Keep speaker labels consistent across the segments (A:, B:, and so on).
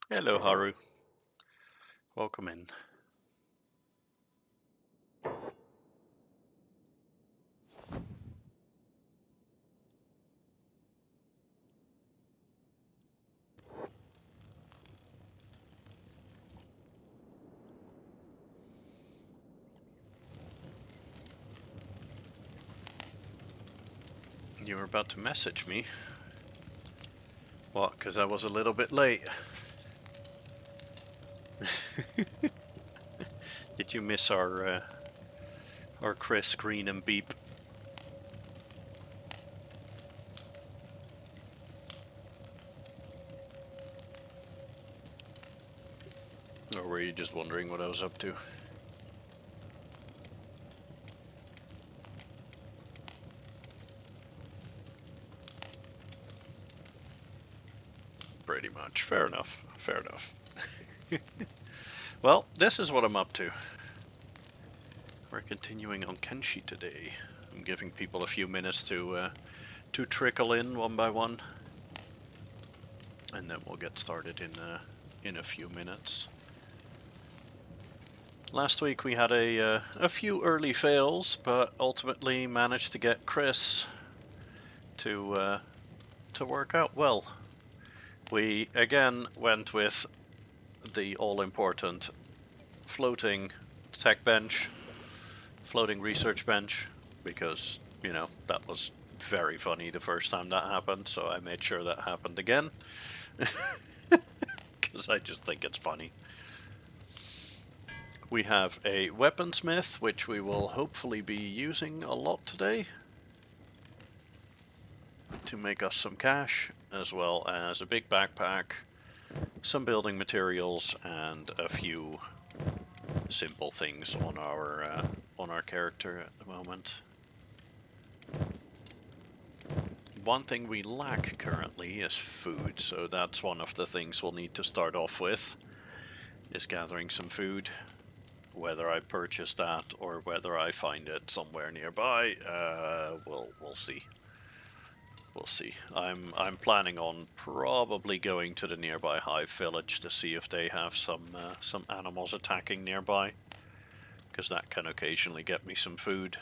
A: Hello, Haru. Welcome in. You were about to message me. What? Because I was a little bit late. Did you miss our Chris, Green, and Beep? Or were you just wondering what I was up to? Pretty much. Fair enough. Fair enough. Well, this is what I'm up to. We're continuing on Kenshi today. I'm giving people a few minutes to trickle in one by one, and then we'll get started in a few minutes. Last week we had a few early fails, but ultimately managed to get Chris to work out well. We again went with the all-important floating tech bench, floating research bench, because, you know, that was very funny the first time that happened, so I made sure that happened again. Because I just think it's funny. We have a weaponsmith, which we will hopefully be using a lot today to make us some cash, as well as a big backpack, some building materials, and a few simple things on our character at the moment. One thing we lack currently is food, so that's one of the things we'll need to start off with, is gathering some food. Whether I purchase that or whether I find it somewhere nearby, we'll see. We'll see. I'm planning on probably going to the nearby hive village to see if they have some animals attacking nearby, because that can occasionally get me some food.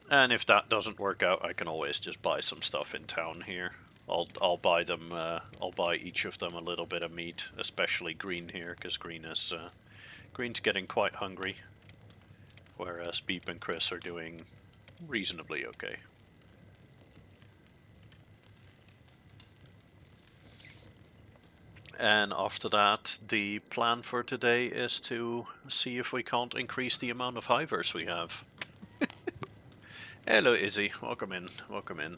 A: And if that doesn't work out, I can always just buy some stuff in town here. I'll buy them. I'll buy each of them a little bit of meat, especially Green here, because Green's getting quite hungry, whereas Beep and Chris are doing reasonably okay. And after that, the plan for today is to see if we can't increase the amount of hivers we have. Hello, Izzy. Welcome in. Welcome in.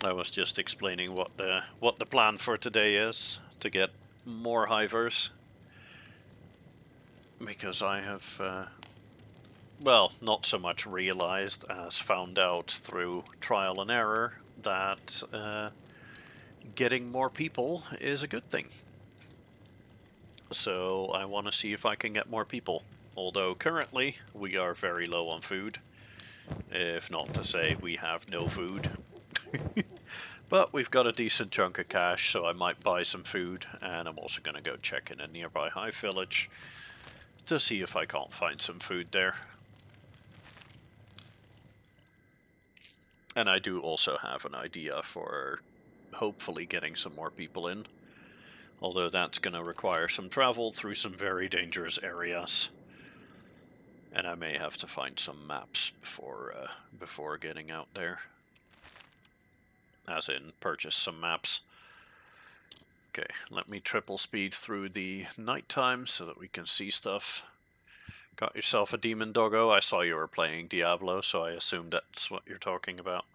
A: I was just explaining what the plan for today is, to get more hivers. Because I have, well, not so much realized as found out through trial and error that getting more people is a good thing. So I want to see if I can get more people. Although currently we are very low on food, if not to say we have no food. But we've got a decent chunk of cash, so I might buy some food, and I'm also going to go check in a nearby hive village to see if I can't find some food there. And I do also have an idea for hopefully getting some more people in, although that's going to require some travel through some very dangerous areas. And I may have to find some maps before getting out there. As in, purchase some maps. Okay, let me triple speed through the nighttime so that we can see stuff. Got yourself a demon doggo? I saw you were playing Diablo, so I assumed that's what you're talking about.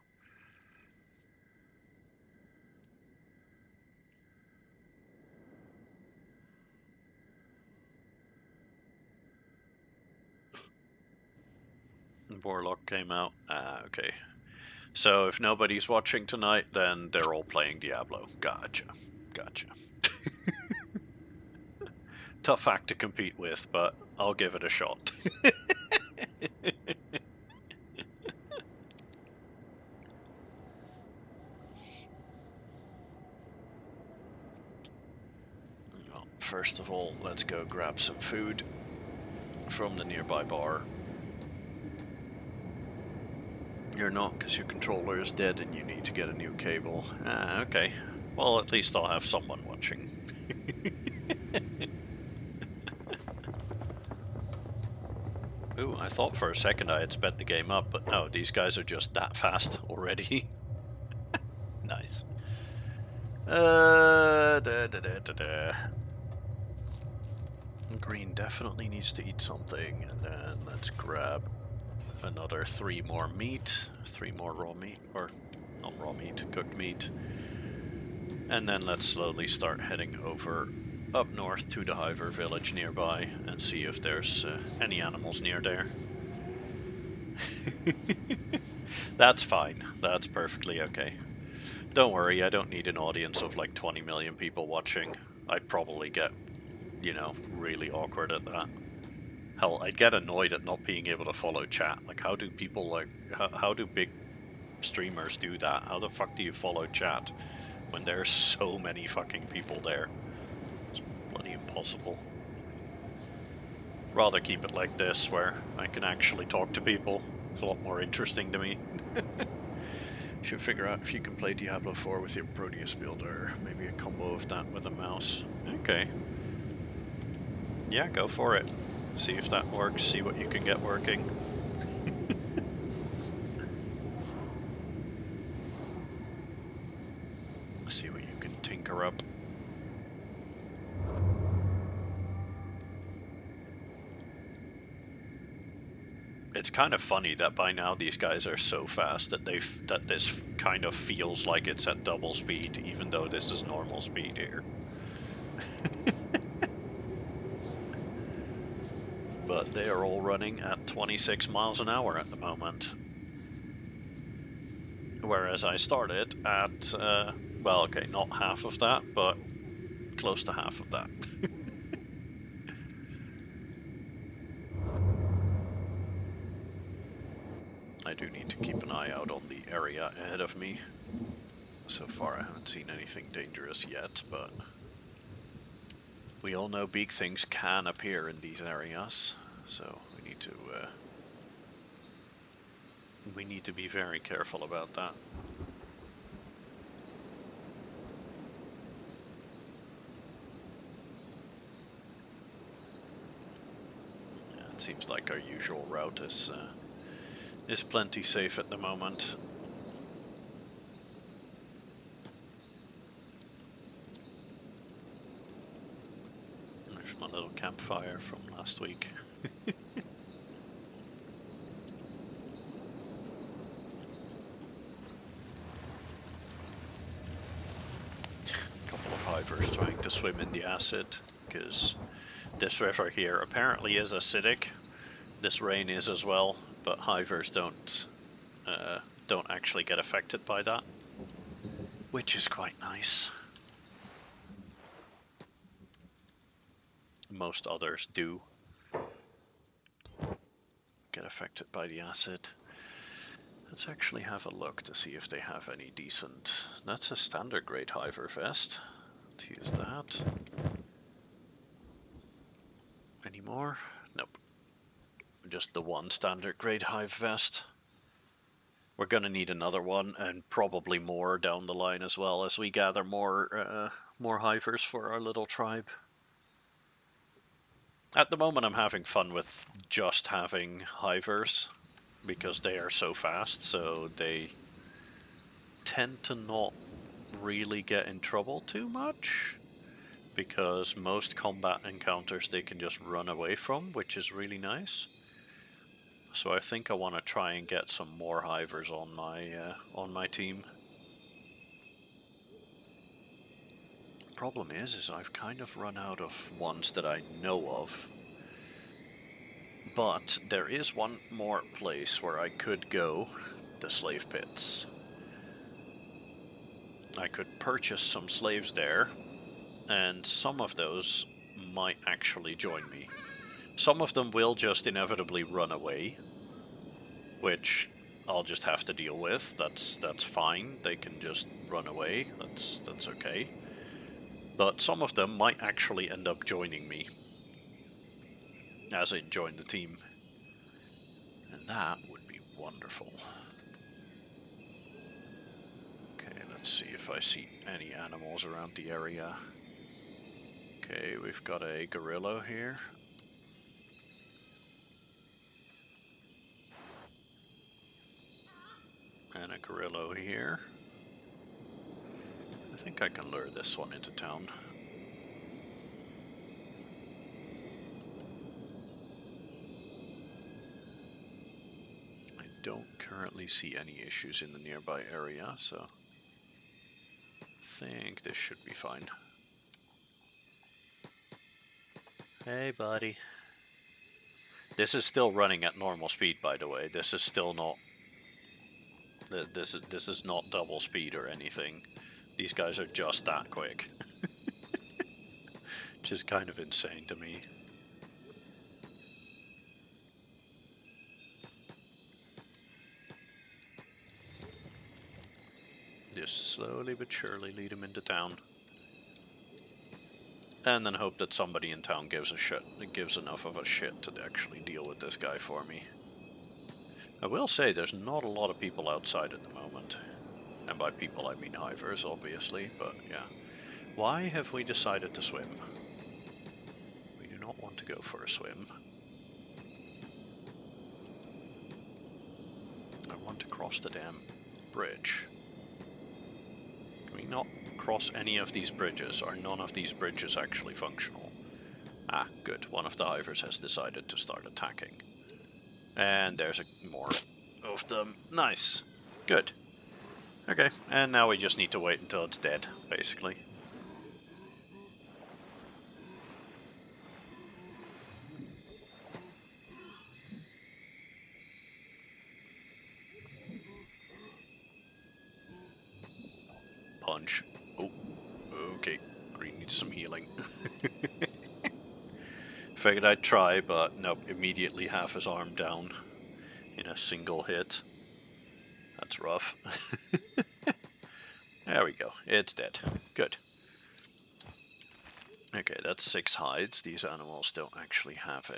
A: Warlock came out. Ah, okay. So if nobody's watching tonight, then they're all playing Diablo. Gotcha. Gotcha. Tough act to compete with, but I'll give it a shot. Well, first of all, let's go grab some food from the nearby bar. You're not, because your controller is dead and you need to get a new cable. Ah, okay. Well, at least I'll have someone watching. Ooh, I thought for a second I had sped the game up, but no, these guys are just that fast already. Nice. Green definitely needs to eat something, and then let's grab another 3 more meat, 3 more raw meat, or not raw meat, cooked meat. And then let's slowly start heading over up north to the Hiver village nearby and see if there's any animals near there. That's fine. That's perfectly okay. Don't worry, I don't need an audience of like 20 million people watching. I'd probably get, you know, really awkward at that. Hell, I'd get annoyed at not being able to follow chat. Like, how do people, like, how do big streamers do that? How the fuck do you follow chat when there's so many fucking people there? It's bloody impossible. Rather keep it like this, where I can actually talk to people. It's a lot more interesting to me. Should figure out if you can play Diablo 4 with your Proteus builder. Maybe a combo of that with a mouse. Okay. Yeah, go for it. See if that works, see what you can get working. See what you can tinker up. It's kind of funny that by now these guys are so fast that that this kind of feels like it's at double speed, even though this is normal speed here. But they are all running at 26 miles an hour at the moment. Whereas I started at, well, okay, not half of that, but close to half of that. I do need to keep an eye out on the area ahead of me. So far I haven't seen anything dangerous yet, but we all know big things can appear in these areas, so we need to be very careful about that. Yeah, it seems like our usual route is plenty safe at the moment. There's my little campfire from last week. Couple of hivers trying to swim in the acid, because this river here apparently is acidic. This rain is as well, but hivers don't actually get affected by that, which is quite nice. Most others do get affected by the acid. Let's actually have a look to see if they have any decent... That's a standard grade hiver vest. Let's use that. Any more? Nope. Just the one standard grade hive vest. We're gonna need another one, and probably more down the line as well, as we gather more hivers for our little tribe. At the moment I'm having fun with just having hivers, because they are so fast, so they tend to not really get in trouble too much, because most combat encounters they can just run away from, which is really nice. So I think I want to try and get some more hivers on my team. Problem is I've kind of run out of ones that I know of. But there is one more place where I could go the slave pits. I could purchase some slaves there, and some of those might actually join me. Some of them will just inevitably run away, which I'll just have to deal with. That's fine. They can just run away. That's okay. But some of them might actually end up joining me, as in join the team. And that would be wonderful. Okay, let's see if I see any animals around the area. Okay, we've got a gorilla here. And a gorilla here. I think I can lure this one into town. I don't currently see any issues in the nearby area, so I think this should be fine. Hey, buddy. This is still running at normal speed, by the way. This is still not... This is not double speed or anything. These guys are just that quick. Which is kind of insane to me. Just slowly but surely lead him into town. And then hope that somebody in town gives enough of a shit to actually deal with this guy for me. I will say there's not a lot of people outside at the moment. And by people I mean hivers, obviously, but yeah. Why have we decided to swim? We do not want to go for a swim. I want to cross the damn bridge. Can we not cross any of these bridges? Are none of these bridges actually functional? Ah, good. One of the hivers has decided to start attacking. And there's more of them. Nice. Good. Okay, and now we just need to wait until it's dead, basically. Punch. Oh, okay. Green needs some healing. Figured I'd try, but nope, immediately half his arm down in a single hit. That's rough. There we go. It's dead. Good. Okay, that's 6 hides. These animals don't actually have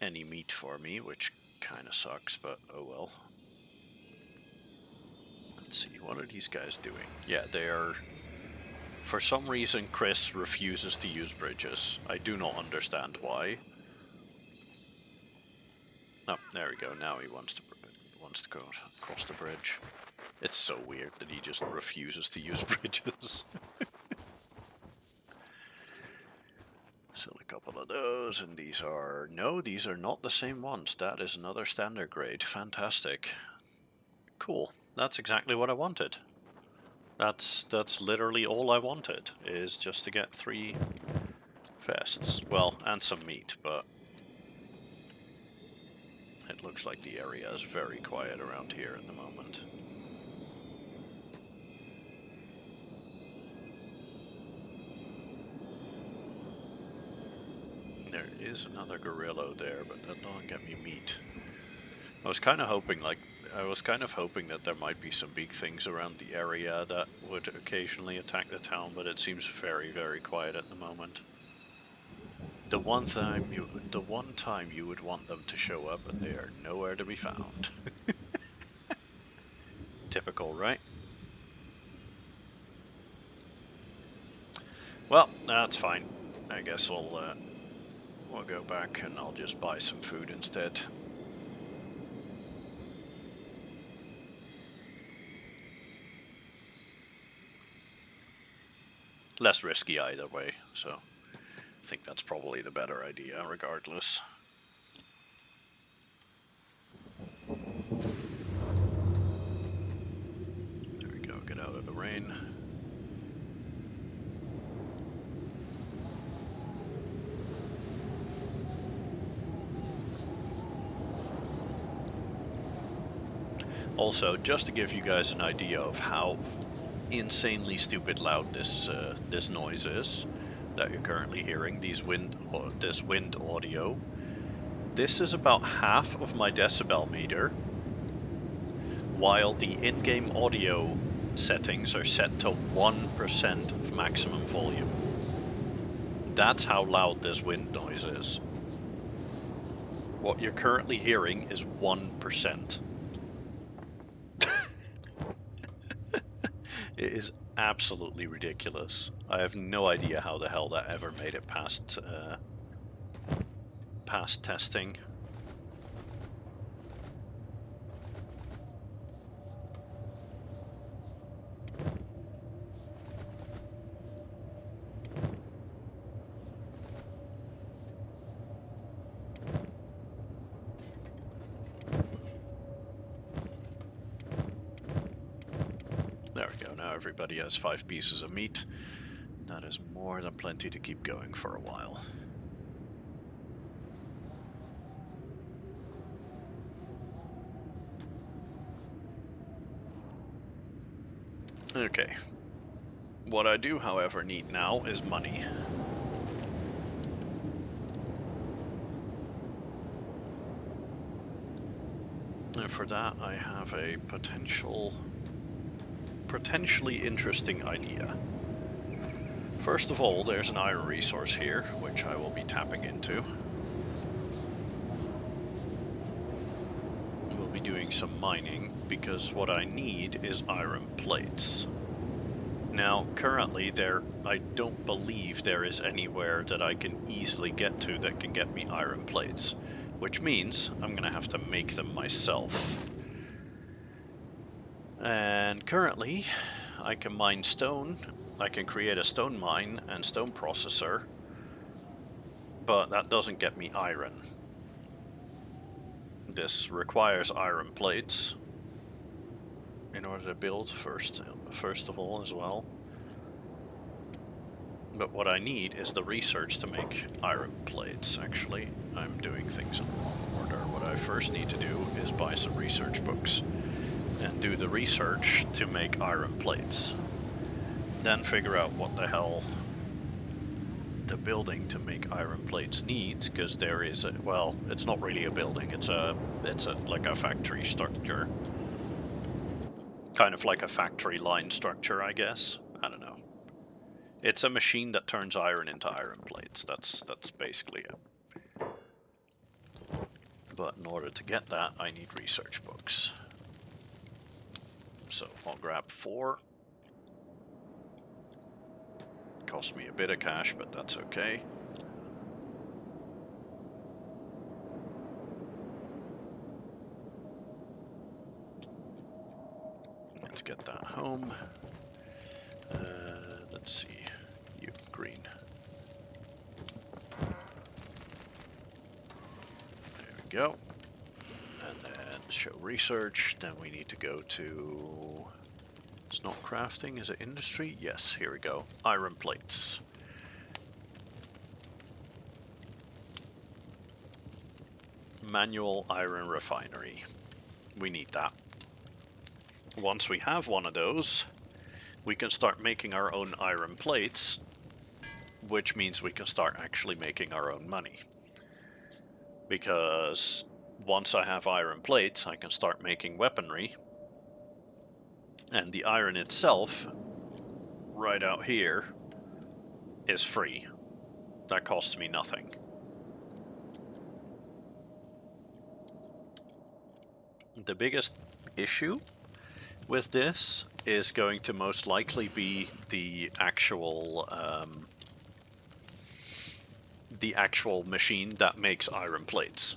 A: any meat for me, which kind of sucks, but oh well. Let's see, what are these guys doing? Yeah, they are... For some reason, Chris refuses to use bridges. I do not understand why. Oh, there we go. Now he wants to go across the bridge. It's so weird that he just refuses to use bridges. Sell a couple of those, and these are... No, these are not the same ones. That is another standard grade. Fantastic. Cool. That's exactly what I wanted. That's literally all I wanted, is just to get 3 vests. Well, and some meat, but... It looks like the area is very quiet around here at the moment. There is another gorilla there, but that doesn't get me meat. I was kind of hoping that there might be some big things around the area that would occasionally attack the town, but it seems very, very quiet at the moment. The one time you would want them to show up, and they are nowhere to be found. Typical, right? Well, that's fine. I guess we'll go back and I'll just buy some food instead. Less risky either way, so I think that's probably the better idea regardless. There we go, get out of the rain. Also, just to give you guys an idea of how insanely stupid loud this this noise is that you're currently hearing, this wind audio. This is about half of my decibel meter, while the in-game audio settings are set to 1% of maximum volume. That's how loud this wind noise is. What you're currently hearing is 1%. It is absolutely ridiculous. I have no idea how the hell that ever made it past testing. There we go, now everybody has 5 pieces of meat. That is more than plenty to keep going for a while. Okay. What I do, however, need now is money. And for that, I have a potentially interesting idea. First of all, there's an iron resource here, which I will be tapping into. We'll be doing some mining, because what I need is iron plates. Now, currently, I don't believe there is anywhere that I can easily get to that can get me iron plates, which means I'm gonna have to make them myself. And currently, I can mine stone, I can create a stone mine and stone processor, but that doesn't get me iron. This requires iron plates in order to build first of all as well. But what I need is the research to make iron plates. Actually, I'm doing things in the wrong order. What I first need to do is buy some research books and do the research to make iron plates. Then figure out what the hell the building to make iron plates needs, because there is a, well, it's not really a building, it's like a factory structure. Kind of like a factory line structure, I guess. I don't know. It's a machine that turns iron into iron plates. That's basically it. But in order to get that, I need research books. So I'll grab 4. Cost me a bit of cash, but that's okay. Let's get that home. Let's see. You, green. There we go. And then show research. Then we need to go to... It's not crafting, is it industry? Yes, here we go. Iron plates. Manual iron refinery. We need that. Once we have one of those, we can start making our own iron plates, which means we can start actually making our own money. Because once I have iron plates, I can start making weaponry. And the iron itself, right out here, is free. That costs me nothing. The biggest issue with this is going to most likely be the actual machine that makes iron plates,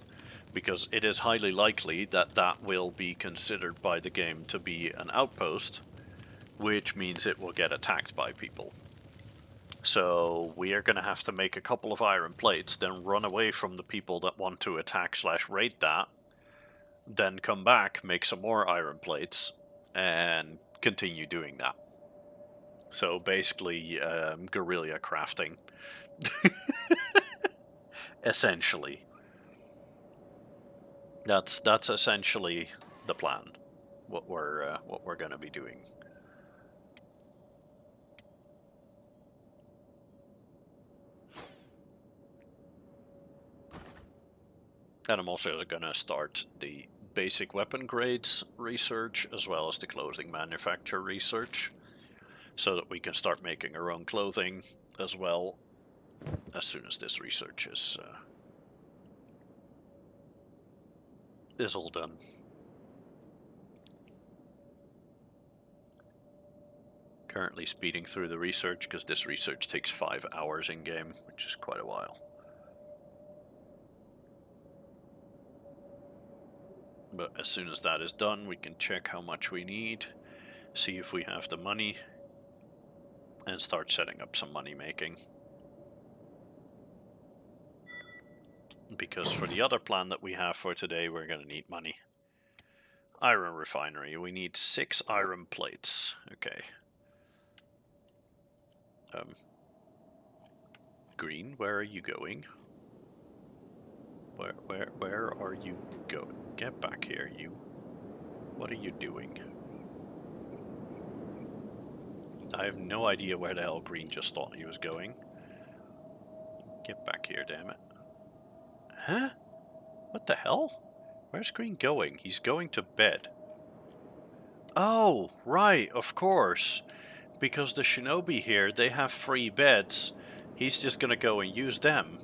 A: because it is highly likely that that will be considered by the game to be an outpost, which means it will get attacked by people. So we are going to have to make a couple of iron plates, then run away from the people that want to attack / raid that, then come back, make some more iron plates, and continue doing that. So basically, guerrilla crafting. Essentially. That's essentially the plan. what we're gonna be doing. And I'm also gonna start the basic weapon grades research as well as the clothing manufacture research, so that we can start making our own clothing as well as soon as this research is all done. Currently speeding through the research because this research takes 5 hours in game, which is quite a while. But as soon as that is done, we can check how much we need, see if we have the money, and start setting up some money making. Because for the other plan that we have for today, we're going to need money. Iron refinery. We need 6 iron plates. Okay. Green, where are you going? Where are you going? Get back here, you. What are you doing? I have no idea where the hell Green just thought he was going. Get back here, damn it. Huh? What the hell? Where's Green going? He's going to bed. Oh, right, of course. Because the shinobi here, they have free beds. He's just gonna go and use them.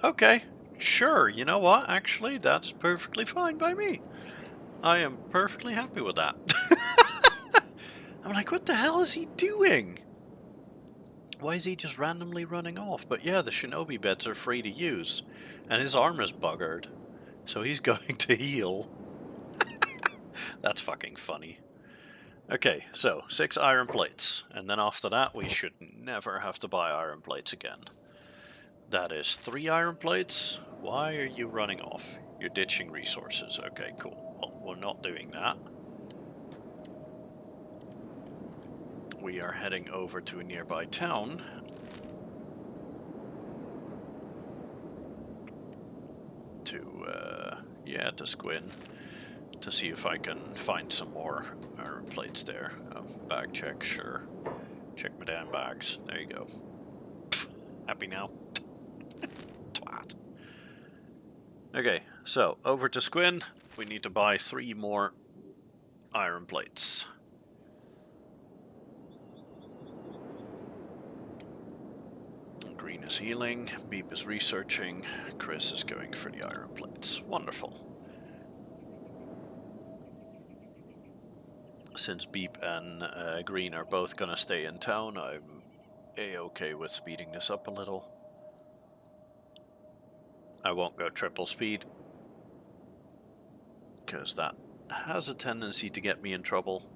A: Okay, sure, you know what? Actually, that's perfectly fine by me. I am perfectly happy with that. I'm like, what the hell is he doing? Why is he just randomly running off? But yeah, the shinobi beds are free to use. And his armor's buggered. So he's going to heal. That's fucking funny. Okay, so 6 iron plates. And then after that, we should never have to buy iron plates again. That is 3 iron plates. Why are you running off? You're ditching resources. Okay, cool. Well, we're not doing that. We are heading over to a nearby town. To Squin. To see if I can find some more iron plates there. Oh, bag check, sure. Check my damn bags. There you go. Happy now? Twat. Okay, so over to Squin. We need to buy 3 more iron plates. Green is healing, Beep is researching, Chris is going for the iron plates. Wonderful. Since Beep and Green are both gonna stay in town, I'm a-okay with speeding this up a little. I won't go triple speed, because that has a tendency to get me in trouble.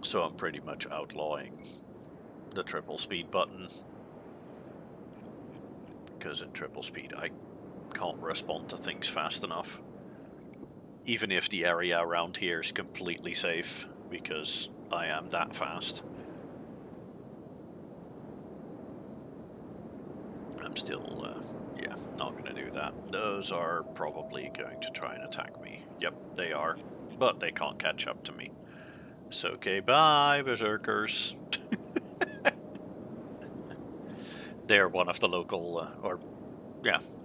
A: So I'm pretty much outlawing the triple speed button, because in triple speed I can't respond to things fast enough. Even if the area around here is completely safe, because I am that fast. I'm still, yeah, not gonna do that. Those are probably going to try and attack me. Yep, they are. But they can't catch up to me. So, okay, bye, berserkers. They're one of the local,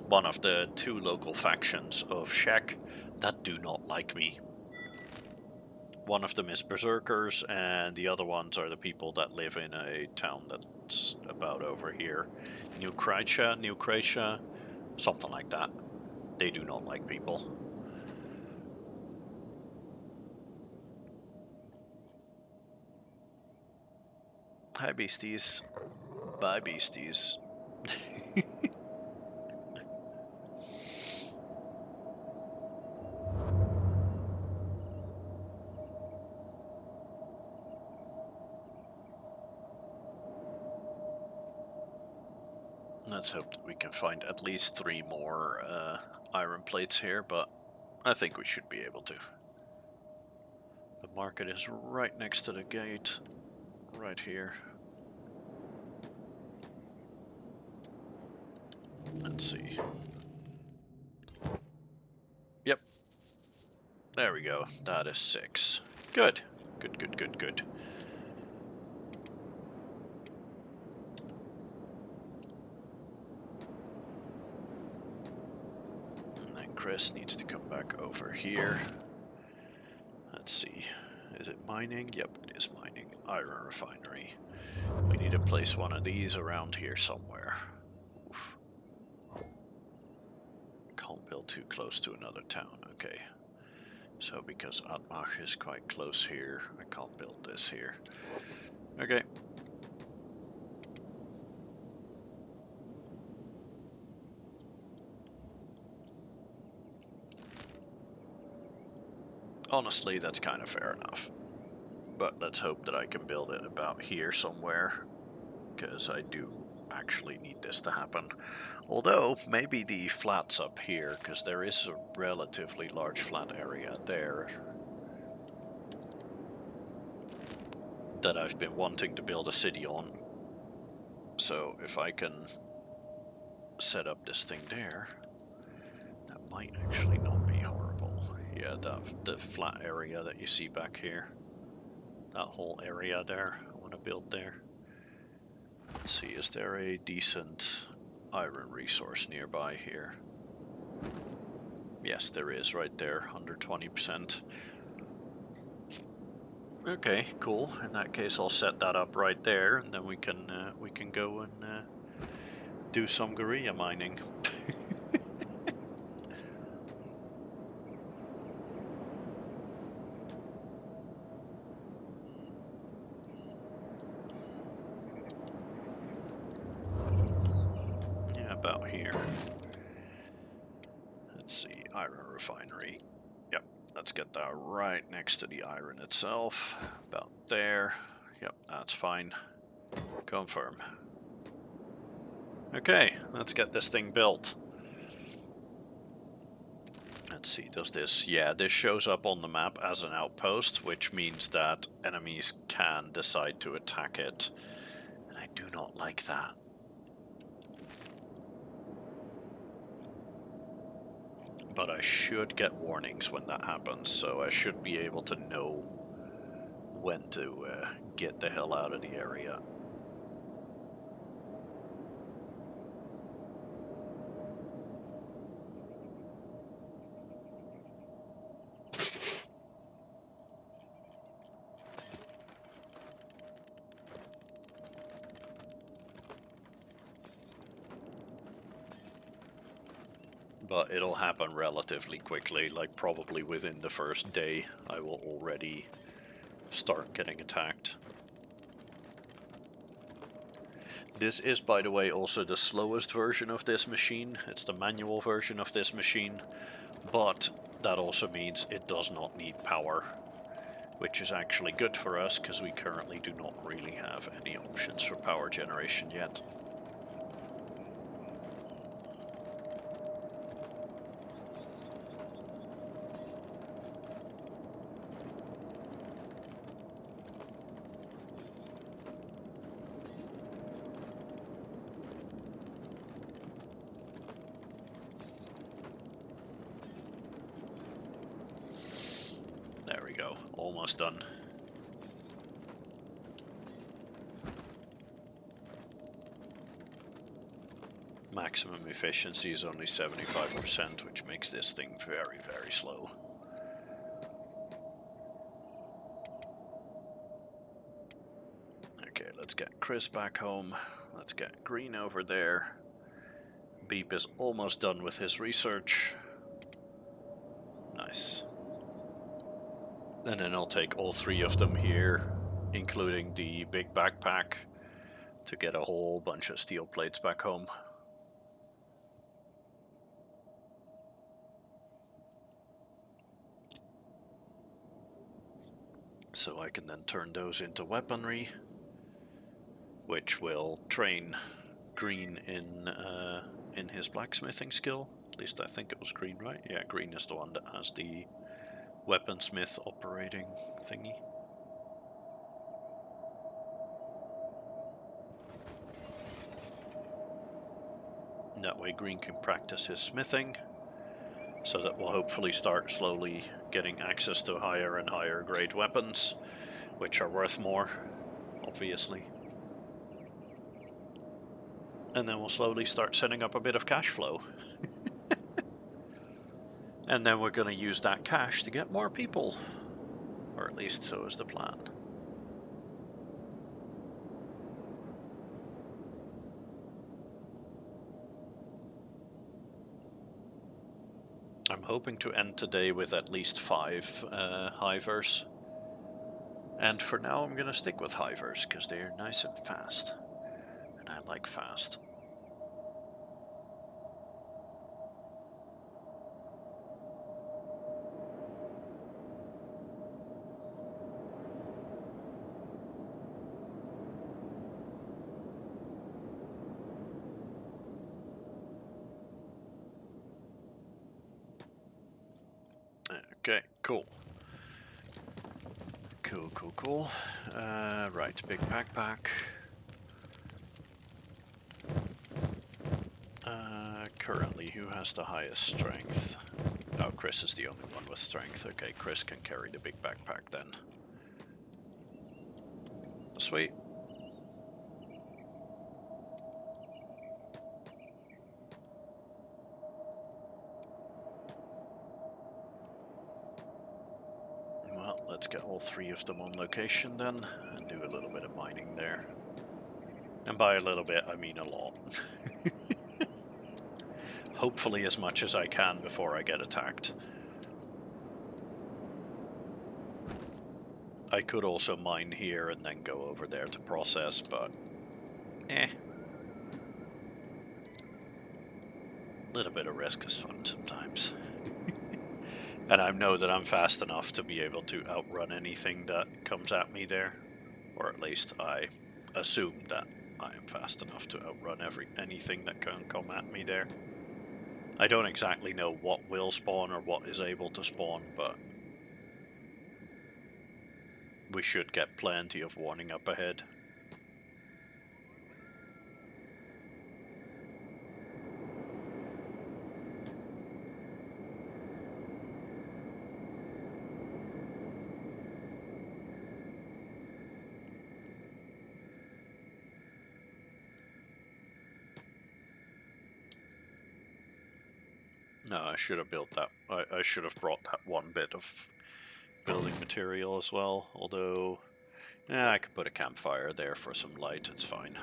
A: one of the 2 local factions of Shek that do not like me. One of them is berserkers, and the other ones are the people that live in a town that's about over here. New Kratia, something like that. They do not like people. Hi, beasties. Bye, beasties. Let's hope that we can find at least 3 more iron plates here, but I think we should be able to. The market is right next to the gate, right here. Let's see. Yep, There we go. That is 6. Good. Good, good, good, good. And then Chris needs to come back over here. Let's see. Is it mining? Yep, it is mining. Iron refinery. We need to place one of these around here somewhere. Oof. Can't build too close to another town. Okay. So because Atmach is quite close here, I can't build this here. Okay. Honestly, that's kind of fair enough. But let's hope that I can build it about here somewhere, because I do actually need this to happen. Although, maybe the flats up here, because there is a relatively large flat area there that I've been wanting to build a city on. So if I can set up this thing there, that might actually not be horrible. Yeah, the flat area that you see back here, that whole area there, I want to build there. Let's see, is there a decent iron resource nearby here? Yes, there is, right there, 120%. Okay, cool. In that case, I'll set that up right there, and then we can go and do some guerrilla mining. Yeah, about here. Let's see, iron refinery. Yep, let's get that right next to the iron itself. About there. Yep, that's fine. Confirm. Okay, let's get this thing built. Let's see, does this... Yeah, this shows up on the map as an outpost, which means that enemies can decide to attack it. And I do not like that. But I should get warnings when that happens, so I should be able to know when to get the hell out of the area. But it'll happen relatively quickly, like probably within the first day I will already start getting attacked. This is, by the way, also the slowest version of this machine. It's the manual version of this machine, but that also means it does not need power, which is actually good for us because we currently do not really have any options for power generation yet. There we go, almost done. Maximum efficiency is only 75%, which makes this thing very, very slow. Okay, let's get Chris back home. Let's get Green over there. Beep is almost done with his research. Nice. And then I'll take all 3 of them here, including the big backpack, to get a whole bunch of steel plates back home. So I can then turn those into weaponry, which will train Green in his blacksmithing skill. At least I think it was Green, right? Yeah, Green is the one that has the weaponsmith operating thingy. That way Green can practice his smithing, so that we'll hopefully start slowly getting access to higher and higher grade weapons, which are worth more, obviously. And then we'll slowly start setting up a bit of cash flow. And then we're going to use that cash to get more people. Or at least so is the plan. I'm hoping to end today with at least 5 hivers. And for now I'm going to stick with hivers, because they're nice and fast. And I like fast. Okay, cool. Cool. Right, big backpack. Currently, who has the highest strength? Oh, Chris is the only one with strength. Okay, Chris can carry the big backpack then. Sweet. Well, let's get all 3 of them on location then, and do a little bit of mining there. And by a little bit, I mean a lot. Hopefully as much as I can before I get attacked. I could also mine here and then go over there to process, but a little bit of risk is fun sometimes. And I know that I'm fast enough to be able to outrun anything that comes at me there. Or at least I assume that I am fast enough to outrun anything that can come at me there. I don't exactly know what will spawn or what is able to spawn, but we should get plenty of warning up ahead. No, I should have built that. I should have brought that one bit of building material as well, although yeah, I could put a campfire there for some light, it's fine.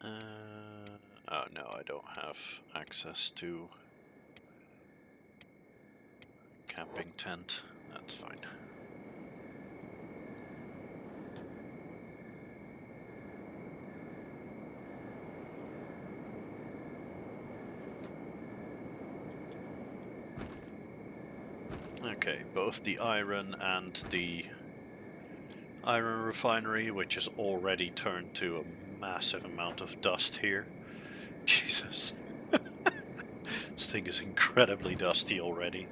A: Oh no, I don't have access to camping tent. That's fine. Okay, both the iron and the iron refinery, which is already turned to a massive amount of dust here. Jesus. This thing is incredibly dusty already.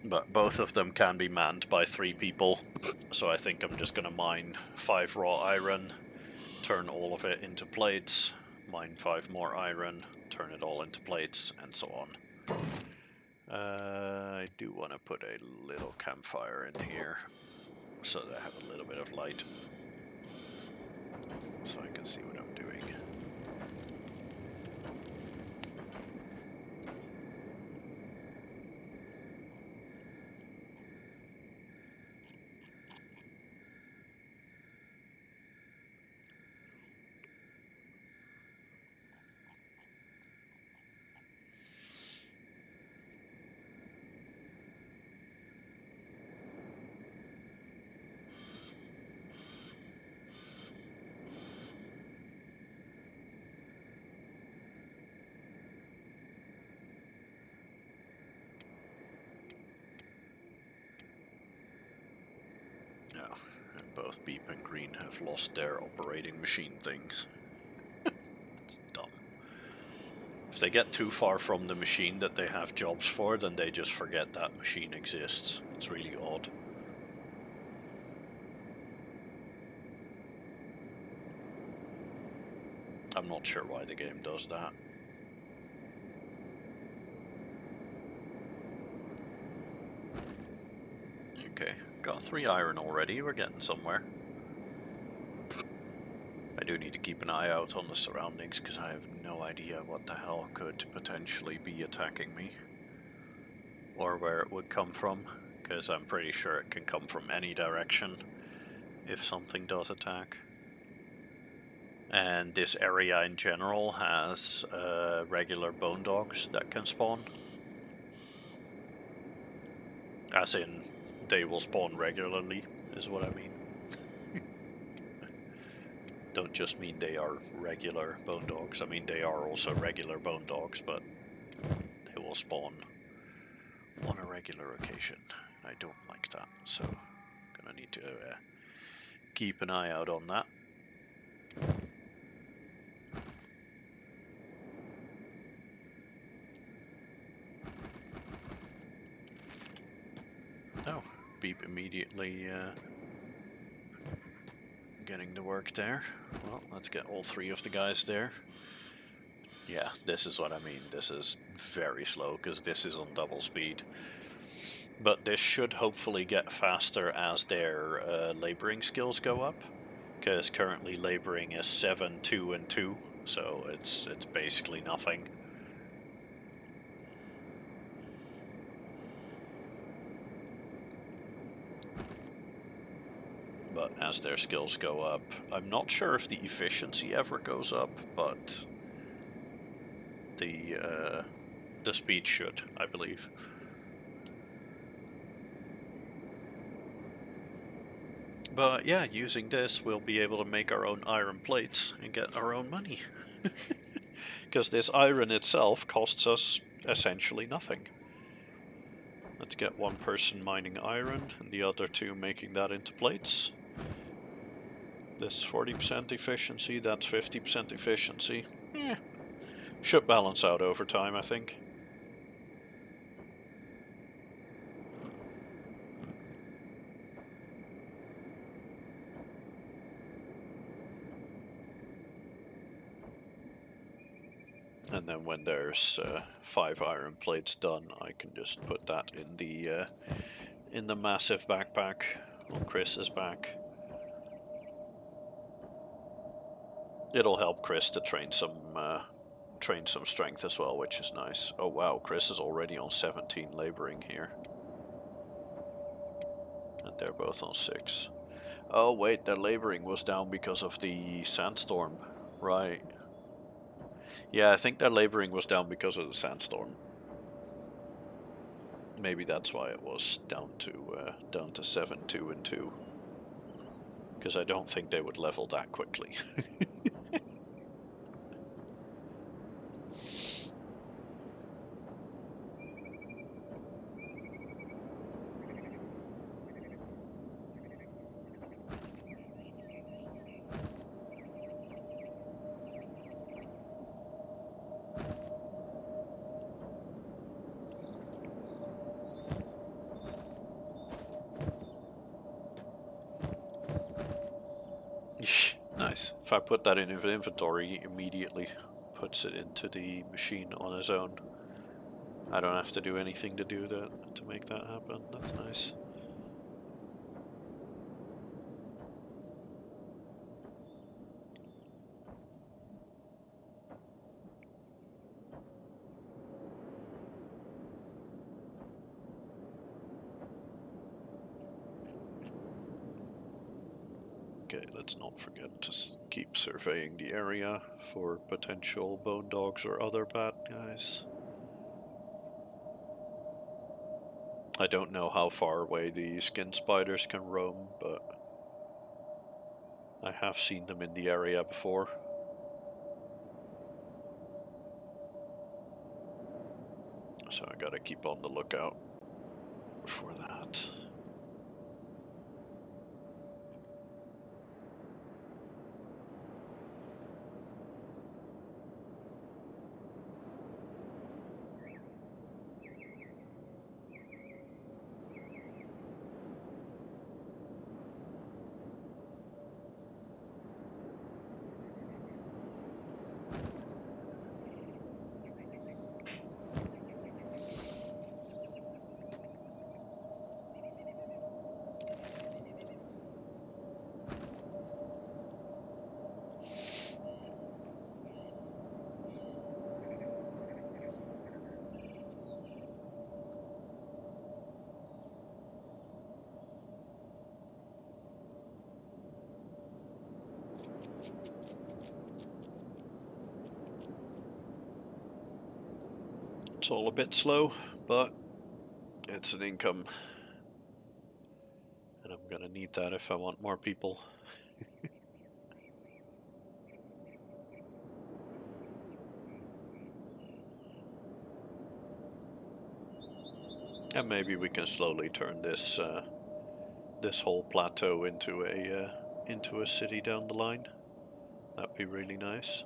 A: But both of them can be manned by 3 people, so I think I'm just gonna mine 5 raw iron, turn all of it into plates, mine 5 more iron, turn it all into plates, and so on. I do want to put a little campfire in here, so that I have a little bit of light, so I can see what I'm doing. Oh, and both Beep and Green have lost their operating machine things. It's dumb. If they get too far from the machine that they have jobs for, then they just forget that machine exists. It's really odd. I'm not sure why the game does that. Okay, got 3 iron already, we're getting somewhere. I do need to keep an eye out on the surroundings, because I have no idea what the hell could potentially be attacking me. Or where it would come from, because I'm pretty sure it can come from any direction if something does attack. And this area in general has regular bone dogs that can spawn. As in, they will spawn regularly, is what I mean. Don't just mean they are regular bone dogs. I mean, they are also regular bone dogs, but they will spawn on a regular occasion. I don't like that, so gonna need to keep an eye out on that. Oh, beep immediately getting to work there. Well, let's get all 3 of the guys there. Yeah, this is what I mean. This is very slow because this is on double speed. But this should hopefully get faster as their laboring skills go up. Because currently laboring is 7, 2, and 2. So it's basically nothing. But as their skills go up, I'm not sure if the efficiency ever goes up, but the speed should, I believe. But yeah, using this, we'll be able to make our own iron plates and get our own money. Because this iron itself costs us essentially nothing. Let's get 1 person mining iron and the other 2 making that into plates. This 40% efficiency, that's 50% efficiency. Should balance out over time, I think. And then when there's 5 iron plates done, I can just put that in the massive backpack on Chris's back. It'll help Chris to train some strength as well, which is nice. Oh wow, Chris is already on 17 laboring here. And they're both on 6. Oh wait, their laboring was down because of the sandstorm. Right. Yeah, I think their laboring was down because of the sandstorm. Maybe that's why it was down to 7, 2, and 2. Because I don't think they would level that quickly. Nice. If I put that in inventory, he immediately puts it into the machine on his own. I don't have to do anything to do that, to make that happen. That's nice. Okay, let's not forget to keep surveying the area for potential bone dogs or other bad guys. I don't know how far away the skin spiders can roam, but I have seen them in the area before. So I gotta keep on the lookout for that. It's all a bit slow, but it's an income. And I'm gonna need that if I want more people. And maybe we can slowly turn this this whole plateau into a city down the line. That'd be really nice.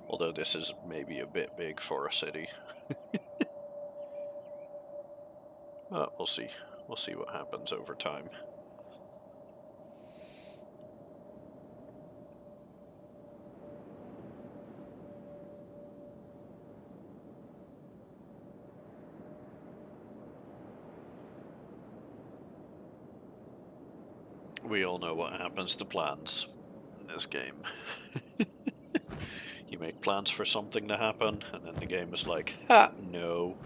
A: Although this is maybe a bit big for a city. But we'll see. We'll see what happens over time. We all know what happens to plans in this game. You make plans for something to happen, and then the game is like, ha, no.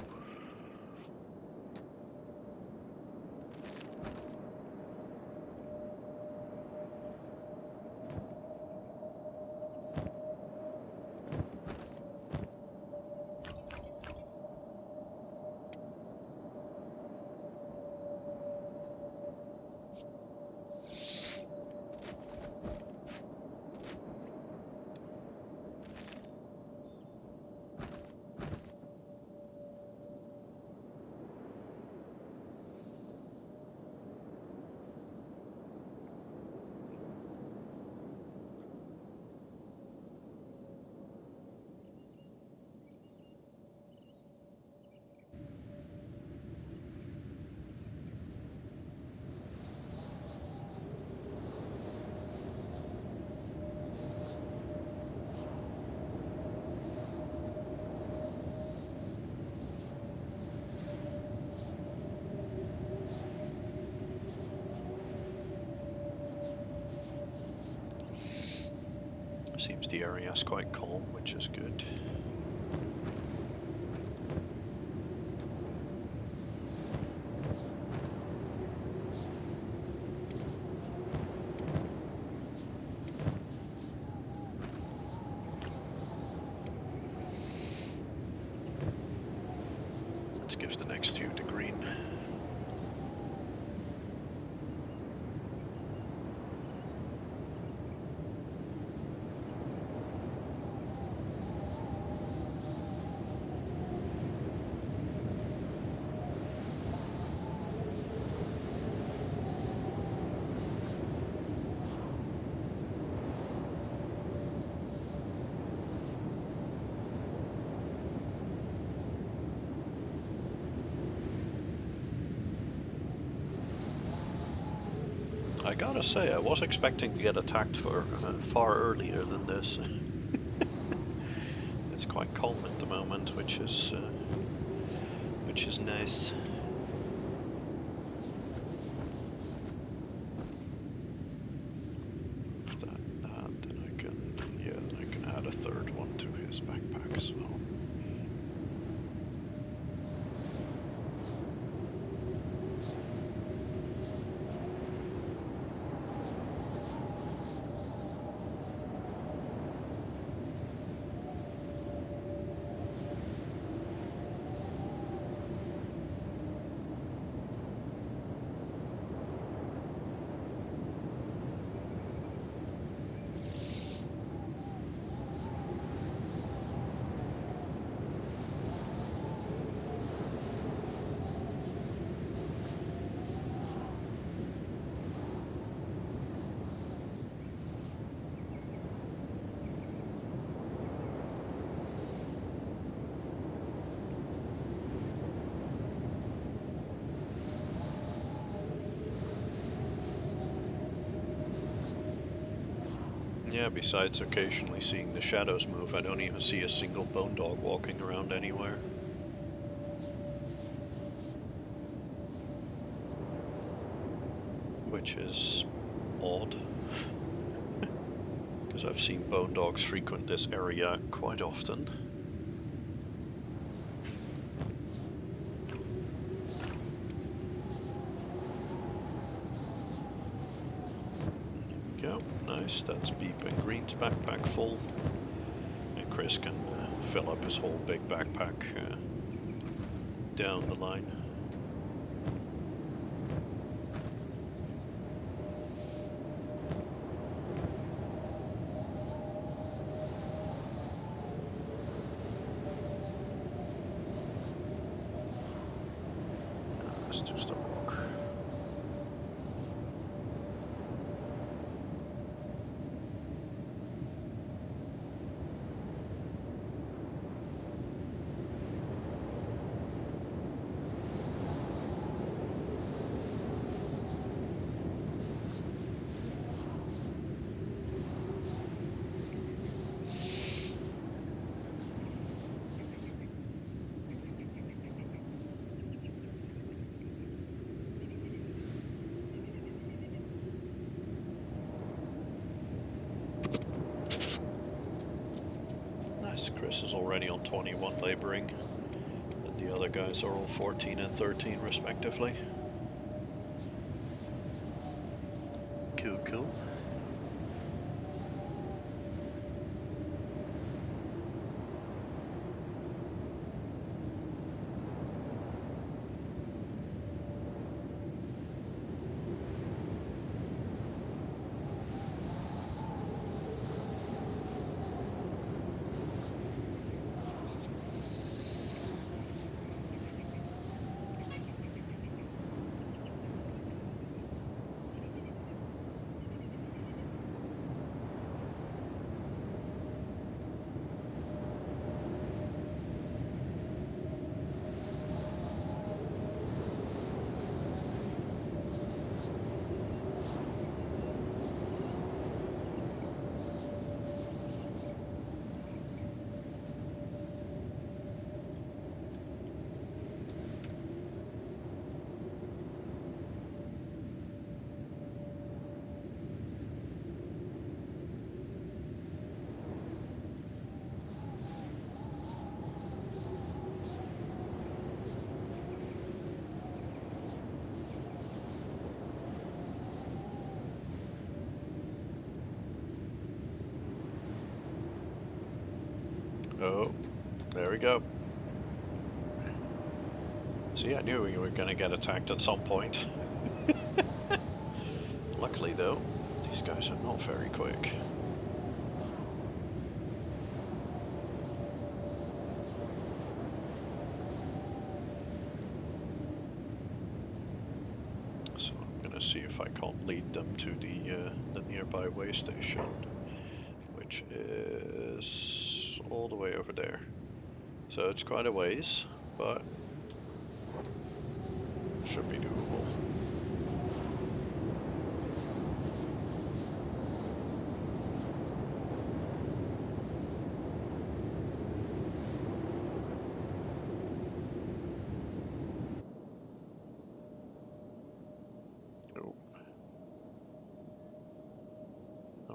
A: Seems the area's quite calm, which is good. Let's give the next few to green. I gotta say, I was expecting to get attacked for far earlier than this. It's quite calm at the moment, which is nice. Then I can add a third one to his backpack as well. Yeah, besides occasionally seeing the shadows move, I don't even see a single bone dog walking around anywhere. Which is odd, because I've seen bone dogs frequent this area quite often. There we go, nice, that's Beep and Green's backpack full. And Chris can fill up his whole big backpack down the line. Let's just a walk. Chris is already on 21 laboring, and the other guys are on 14 and 13 respectively. Cool, cool. Oh, there we go. See, I knew we were going to get attacked at some point. Luckily, though, these guys are not very quick. So I'm going to see if I can't lead them to the nearby way station, which is all the way over there. So it's quite a ways, but should be doable.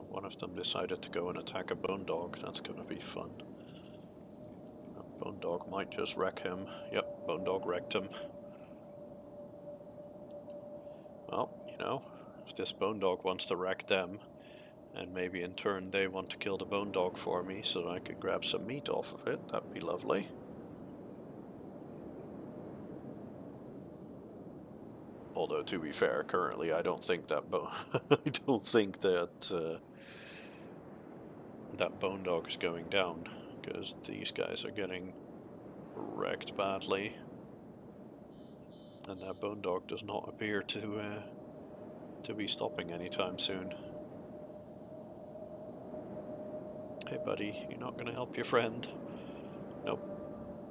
A: One of them decided to go and attack a bone dog. That's gonna be fun. Bone dog might just wreck him. Yep, bone dog wrecked him. Well, you know, if this bone dog wants to wreck them, and maybe in turn they want to kill the bone dog for me so that I can grab some meat off of it, that'd be lovely. Although to be fair, currently I don't think that I don't think that that bone dog is going down, because these guys are getting wrecked badly, and that bone dog does not appear to be stopping anytime soon. Hey buddy, you're not gonna help your friend? Nope.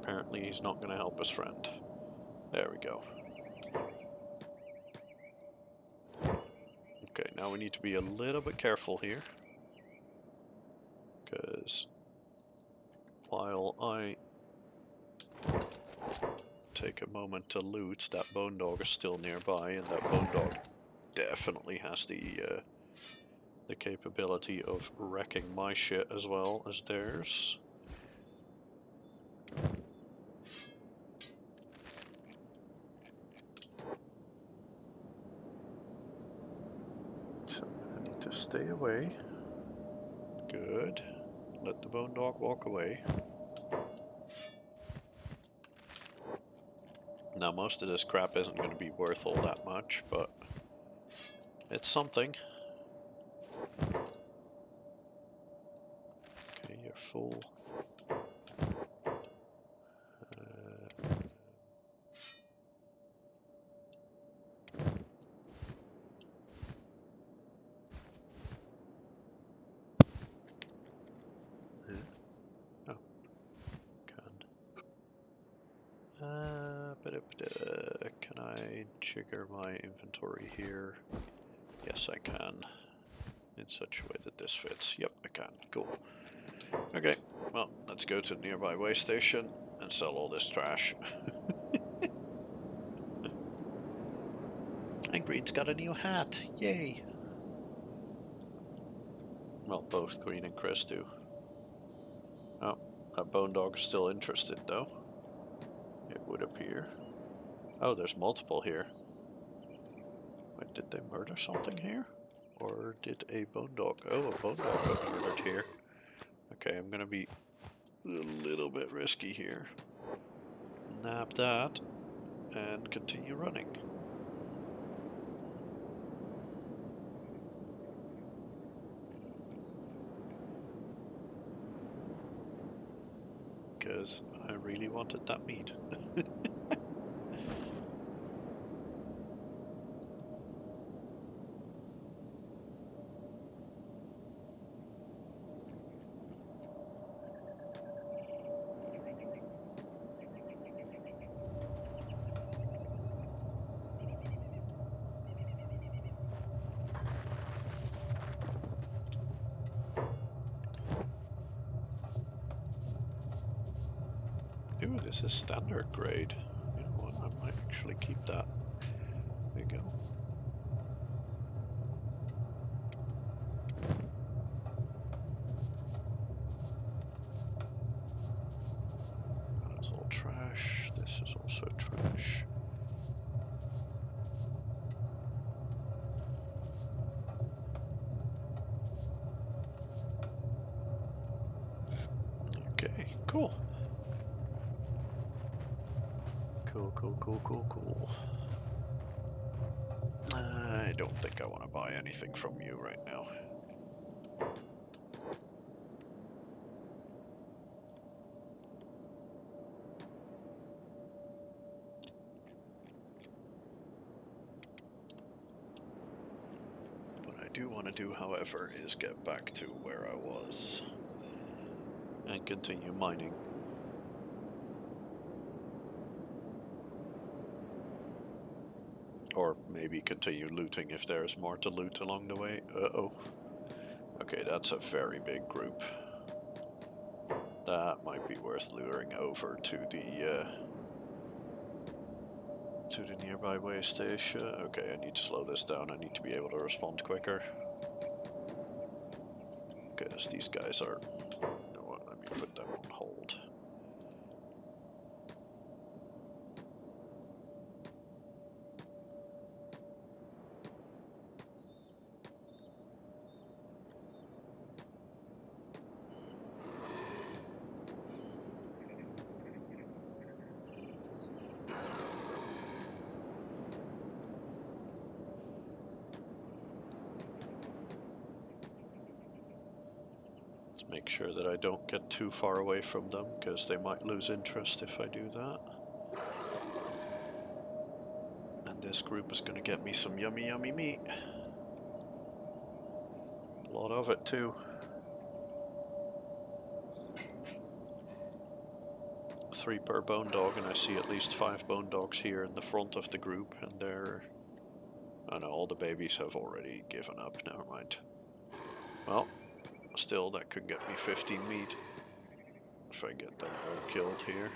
A: Apparently he's not gonna help his friend. There we go. Okay, now we need to be a little bit careful here, because while I take a moment to loot, that bone dog is still nearby, and that bone dog definitely has the capability of wrecking my shit as well as theirs. So I need to stay away. Good. Let the bone dog walk away. Now, most of this crap isn't going to be worth all that much, but it's something. Okay, you're full. Oh, can I trigger my inventory here? Yes, I can. In such a way that this fits. Yep, I can. Cool. Okay, well, let's go to the nearby way station and sell all this trash. And Green's got a new hat. Yay! Well, both Green and Chris do. Oh, that Bone Dog is still interested, though. It would appear. Oh, there's multiple here. Wait, did they murder something here? Or did a Bone Dog... Oh, a Bone Dog got murdered here. Okay, I'm gonna be a little bit risky here. Nab that, and continue running. Because I really wanted that meat. Ooh, this is standard grade. You know what, I might actually keep that. There you go. That's all trash. This is also trash. Okay, cool. Cool. I don't think I want to buy anything from you right now. What I do want to do, however, is get back to where I was and continue mining. Or maybe continue looting if there's more to loot along the way. Uh-oh. Okay, that's a very big group. That might be worth luring over to the nearby way station. Okay, I need to slow this down. I need to be able to respond quicker. Because these guys are... You know what, let me put them on hold. Make sure that I don't get too far away from them, because they might lose interest if I do that. And this group is going to get me some yummy meat. A lot of it too. 3 per bone dog, and I see at least 5 bone dogs here in the front of the group, and they're... Oh no, all the babies have already given up, never mind. Well, still that could get me 15 meat if I get them all killed here.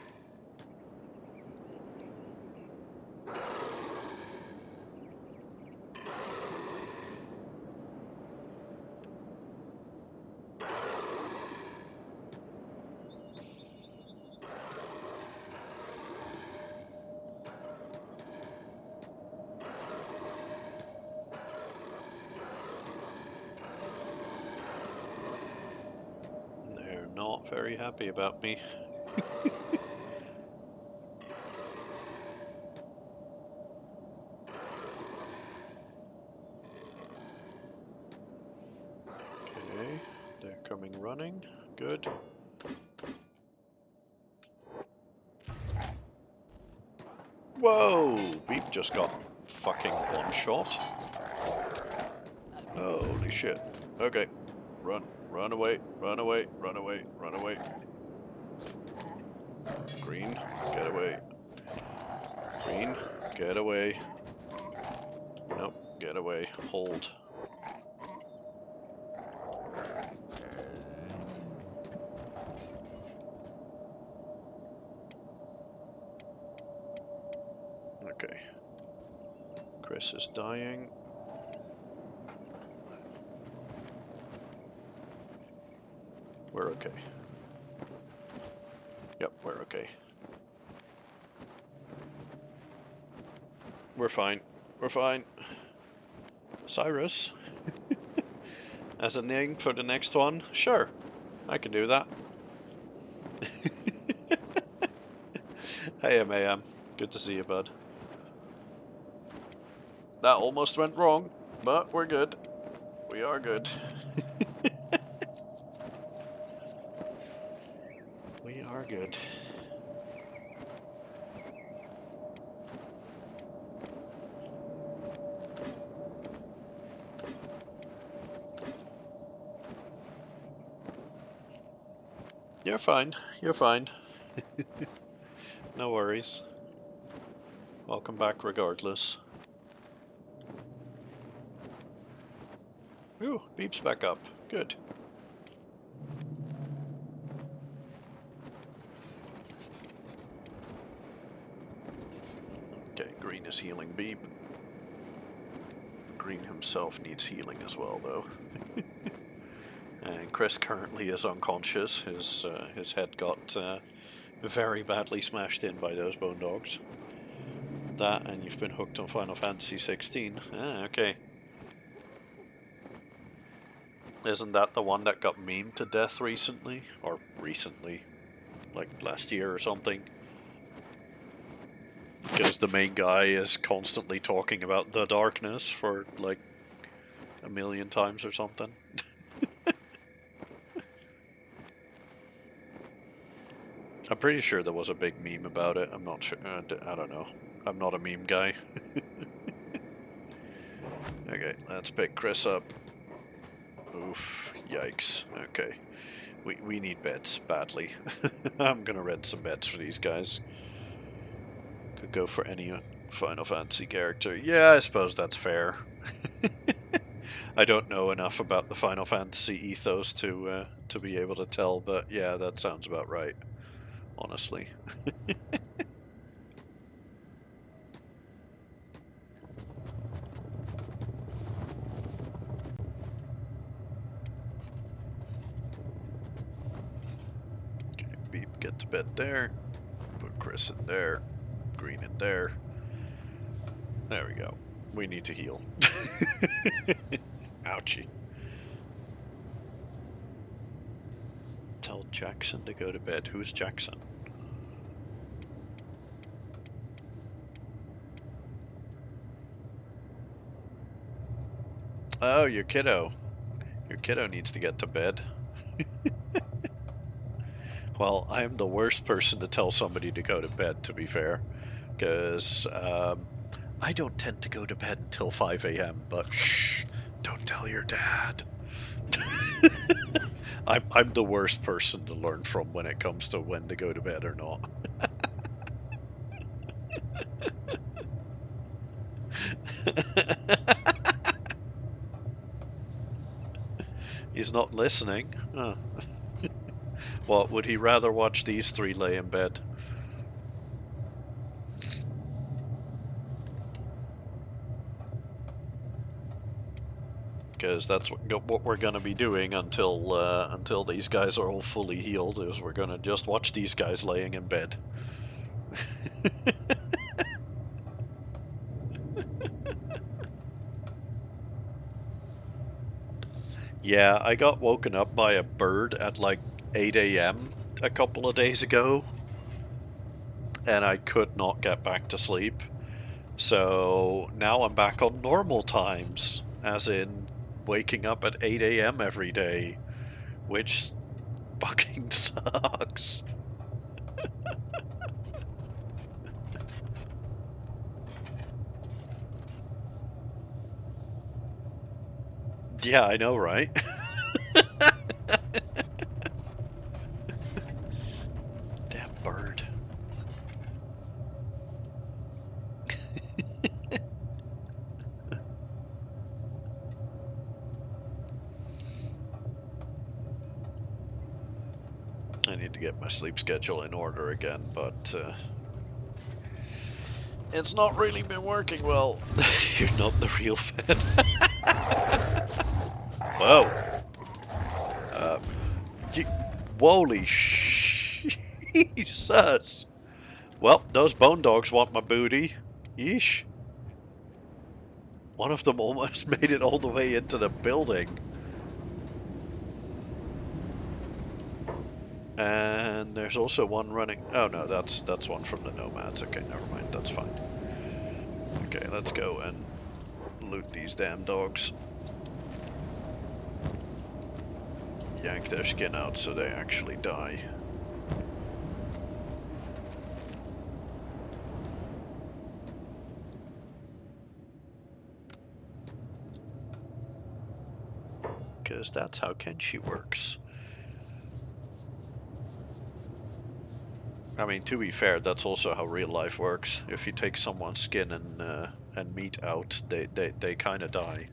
A: Not very happy about me. running. Good. Whoa! Beep just got fucking one-shot. Holy shit. Okay. Run. Run away. Run away. Run away. Run away. Green. Get away. Green. Get away. Nope. Get away. Hold. Okay. Chris is dying. We're okay. Yep, we're okay. We're fine. We're fine. Cyrus? As a name for the next one? Sure. I can do that. Hey, MAM. Good to see you, bud. That almost went wrong, but we're good. We are good. We are good. You're fine. You're fine. No worries. Welcome back regardless. Ooh, Beep's back up. Good. Okay, Green is healing Beep. Green himself needs healing as well, though. And Chris currently is unconscious. His head got very badly smashed in by those bone dogs. That, and you've been hooked on Final Fantasy 16. Ah, okay. Isn't that the one that got memed to death recently? Or recently? Like last year or something? Because the main guy is constantly talking about the darkness for like a million times or something. I'm pretty sure there was a big meme about it. I'm not sure. I don't know. I'm not a meme guy. Okay, let's pick Chris up. Oof, yikes. Okay. We need beds, badly. I'm gonna rent some beds for these guys. Could go for any Final Fantasy character. Yeah, I suppose that's fair. I don't know enough about the Final Fantasy ethos to be able to tell, but yeah, that sounds about right. Honestly. Okay, Beep, get to bed there. Put Chris in there. Green in there. There we go. We need to heal. Ouchie. Tell Jackson to go to bed. Who's Jackson? Oh, your kiddo. Your kiddo needs to get to bed. Well, I'm the worst person to tell somebody to go to bed, to be fair. Because I don't tend to go to bed until 5 a.m., but shh, don't tell your dad. I'm the worst person to learn from when it comes to when to go to bed or not. He's not listening. Huh. What, would he rather watch these three lay in bed? Because that's what we're going to be doing until these guys are all fully healed, is we're going to just watch these guys laying in bed. Yeah, I got woken up by a bird at like 8 a.m. a couple of days ago, and I could not get back to sleep. So now I'm back on normal times, as in waking up at 8 a.m. every day, which fucking sucks. Yeah, I know, right? Damn bird. I need to get my sleep schedule in order again, but it's not really been working well. You're not the real fan. Whoa. Holy Jesus. Well, those bone dogs want my booty. Yeesh. One of them almost made it all the way into the building. And there's also one running... Oh no, that's one from the nomads. Okay, never mind, that's fine. Okay, let's go and loot these damn dogs. Yank their skin out so they actually die. Because that's how Kenshi works. I mean, to be fair, that's also how real life works. If you take someone's skin and meat out, they kind of die.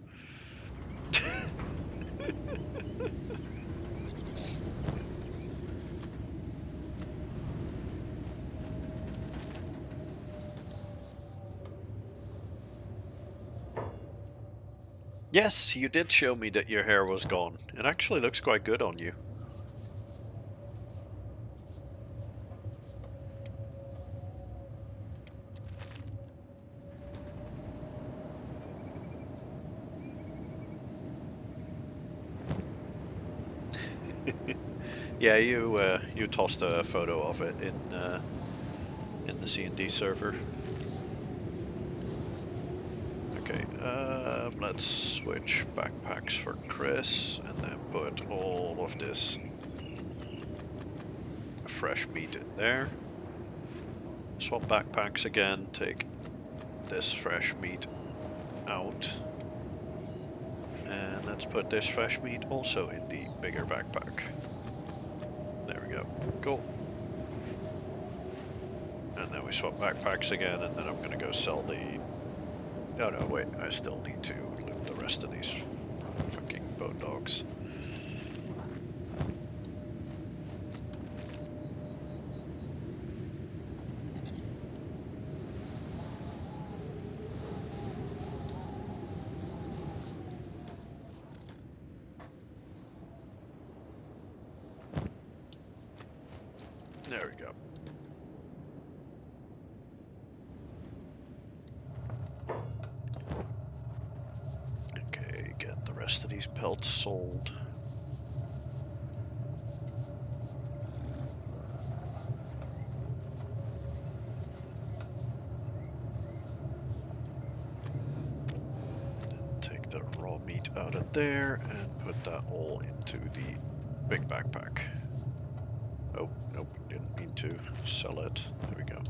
A: Yes, you did show me that your hair was gone. It actually looks quite good on you. Yeah, you tossed a photo of it in the C&D server. Okay, let's switch backpacks for Chris, and then put all of this fresh meat in there. Swap backpacks again, take this fresh meat out. And let's put this fresh meat also in the bigger backpack. There we go. Cool. And then we swap backpacks again, and then I'm gonna go sell the... Oh no, wait, I still need to loot the rest of these fucking bone dogs. There we go. Okay, get the rest of these pelts sold. Take the raw meat out of there and put that all into the big backpack. Oh, nope, didn't mean to sell it. There we go.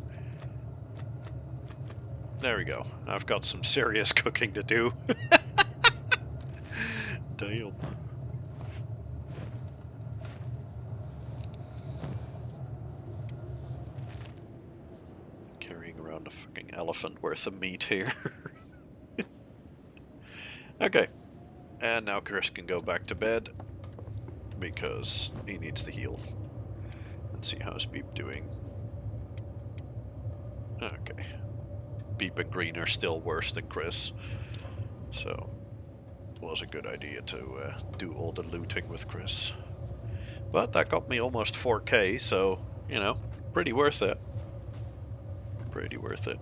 A: There we go. I've got some serious cooking to do. Damn. Carrying around a fucking elephant worth of meat here. Okay. And now Chris can go back to bed because he needs to heal. Let's see how's Beep doing. Okay. Beep and Green are still worse than Chris. So, it was a good idea to do all the looting with Chris. But that got me almost 4K, so, you know, pretty worth it. Pretty worth it.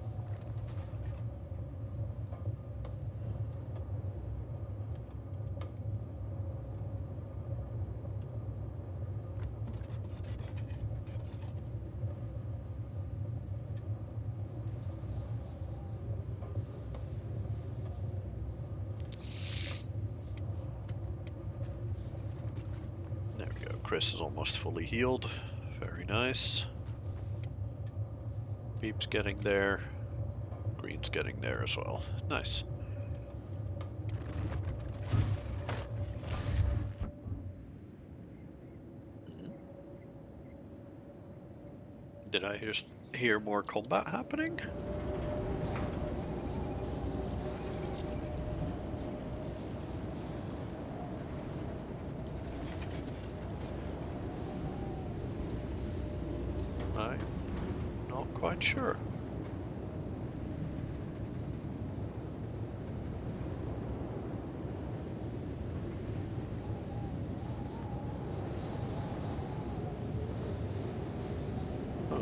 A: Chris is almost fully healed. Very nice. Beep's getting there. Green's getting there as well. Nice. Did I just hear more combat happening? I'm not quite sure. Huh.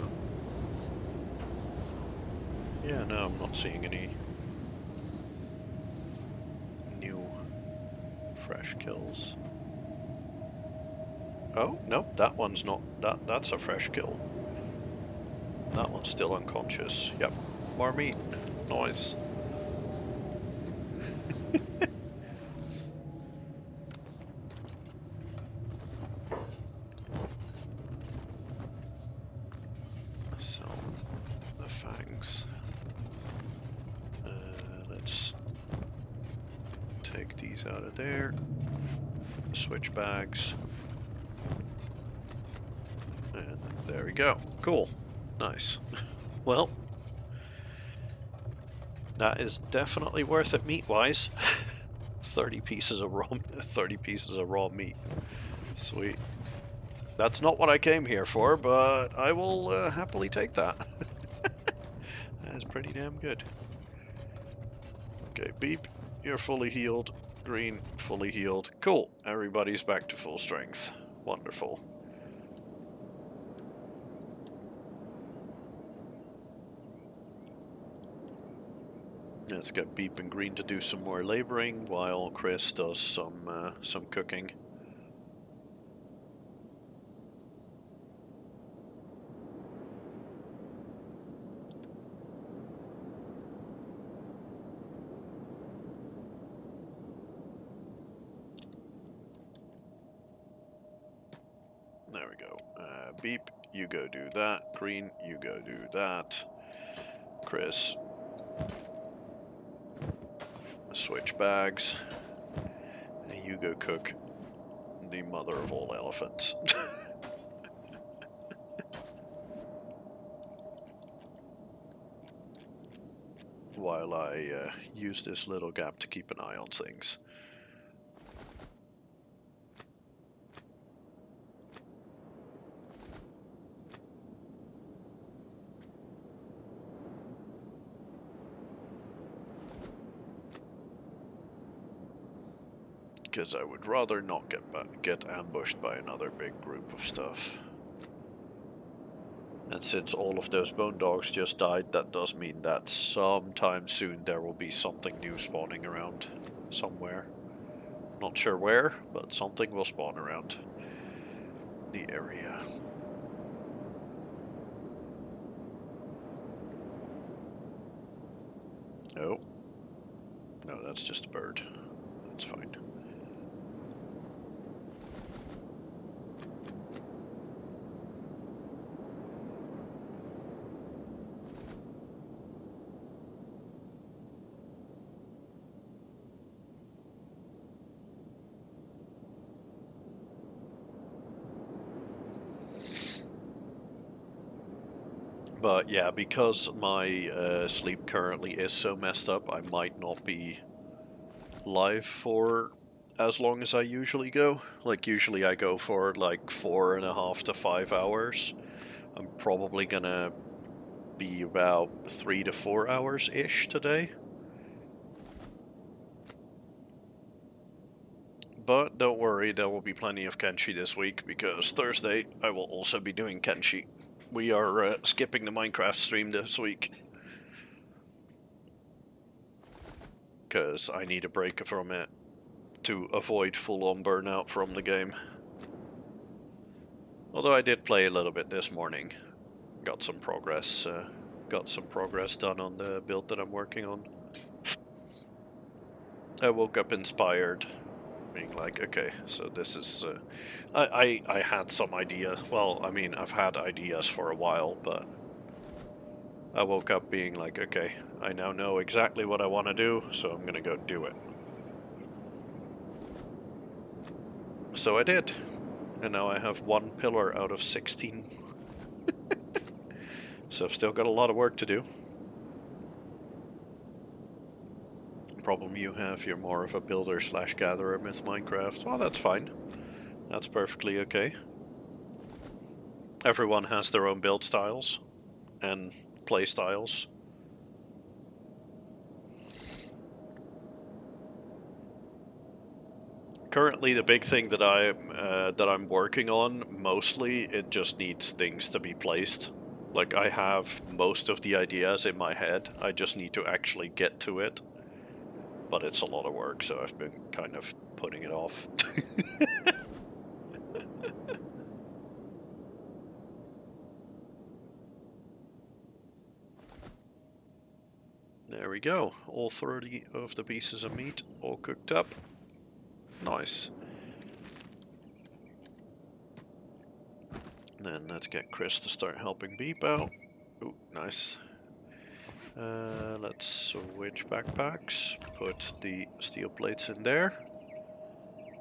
A: Yeah, no, I'm not seeing any new fresh kills. Oh, nope, that one's not. That's a fresh kill. That one's still unconscious. Yep. More meat. Nice. So, the fangs. Let's take these out of there. Switch bags. And there we go. Cool. Nice. Well, that is definitely worth it meat-wise. 30 pieces of raw meat. Sweet. That's not what I came here for, but I will happily take that. That is pretty damn good. Okay, Beep, you're fully healed. Green, fully healed. Cool. Everybody's back to full strength. Wonderful. Let's get Beep and Green to do some more laboring while Chris does some cooking. There we go. Beep, you go do that. Green, you go do that. Chris, switch bags. And you go cook the mother of all elephants. While I use this little gap to keep an eye on things. Because I would rather not get ambushed by another big group of stuff. And since all of those bone dogs just died, that does mean that sometime soon there will be something new spawning around somewhere. Not sure where, but something will spawn around the area. Oh. No, that's just a bird. That's fine. But yeah, because my sleep currently is so messed up, I might not be live for as long as I usually go. Like, usually I go for like 4.5 to 5 hours. I'm probably gonna be about 3 to 4 hours-ish today. But don't worry, there will be plenty of Kenshi this week, because Thursday I will also be doing Kenshi. We are skipping the Minecraft stream this week. Because I need a break from it to avoid full-on burnout from the game. Although I did play a little bit this morning. Got some progress done on the build that I'm working on. I woke up inspired. being like, okay, so this is... I had some idea. Well, I mean, I've had ideas for a while, but I woke up being like, okay, I now know exactly what I want to do, so I'm gonna go do it. So I did, and now I have 1 pillar out of 16. So I've still got a lot of work to do. Problem you have, you're more of a builder slash gatherer with Minecraft. Well, that's fine. That's perfectly okay. Everyone has their own build styles and play styles. Currently, the big thing that I'm working on, mostly, it just needs things to be placed. Like, I have most of the ideas in my head, I just need to actually get to it. But it's a lot of work, so I've been kind of putting it off. There we go, all 30 of the pieces of meat, all cooked up. Nice. Then let's get Chris to start helping Beep out. Ooh, nice. Let's switch backpacks, put the steel plates in there.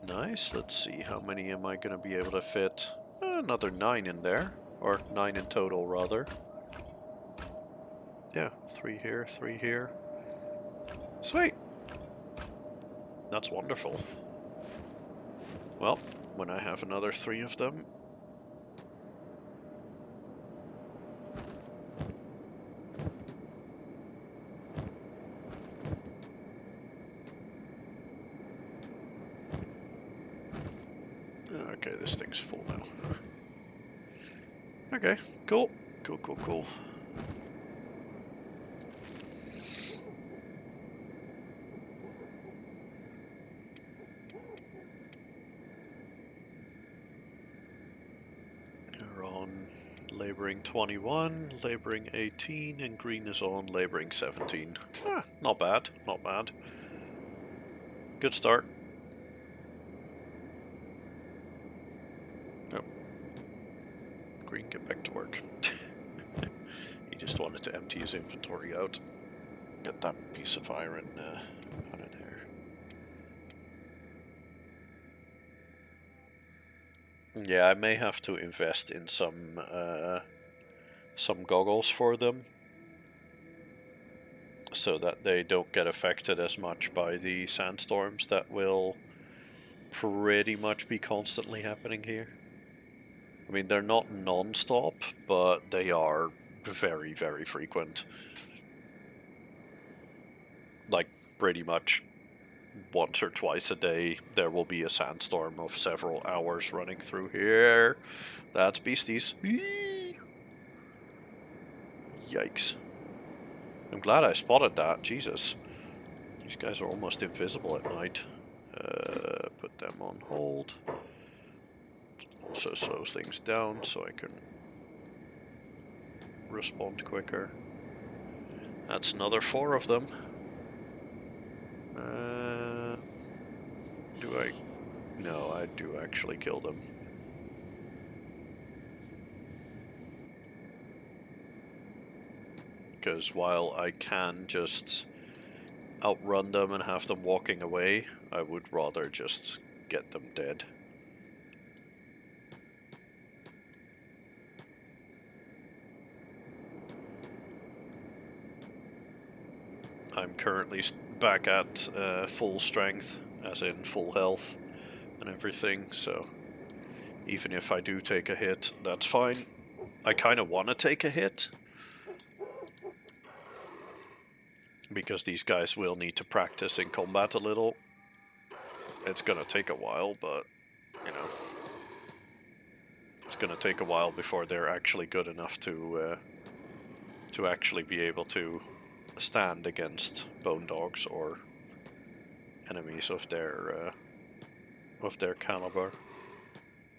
A: Nice, let's see, how many am I going to be able to fit? Another 9 in there, or 9 in total rather. Yeah, 3 here, 3 here. Sweet! That's wonderful. Well, when I have another 3 of them... Okay, this thing's full now. Okay, cool. Cool. We're on laboring 21, laboring 18, and green is on laboring 17. Not bad, not bad. Good start. Oh. Green, get back to work. He just wanted to empty his inventory out. Get that piece of iron out of there. Yeah, I may have to invest in some goggles for them, so that they don't get affected as much by the sandstorms that will pretty much be constantly happening here. I mean, they're not non-stop, but they are very, very frequent. Like, pretty much once or twice a day, there will be a sandstorm of several hours running through here. That's beasties. Eee! Yikes. I'm glad I spotted that, Jesus. These guys are almost invisible at night. Put them on hold. Also slows things down so I can respond quicker. That's another 4 of them. Do I? No, I do actually kill them. Because while I can just outrun them and have them walking away, I would rather just get them dead. I'm currently back at full strength, as in full health and everything, so even if I do take a hit, that's fine. I kind of want to take a hit, because these guys will need to practice in combat a little. It's gonna take a while, but, you know, it's gonna take a while before they're actually good enough to actually be able to stand against bone dogs or enemies of their caliber.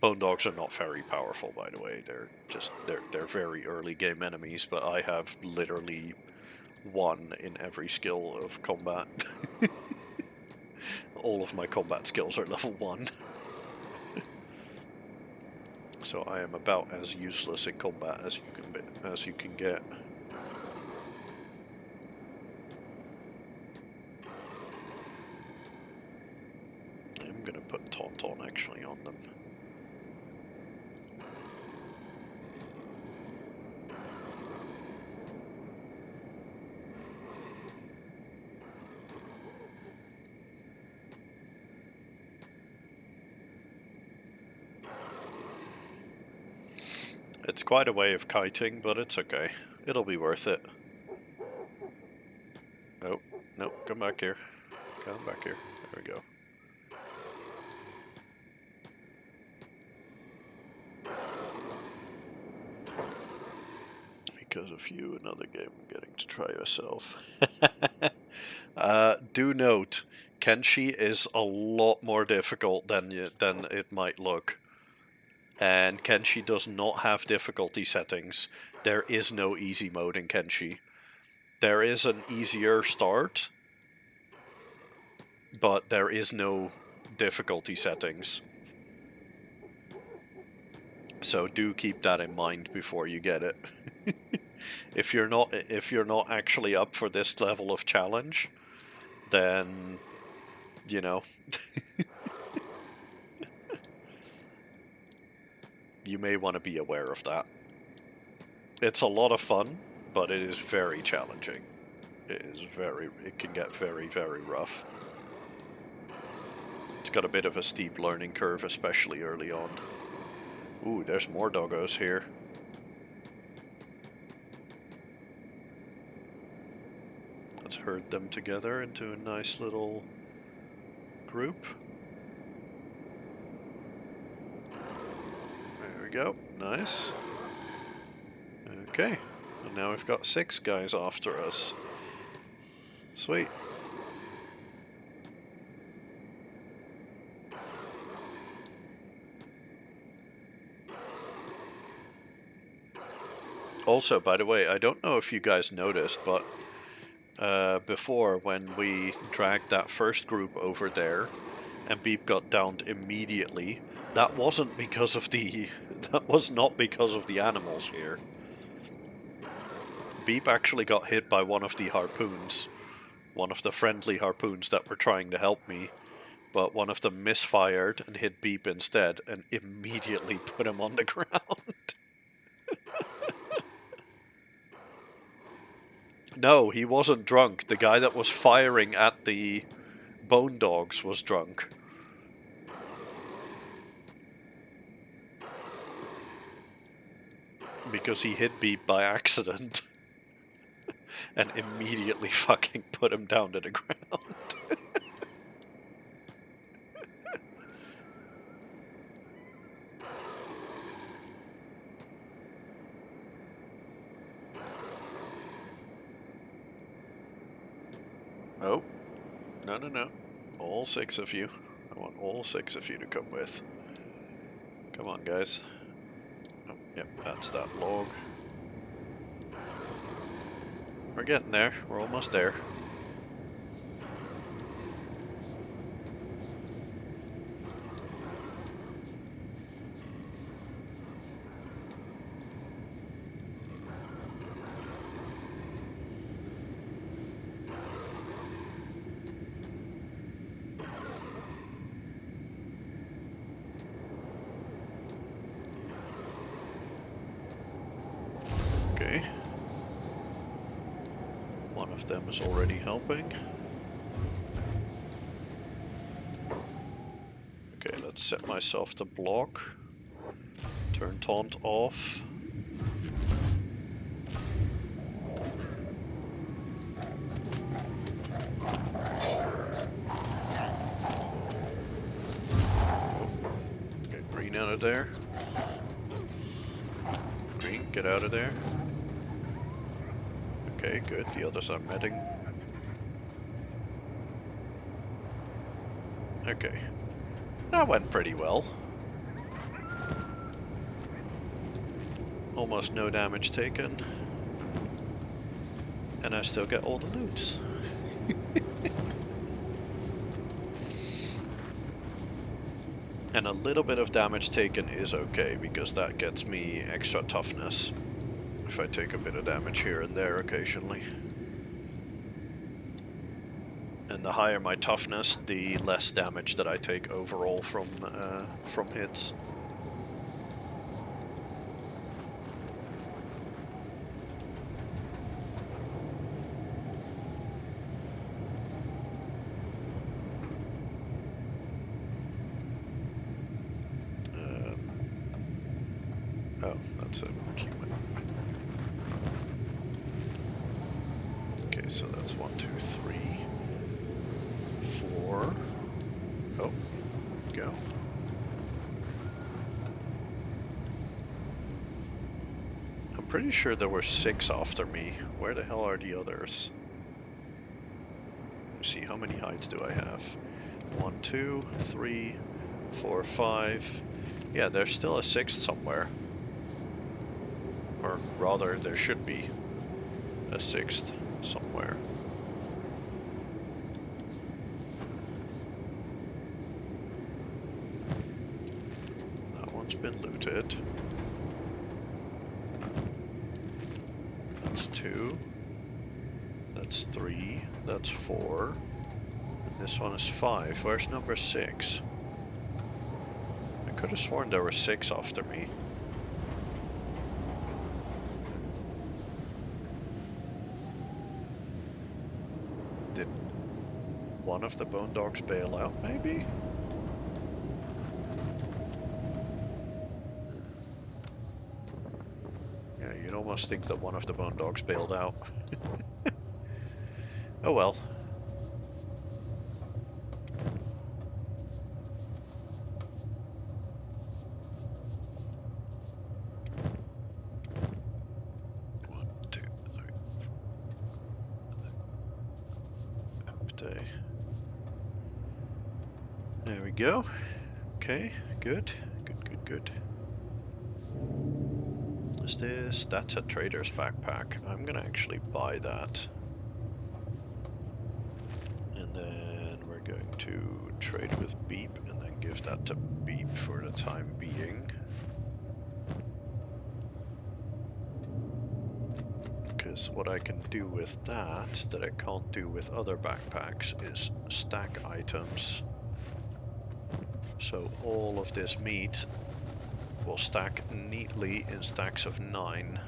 A: Bone dogs are not very powerful, by the way. They're very early game enemies, but I have literally 1 in every skill of combat. all of my combat skills are level 1. So I am about as useless in combat as you can get. I'm gonna put taunt on actually on them. It's quite a way of kiting, but it's okay. It'll be worth it. Oh, no, come back here. Come back here. There we go. Because of you, another game I'm getting to try yourself. Do note, Kenshi is a lot more difficult than it might look. And Kenshi does not have difficulty settings. There is no easy mode in Kenshi. There is an easier start, but there is no difficulty settings. So do keep that in mind before you get it. If you're not actually up for this level of challenge, then you know you may want to be aware of that. It's a lot of fun, but it is very challenging. It can get very, very rough. It's got a bit of a steep learning curve, especially early on. Ooh, there's more doggos here. Let's herd them together into a nice little group. There we go. Nice. Okay. And now we've got 6 guys after us. Sweet. Also, by the way, I don't know if you guys noticed, but before, when we dragged that first group over there and Beep got downed immediately, that wasn't because of the... that was not because of the animals here. Beep actually got hit by one of the harpoons. One of the friendly harpoons that were trying to help me. But one of them misfired and hit Beep instead and immediately put him on the ground. No, he wasn't drunk. The guy that was firing at the bone dogs was drunk. Because he hit Beep by accident. And immediately fucking put him down to the ground. Oh. No, no, no. All 6 of you. I want all 6 of you to come with. Come on, guys. Oh, yep, that's that log. We're getting there. We're almost there. Okay. One of them is already helping. Okay, let's set myself to block. Turn taunt off. Get green out of there. Green, get out of there. Okay, good. The others are medding. Okay. That went pretty well. Almost no damage taken. And I still get all the loot. And a little bit of damage taken is okay, because that gets me extra toughness if I take a bit of damage here and there occasionally. And the higher my toughness, the less damage that I take overall from hits. Oh, that's a human. Okay, so that's 1, 2, 3, 4. Oh, go. I'm pretty sure there were 6 after me. Where the hell are the others? Let's see, how many hides do I have? 1, 2, 3, 4, 5. Yeah, there's still a 6th somewhere. Or rather, there should be a 6th somewhere. That one's been looted. That's 2. That's 3. That's 4. And this one is 5. Where's number 6? I could have sworn there were 6 after me. Did one of the bone dogs bail out, maybe? Yeah, you'd almost think that one of the bone dogs bailed out. Oh well. There we go. Okay, good. Good. What's this? That's a trader's backpack. I'm gonna actually buy that. And then we're going to trade with Beep and then give that to Beep for the time being. Because what I can do with that I can't do with other backpacks is stack items. So all of this meat will stack neatly in stacks of 9.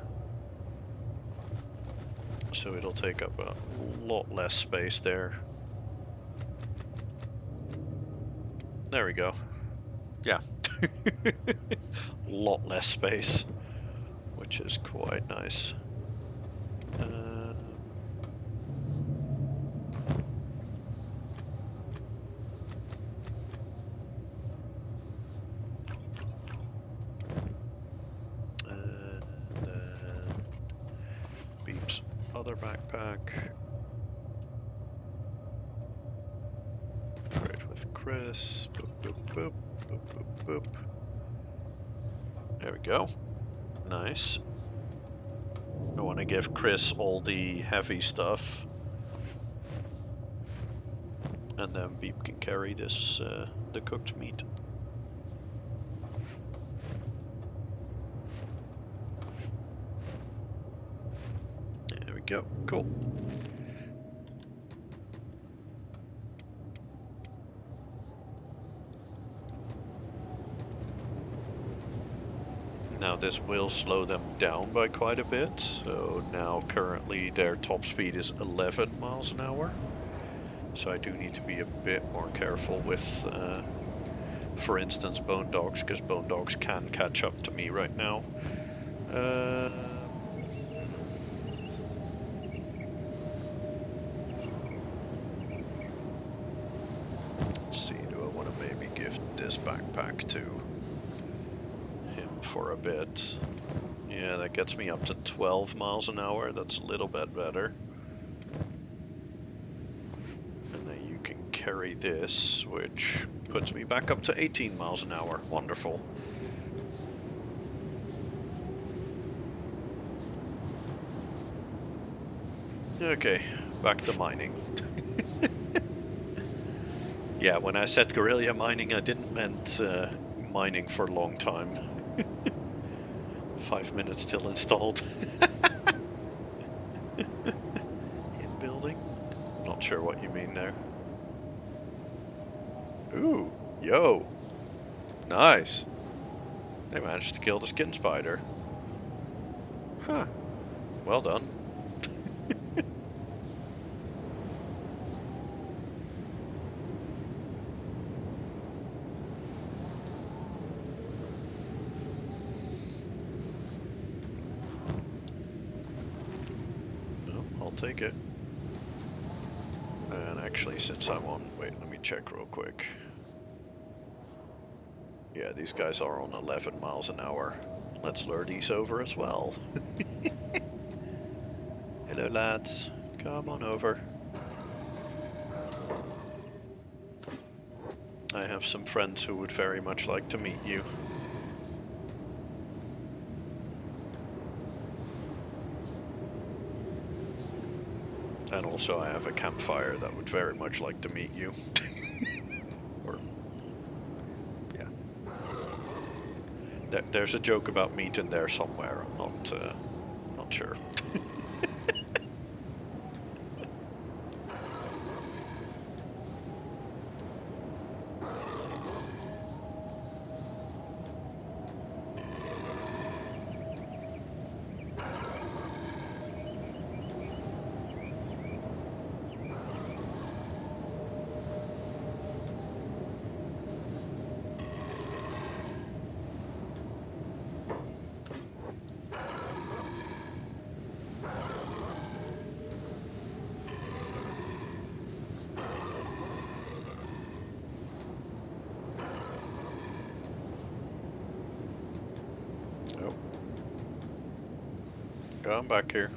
A: So it'll take up a lot less space there. There we go. Yeah. Lot less space, which is quite nice. Beep's other backpack. Trade with Chris. Boop, boop, boop, boop, boop, boop. There we go. Nice. I want to give Chris all the heavy stuff. And then Beep can carry this, the cooked meat. There we go. Cool. Now this will slow them down by quite a bit. So now currently their top speed is 11 miles an hour. So I do need to be a bit more careful with, for instance, bone dogs, because bone dogs can catch up to me right now. Let's see, do I want to maybe give this backpack to him for a bit? Yeah, that gets me up to 12 miles an hour. That's a little bit better. Carry this, which puts me back up to 18 miles an hour. Wonderful. Okay, back to mining. Yeah, when I said guerrilla mining, I didn't meant mining for a long time. 5 minutes till installed. In building? Not sure what you mean there. Ooh, yo. Nice. They managed to kill the skin spider. Huh. Well done. No, I'll take it. And actually, since I'm on... Wait, let me check real quick. Yeah, these guys are on 11 miles an hour. Let's lure these over as well. Hello, lads. Come on over. I have some friends who would very much like to meet you. And also I have a campfire that would very much like to meet you. Or, yeah. There's a joke about meat in there somewhere, I'm not sure. Nope. Come back here.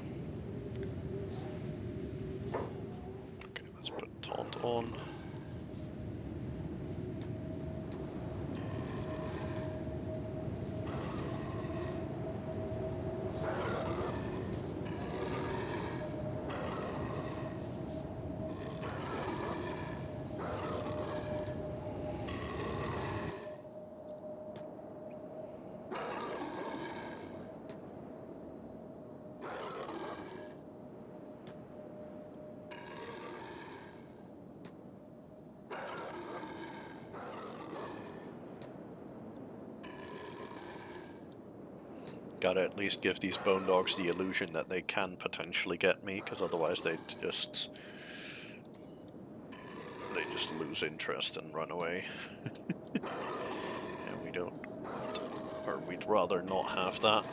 A: Okay, let's put taunt on. Gotta at least give these bone dogs the illusion that they can potentially get me, because otherwise they just lose interest and run away. And we don't want, or we'd rather not have that.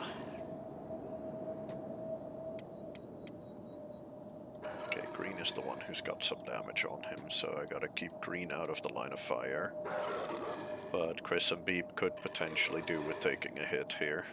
A: Okay, green is the one who's got some damage on him, so I gotta keep green out of the line of fire. But Chris and Beep could potentially do with taking a hit here.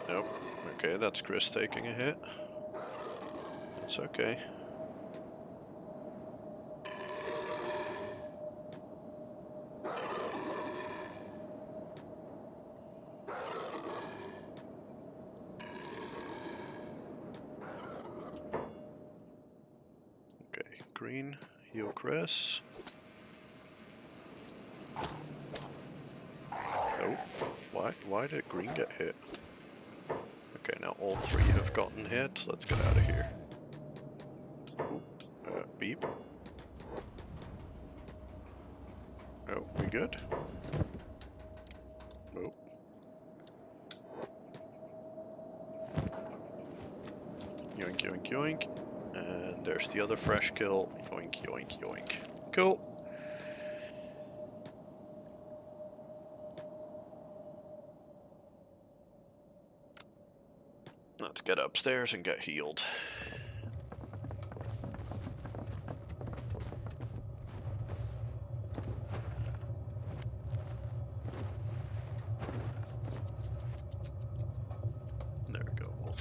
A: Nope. Okay, that's Chris taking a hit. That's okay. Okay, green, heal Chris. Oh, why did green get hit? Okay, now all three have gotten hit. Let's get out of here. Ooh, beep. Oh, we good? Oh. Yoink, yoink, yoink. And there's the other fresh kill. Yoink, yoink, yoink. Cool. Let's get upstairs and get healed.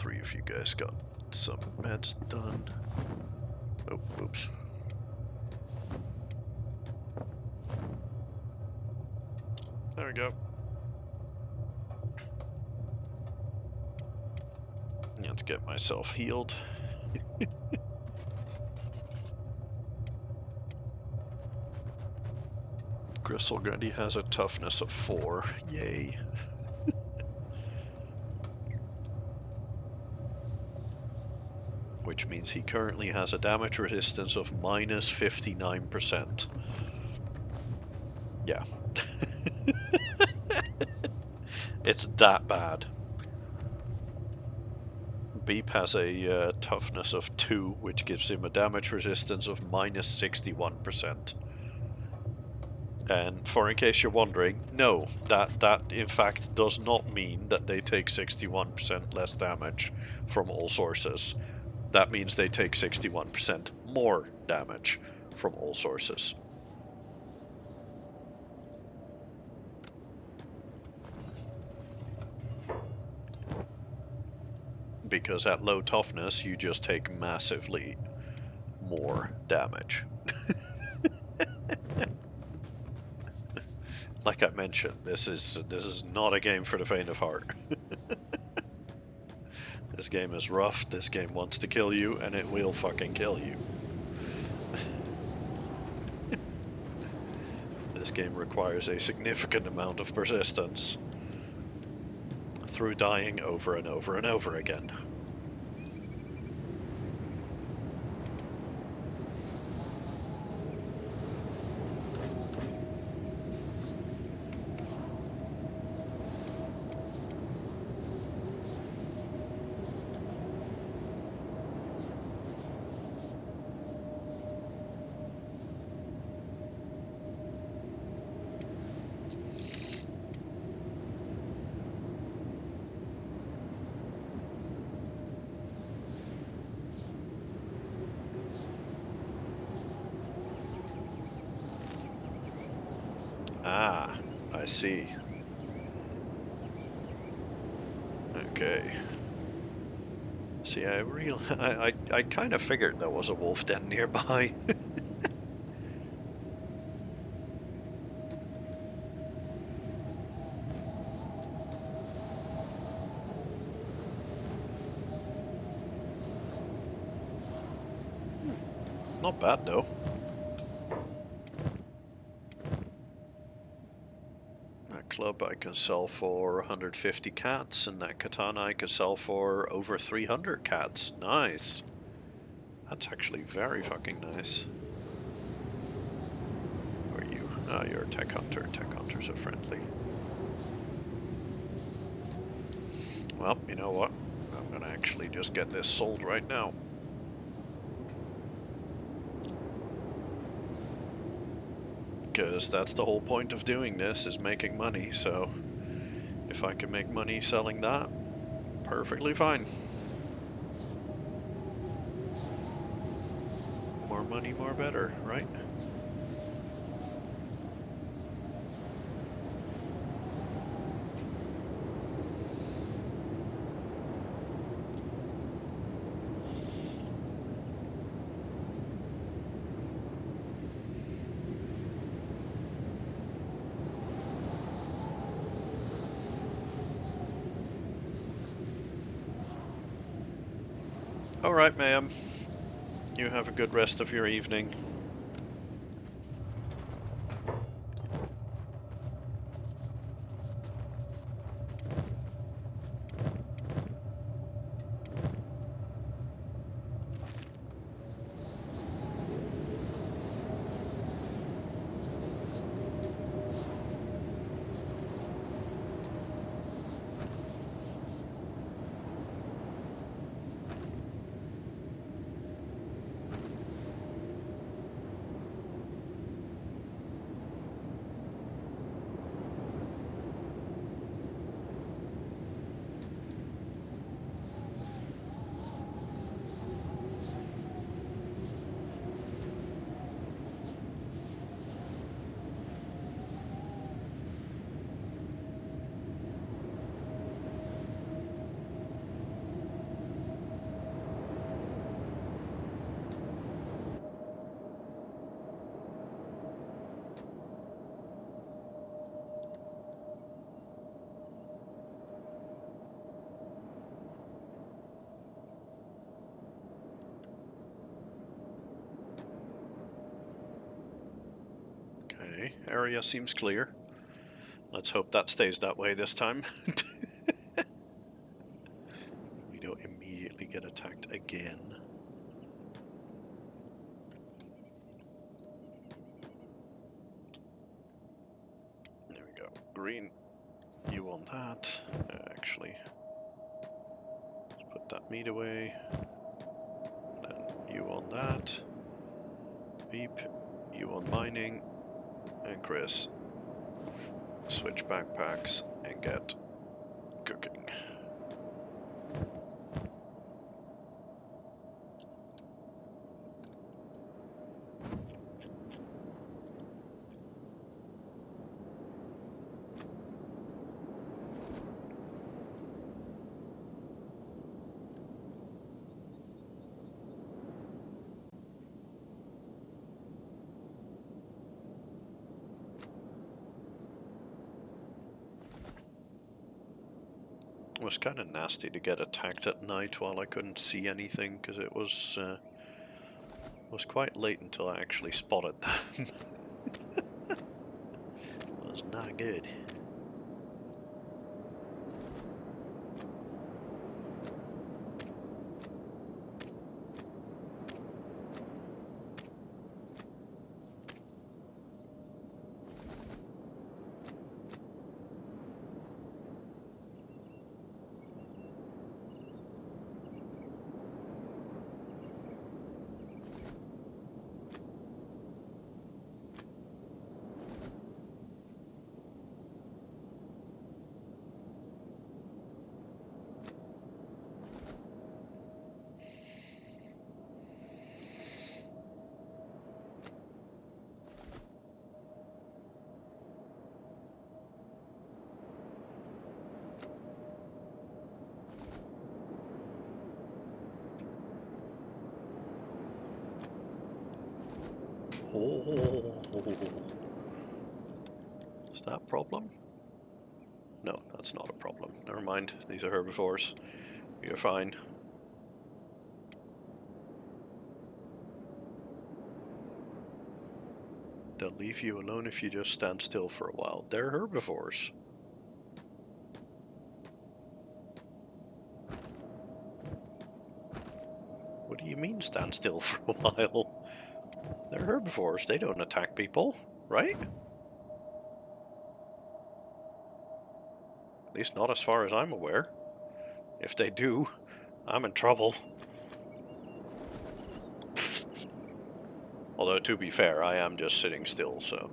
A: 3 of you guys got some meds done. Oh, oops. There we go. Let's get myself healed. Gristlegundy has a toughness of 4. Yay. Which means he currently has a damage resistance of minus 59%. Yeah. It's that bad. Beep has a toughness of 2, which gives him a damage resistance of minus 61%. And for in case you're wondering, no, that in fact does not mean that they take 61% less damage from all sources. That means they take 61% more damage from all sources. Because at low toughness, you just take massively more damage. Like I mentioned, this is not a game for the faint of heart. This game is rough, this game wants to kill you, and it will fucking kill you. This game requires a significant amount of persistence through dying over and over and over again. Ah, I see. Okay. See, I kind of figured there was a wolf den nearby. Not bad though. That club I can sell for 150 cats, and that katana I could sell for over 300 cats. Nice. That's actually very fucking nice. Who are you? Ah, you're a tech hunter. Tech hunters are friendly. Well, you know what? I'm gonna actually just get this sold right now. Because that's the whole point of doing this, is making money, so if I can make money selling that, perfectly fine. More money, more better, right? Alright, ma'am. You have a good rest of your evening. Okay, area seems clear. Let's hope that stays that way this time. We don't immediately get attacked again. There we go. Green, you want that. Actually, let's put that meat away. Then you want that. Beep, you want mining. And Chris, switch backpacks and get cooking. It was kind of nasty to get attacked at night while I couldn't see anything, because it was quite late until I actually spotted them. It was not good. Oh, is that a problem? No, that's not a problem. Never mind, these are herbivores. You're fine. They'll leave you alone if you just stand still for a while. They're herbivores. What do you mean stand still for a while? They're herbivores, they don't attack people, right? At least not as far as I'm aware. If they do, I'm in trouble. Although, to be fair, I am just sitting still, so...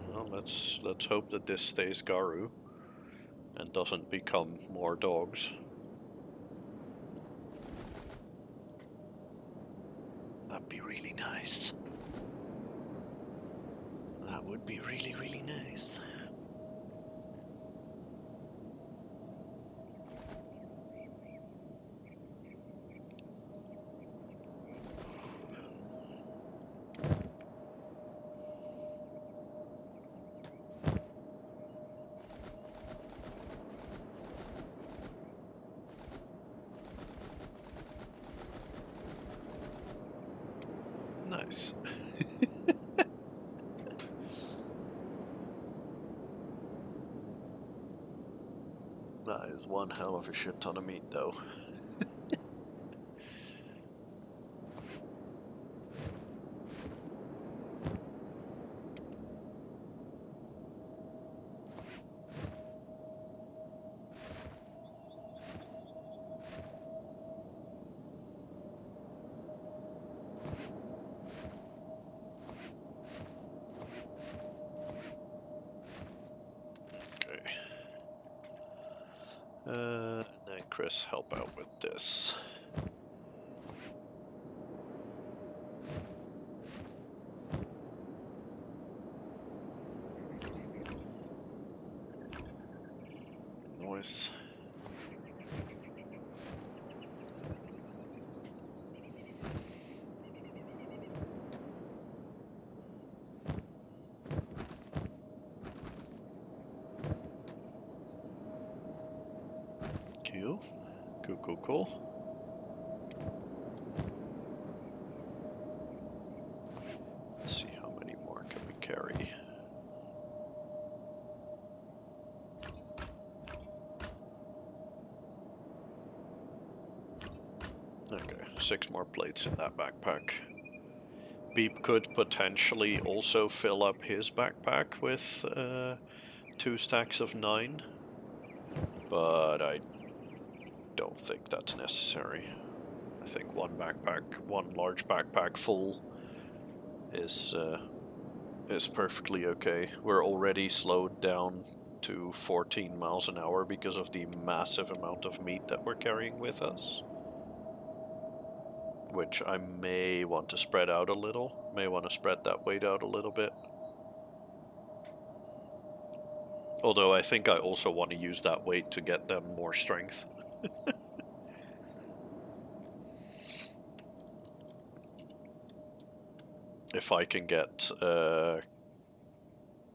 A: Well, let's hope that this stays Garu and doesn't become more dogs. That'd be really nice. That would be really, really nice. Nice. That is one hell of a shit ton of meat, though. Okay. Then Chris, help out with this. Nice. Cool. Cool. Let's see how many more can we carry. Okay, 6 more plates in that backpack. Beep could potentially also fill up his backpack with 2 stacks of 9, but I don't think that's necessary. I think one large backpack full is perfectly okay. We're already slowed down to 14 miles an hour because of the massive amount of meat that we're carrying with us, which I may want to spread out a little, may want to spread that weight out a little bit. Although I think I also want to use that weight to get them more strength. If I can get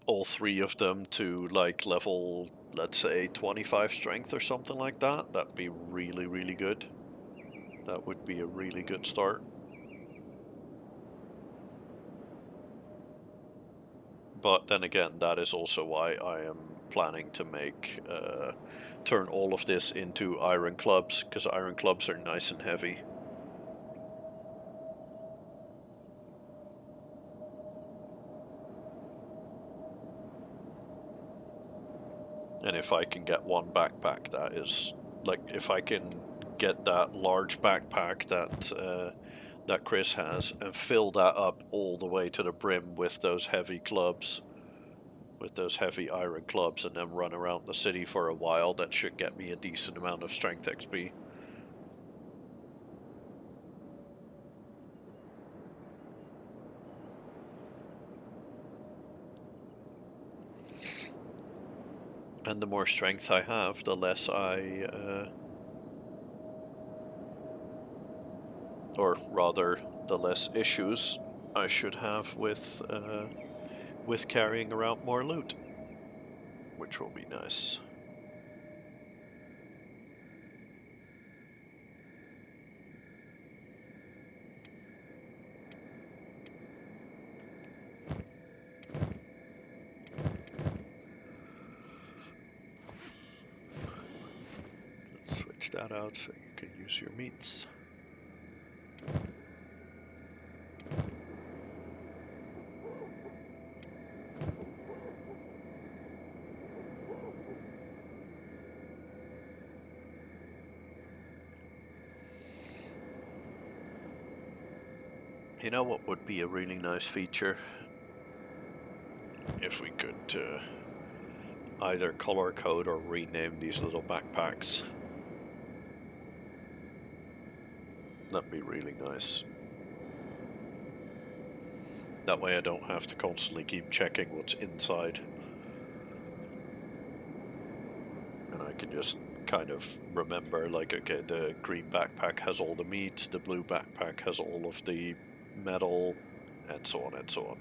A: all 3 of them to like level, let's say 25 strength or something like that, that'd be really, really good. That would be a really good start. But then again, that is also why I am planning to make turn all of this into iron clubs, because iron clubs are nice and heavy. And if I can get one backpack, that is, like, if I can get that large backpack that Chris has and fill that up all the way to the brim with those heavy clubs, with those heavy iron clubs, and then run around the city for a while, that should get me a decent amount of strength XP. And the more strength I have, the less or rather, the less issues I should have with carrying around more loot, which will be nice. Let's switch that out so you can use your meats. You know what would be a really nice feature? If we could either color code or rename these little backpacks. That'd be really nice. That way I don't have to constantly keep checking what's inside. And I can just kind of remember, like, okay, the green backpack has all the meat, the blue backpack has all of the metal, and so on and so on.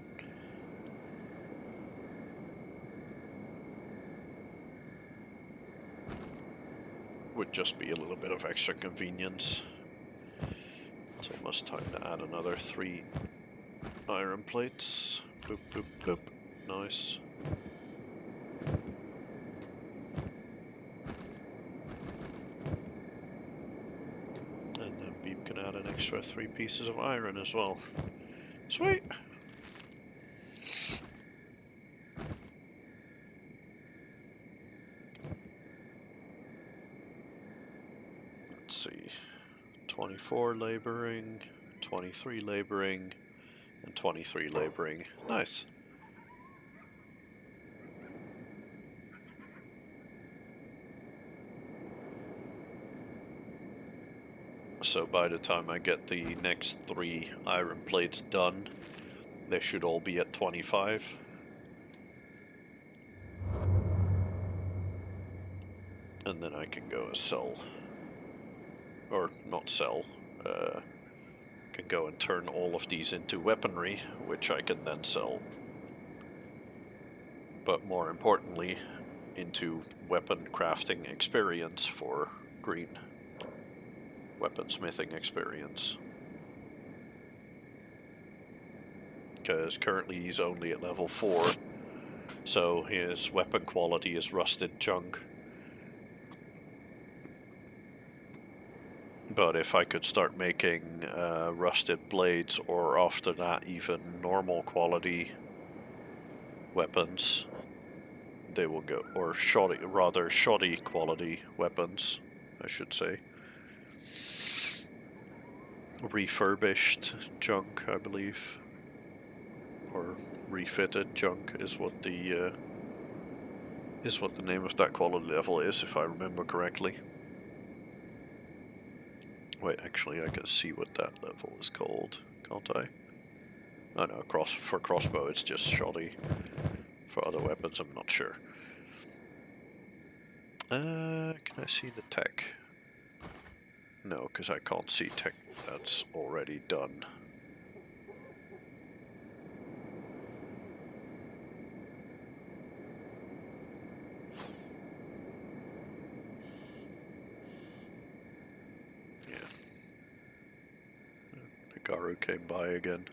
A: Would just be a little bit of extra convenience. It's almost time to add another 3 iron plates. Boop, boop, boop. Nice. And then Beep can add an extra 3 pieces of iron as well. Sweet! Let's see. 24 laboring, 23 laboring, and 23 laboring. Nice. So by the time I get the next 3 iron plates done, they should all be at 25. And then I can go and sell, or not sell, can go and turn all of these into weaponry, which I can then sell. But more importantly, into weapon crafting experience for green. weaponsmithing experience. Because currently he's only at level 4, so his weapon quality is rusted junk. But if I could start making rusted blades, or after that even normal quality weapons, they will go, or shoddy quality weapons, I should say. Refurbished junk, I believe, or refitted junk is what the name of that quality level is, if I remember correctly. Wait, actually, I can see what that level is called, can't I? Oh no, for crossbow it's just shoddy. For other weapons, I'm not sure. Can I see the tech? No, because I can't see tech that's already done. Yeah. The Garu came by again.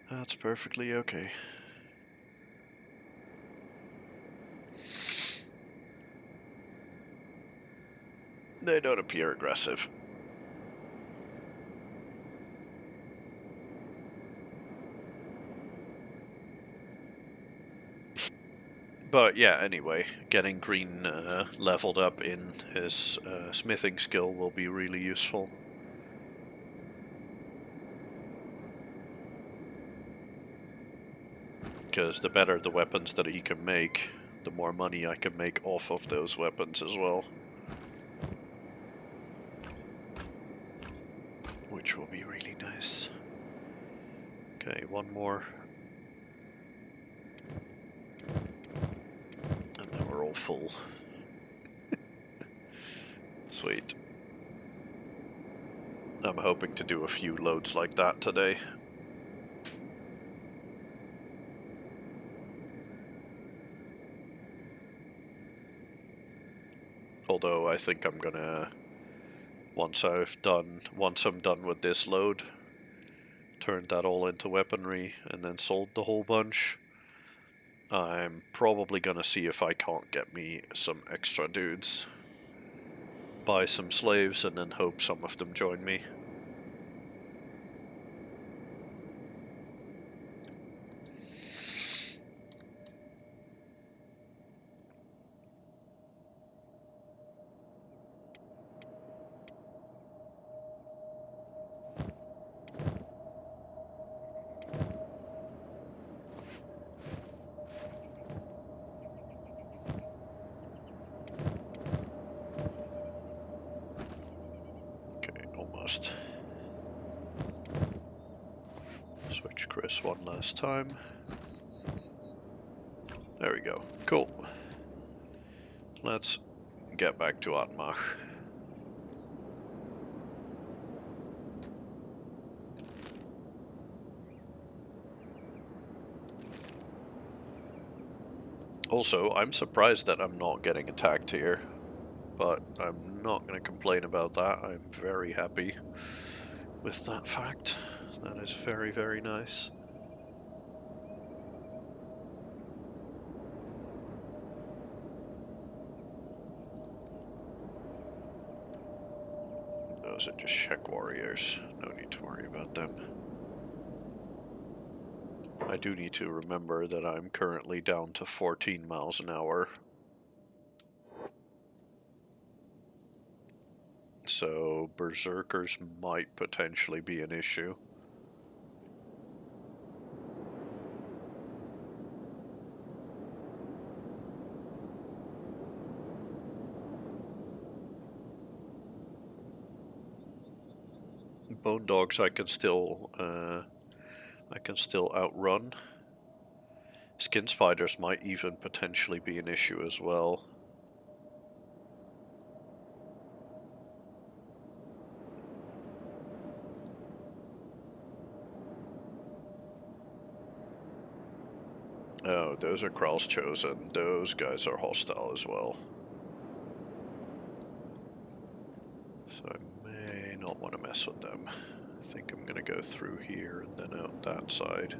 A: That's perfectly okay. They don't appear aggressive. But yeah, anyway, getting Green leveled up in his smithing skill will be really useful. Because the better the weapons that he can make, the more money I can make off of those weapons as well. Which will be really nice. Okay, one more. And then we're all full. Sweet. I'm hoping to do a few loads like that today. Although I think I'm gonna, once I'm done with this load, turned that all into weaponry and then sold the whole bunch, I'm probably gonna see if I can't get me some extra dudes. Buy some slaves and then hope some of them join me. Almost. Switch Chris one last time. There we go. Cool. Let's get back to Atmach. Also, I'm surprised that I'm not getting attacked here, but I'm not going to complain about that. I'm very happy with that fact. That is very, very nice. Those are just Czech warriors. No need to worry about them. I do need to remember that I'm currently down to 14 miles an hour. So berserkers might potentially be an issue. Bone dogs I can still outrun. Skin spiders might even potentially be an issue as well. Oh, those are Kral's Chosen. Those guys are hostile as well. So I may not want to mess with them. I think I'm going to go through here and then out that side,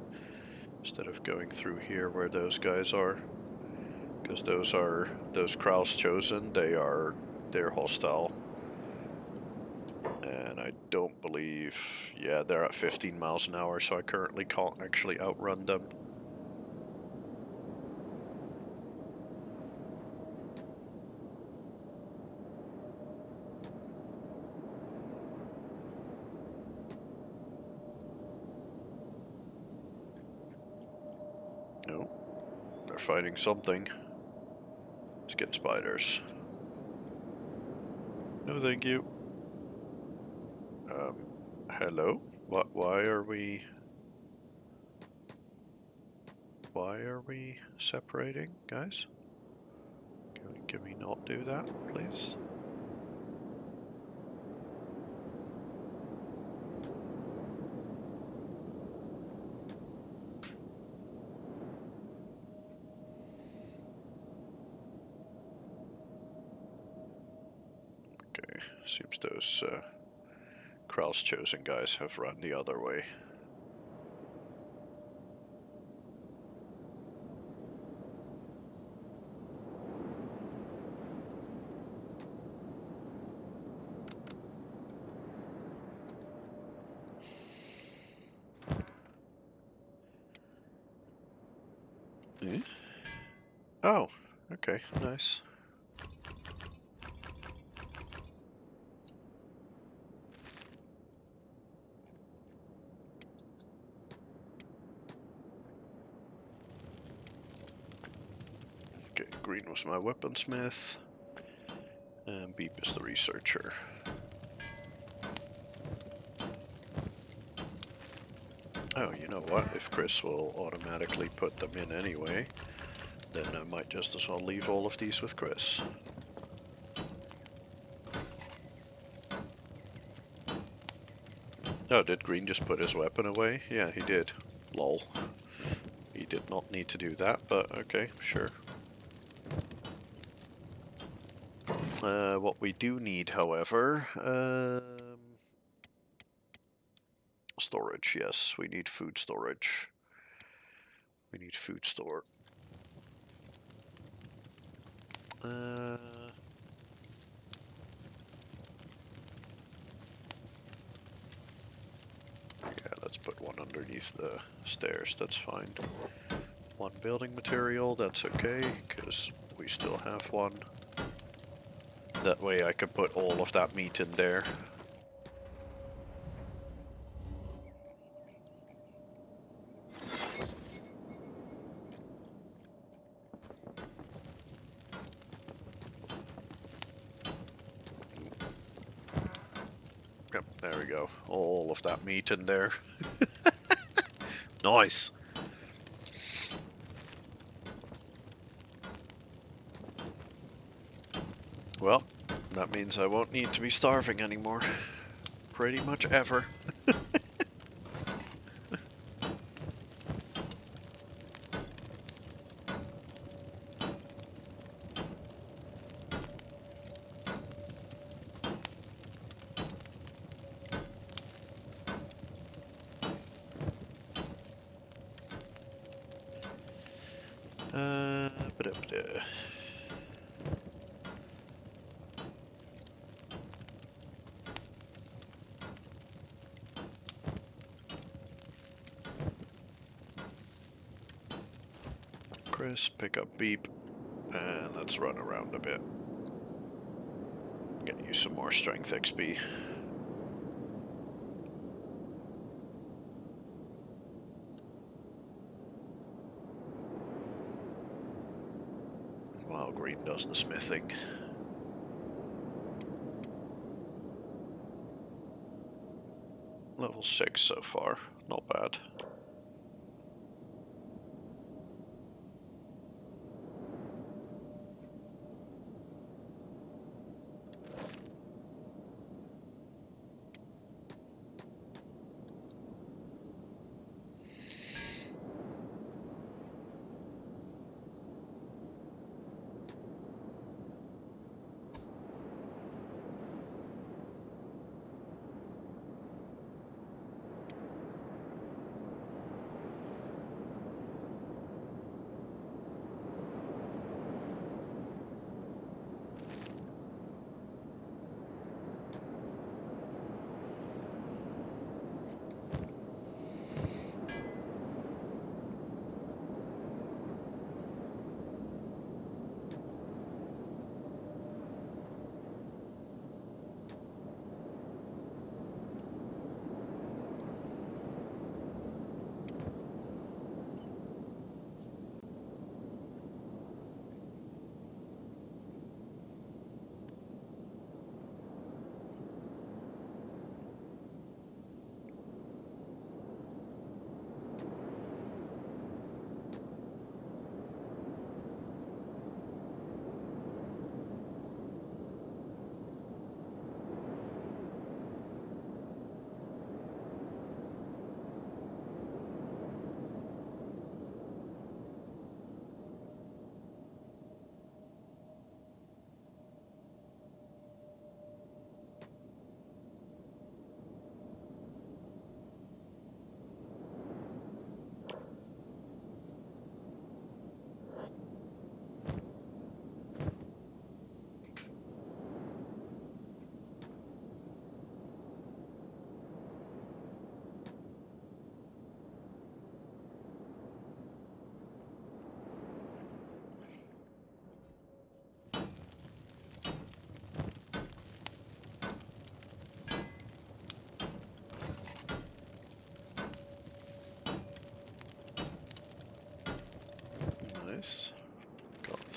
A: instead of going through here where those guys are. Because those Krau's chosen, they're hostile. And I don't believe, yeah, they're at 15 miles an hour, so I currently can't actually outrun them. No, they're fighting something. Let's get spiders. No, thank you. Hello? What? Why are we separating, guys? Can we not do that, please? Okay, seems those Krau's chosen guys have run the other way. Eh? Oh, okay, nice. Okay, green was my weaponsmith, and beep is the researcher. Oh, you know what? If Chris will automatically put them in anyway, then I might just as well leave all of these with Chris. Oh, did Green just put his weapon away? Yeah, he did. Lol. He did not need to do that, but okay, sure. What we do need, however, storage. Yes, we need food storage. We need food store. Yeah, let's put one underneath the stairs. That's fine. One building material. That's okay, because we still have one. That way I can put all of that meat in there. Yep, there we go. All of that meat in there. Nice. Well, that means I won't need to be starving anymore. Pretty much ever. Ba-da-ba-da. Chris, pick up Beep, and let's run around a bit. Get you some more strength XP. While Green does the smithing. Level 6 so far, not bad.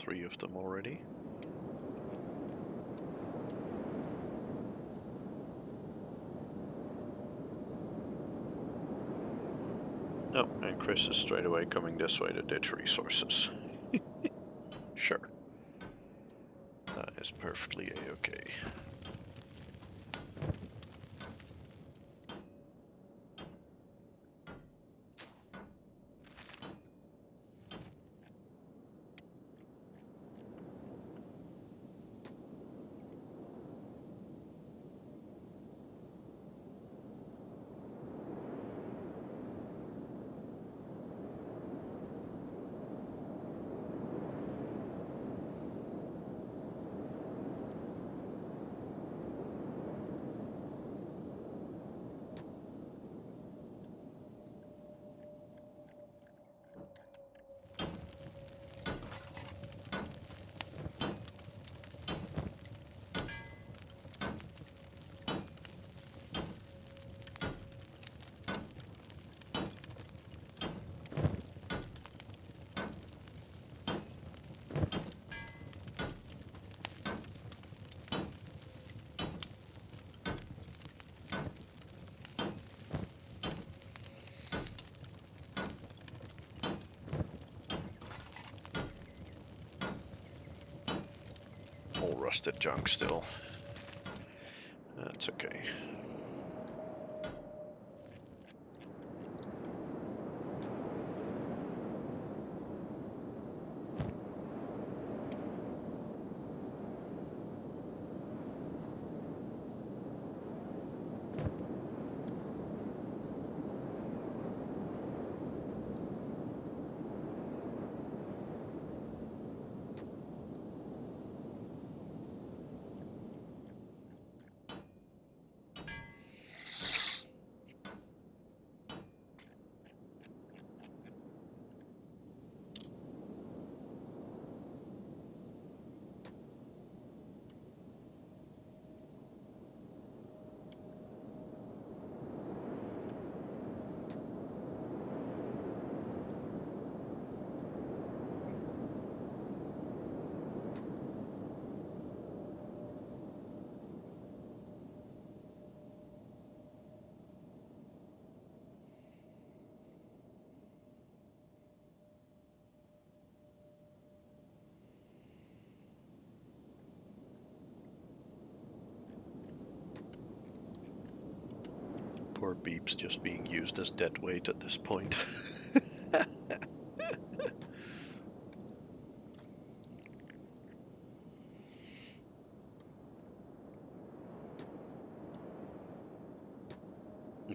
A: 3 of them already. Oh, and Chris is straight away coming this way to ditch resources. Sure. That is perfectly a-okay. All rusted junk still. That's okay. Poor Beep's just being used as dead weight at this point.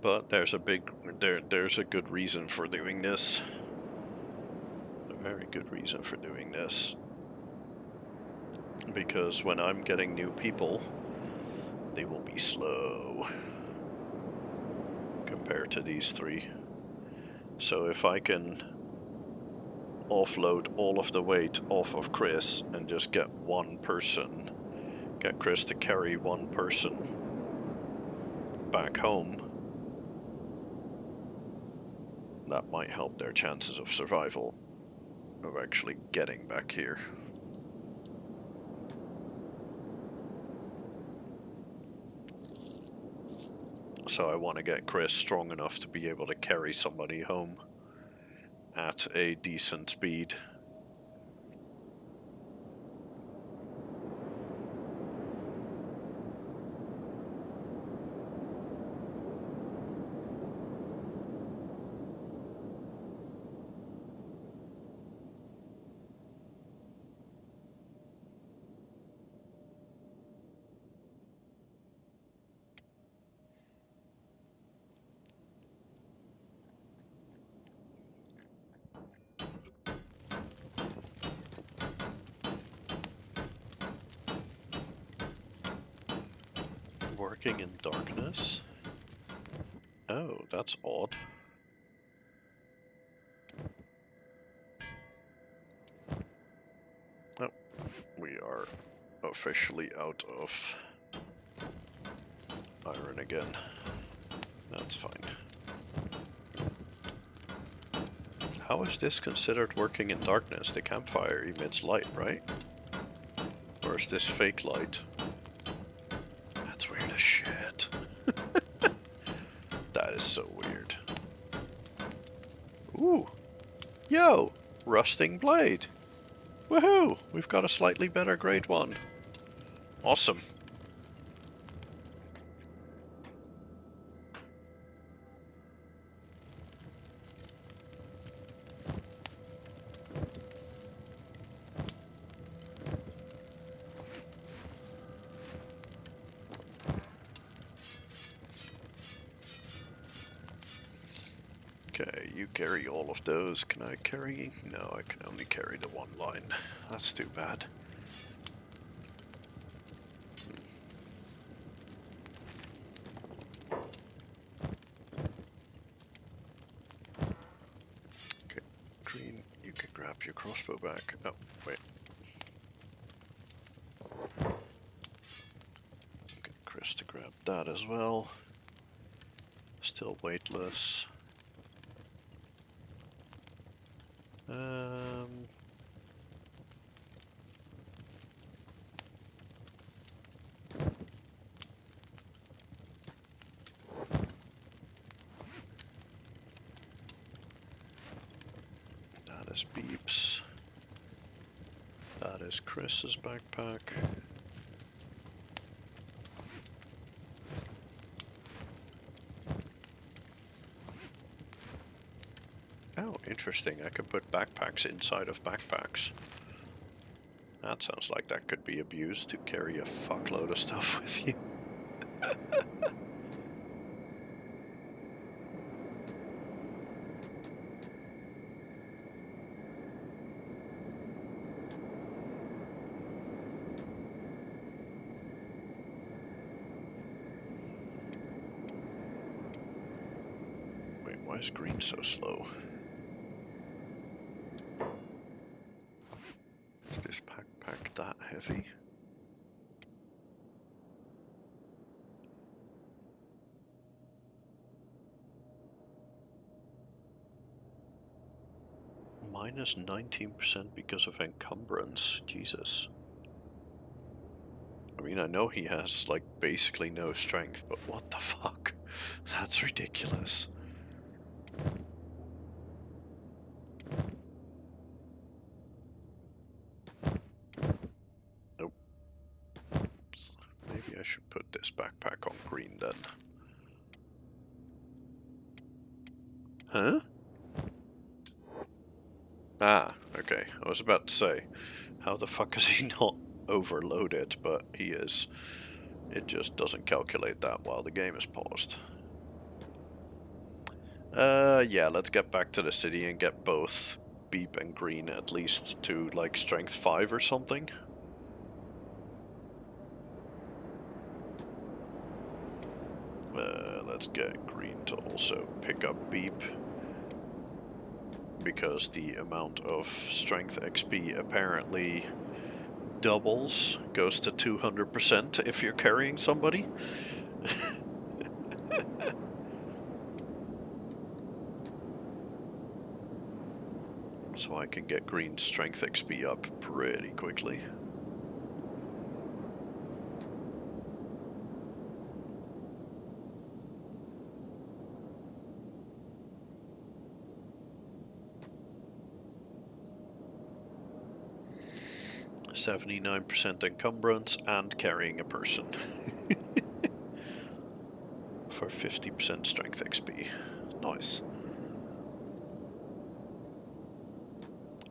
A: But there's a good reason for doing this. A very good reason for doing this. Because when I'm getting new people, they will be slow compared to these 3. So if I can offload all of the weight off of Chris and just get one person, get Chris to carry one person back home, that might help their chances of survival of actually getting back here. So I want to get Chris strong enough to be able to carry somebody home at a decent speed. Working in darkness? Oh, that's odd. Oh, we are officially out of iron again. That's fine. How is this considered working in darkness? The campfire emits light, right? Or is this fake light? That's weird as shit. That is so weird. Ooh. Yo! Rusting blade. Woohoo! We've got a slightly better grade one. Awesome. Okay, you carry all of those. Can I carry? No, I can only carry the one line. That's too bad. Okay, Green, you can grab your crossbow back. Oh, wait. Get Chris to grab that as well. Still weightless. That is Beep's. That is Chris's backpack. Oh, interesting. I could put backpacks inside of backpacks. That sounds like that could be abused to carry a fuckload of stuff with you. Wait, why is Green so slow? Is this backpack that heavy? Minus 19% because of encumbrance. Jesus. I mean, I know he has, like, basically no strength, but what the fuck? That's ridiculous. Nope. Maybe I should put this backpack on Green then. Huh? Ah, okay. I was about to say, how the fuck is he not overloaded? But he is. It just doesn't calculate that while the game is paused. Yeah, let's get back to the city and get both Beep and Green at least to, like, strength 5 or something. Let's get Green to also pick up Beep, because the amount of strength XP apparently doubles, goes to 200% if you're carrying somebody. So I can get Green's strength XP up pretty quickly. %79% encumbrance and carrying a person. For 50% strength XP. Nice.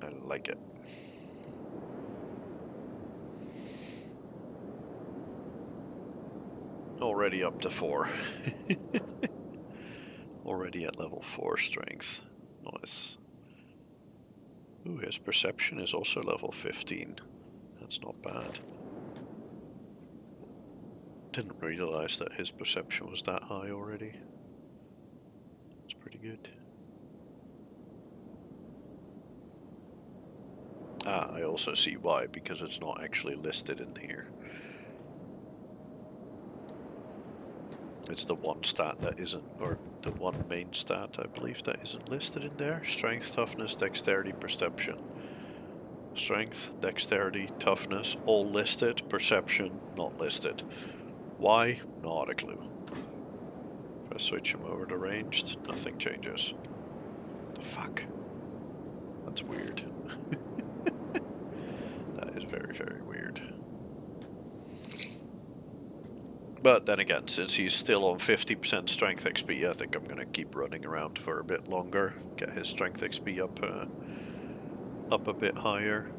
A: I like it. Already up to 4. Already at level 4 strength. Nice. Ooh, his perception is also level 15. That's not bad. Didn't realize that his perception was that high already. That's pretty good. Ah, I also see why, because it's not actually listed in here. It's the one stat that isn't, or the one main stat, I believe, that isn't listed in there. Strength, toughness, dexterity, perception. Strength, dexterity, toughness, all listed. Perception, not listed. Why? Not a clue. If I switch him over to ranged, nothing changes. The fuck? That's weird. That is very, very weird. But then again, since he's still on 50% strength XP, I think I'm gonna keep running around for a bit longer. Get his strength XP up a bit higher.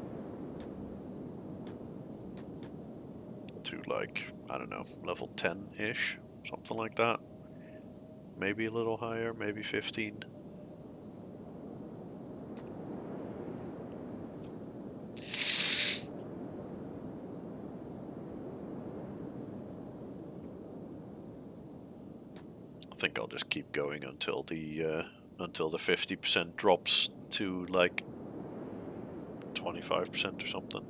A: To like, I don't know, level 10-ish, something like that. Maybe a little higher, maybe 15. I think I'll just keep going until the 50% drops to like 25% or something.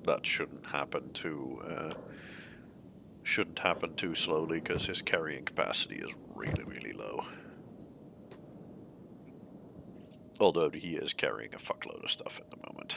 A: That shouldn't happen too slowly because his carrying capacity is really, really low. Although he is carrying a fuckload of stuff at the moment.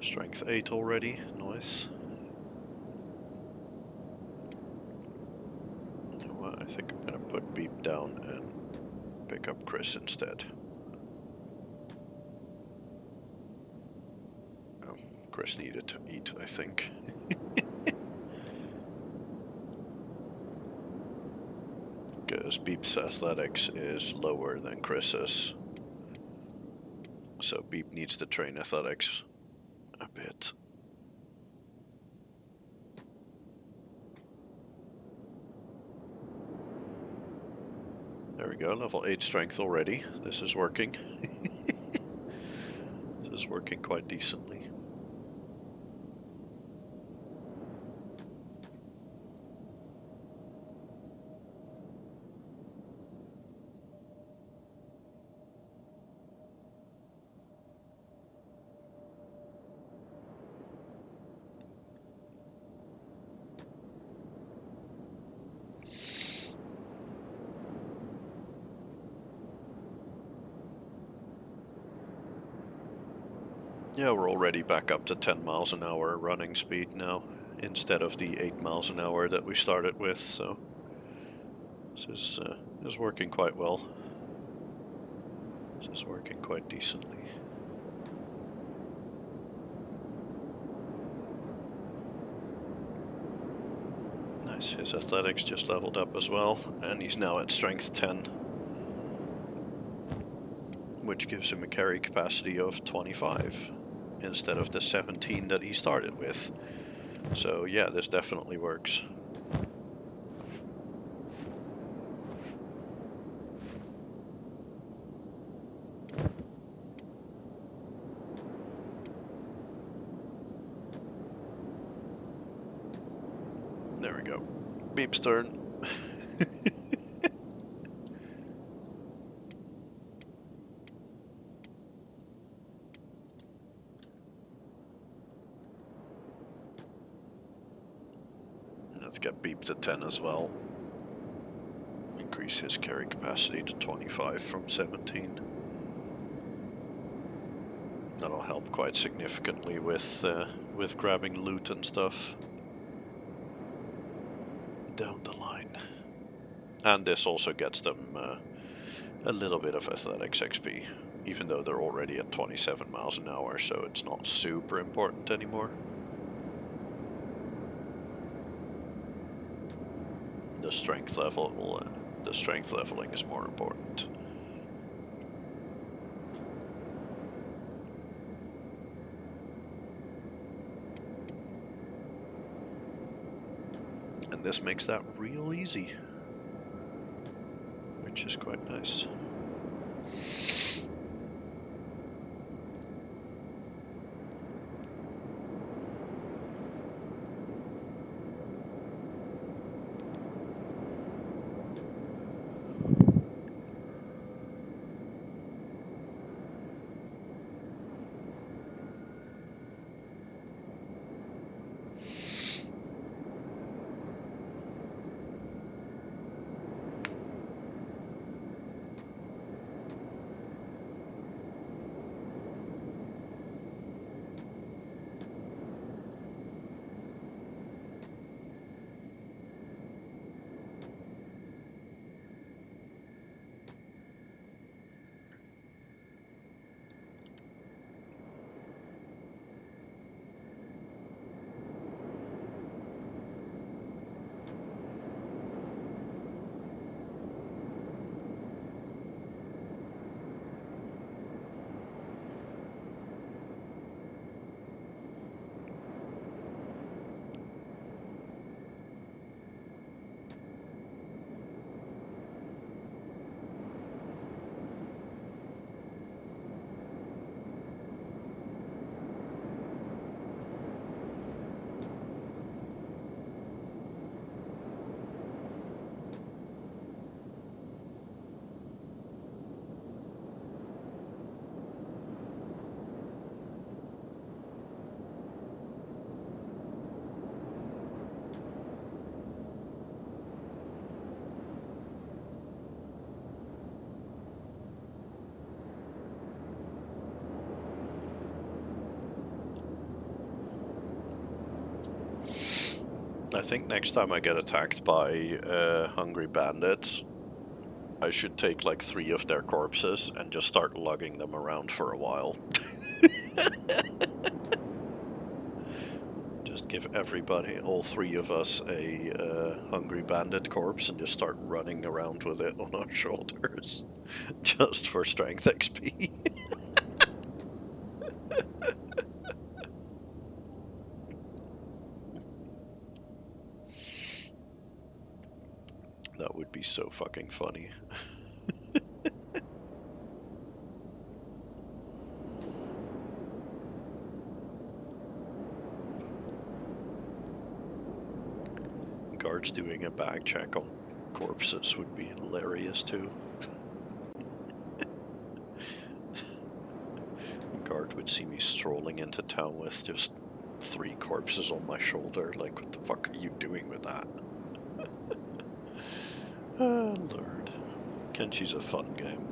A: Strength 8 already, nice. You know what, I think I'm gonna put Beep down and pick up Chris instead. Oh, Chris needed to eat, I think. Because Beep's athletics is lower than Chris's. So Beep needs to train athletics a bit. There we go, level 8 strength already. This is working. This is working quite decently. Yeah, we're already back up to 10 miles an hour running speed now, instead of the 8 miles an hour that we started with, so this is working quite well. This is working quite decently. Nice, his athletics just leveled up as well, and he's now at strength 10. Which gives him a carry capacity of 25. Instead of the 17 that he started with. So yeah, this definitely works. There we go. Beep's turn. Let's get Beep to 10 as well. Increase his carry capacity to 25 from 17. That'll help quite significantly with grabbing loot and stuff down the line. And this also gets them a little bit of athletics XP, even though they're already at 27 miles an hour, so it's not super important anymore. The strength leveling is more important. And this makes that real easy, which is quite nice. I think next time I get attacked by hungry bandits, I should take like 3 of their corpses and just start lugging them around for a while. Just give everybody, all 3 of us, a hungry bandit corpse and just start running around with it on our shoulders. Just for strength XP. That would be so fucking funny. Guards doing a bag check on corpses would be hilarious too. Guard would see me strolling into town with just 3 corpses on my shoulder, like, what the fuck are you doing with that? Oh, Lord. Kenshi's a fun game.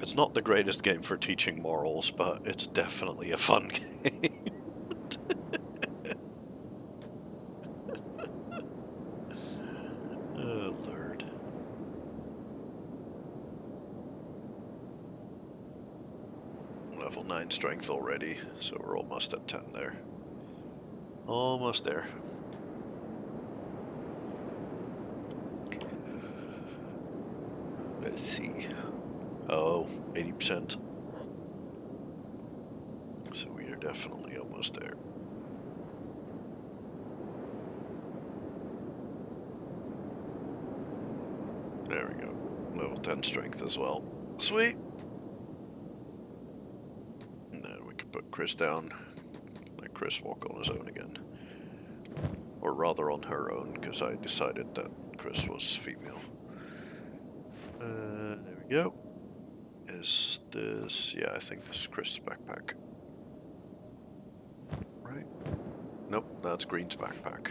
A: It's not the greatest game for teaching morals, but it's definitely a fun game. Oh, Lord. Level 9 strength already, so we're almost at 10 there. Almost there. Let's see. Oh, 80%. So we are definitely almost there. There we go. Level 10 strength as well. Sweet! And then we can put Chris down. Let Chris walk on his own again. Or rather on her own, because I decided that Chris was female. There we go. Is this... yeah, I think this is Chris' backpack. Right? Nope, that's Green's backpack.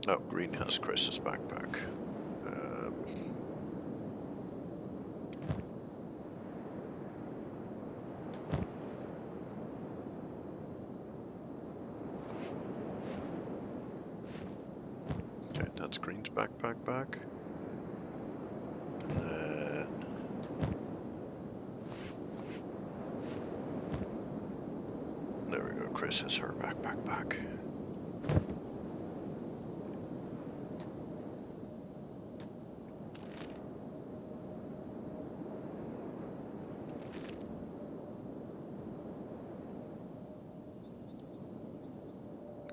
A: Oh, Green has Chris's backpack. Okay, that's Green's backpack back. And then... there we go, Chris has her backpack back.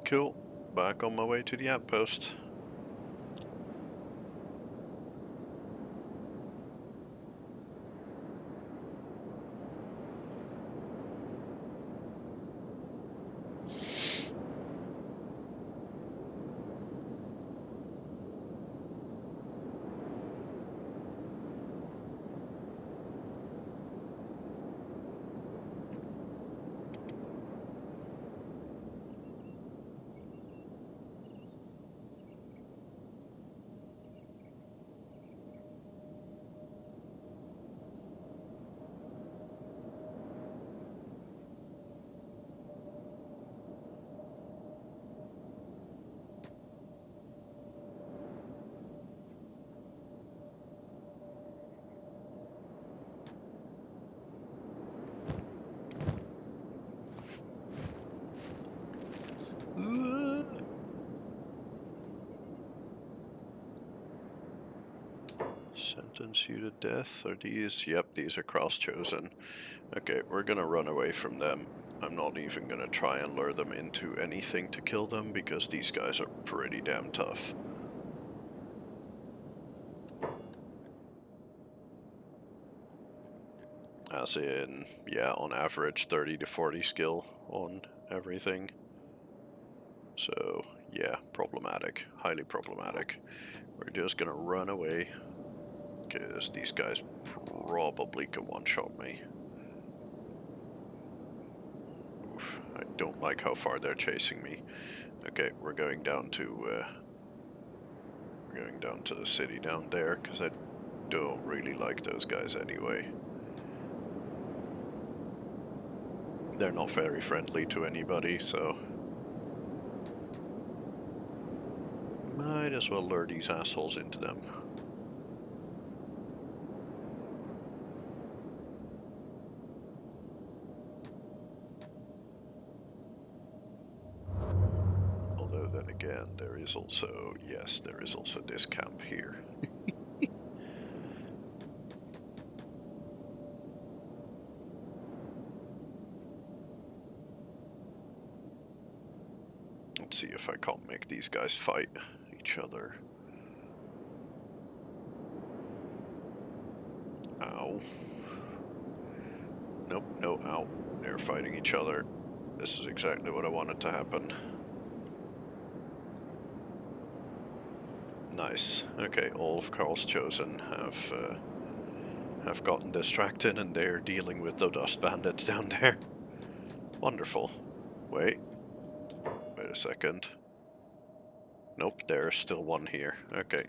A: Cool. Back on my way to the outpost. Sentence you to death. Are these? Yep, these are cross-chosen. Okay, we're gonna run away from them. I'm not even gonna try and lure them into anything to kill them because these guys are pretty damn tough. As in, yeah, on average 30 to 40 skill on everything. So, yeah, problematic. Highly problematic. We're just gonna run away because these guys probably can one-shot me. Oof, I don't like how far they're chasing me. Okay, we're going down to the city down there because I don't really like those guys anyway. They're not very friendly to anybody, so might as well lure these assholes into them. Although then again, there is also, yes, there is also this camp here. Let's see if I can't make these guys fight each other. Ow. Nope, no, ow. They're fighting each other. This is exactly what I wanted to happen. Nice. Okay, all of Carl's chosen have gotten distracted and they're dealing with the dust bandits down there. Wonderful. Wait a second. Nope, there's still one here. Okay.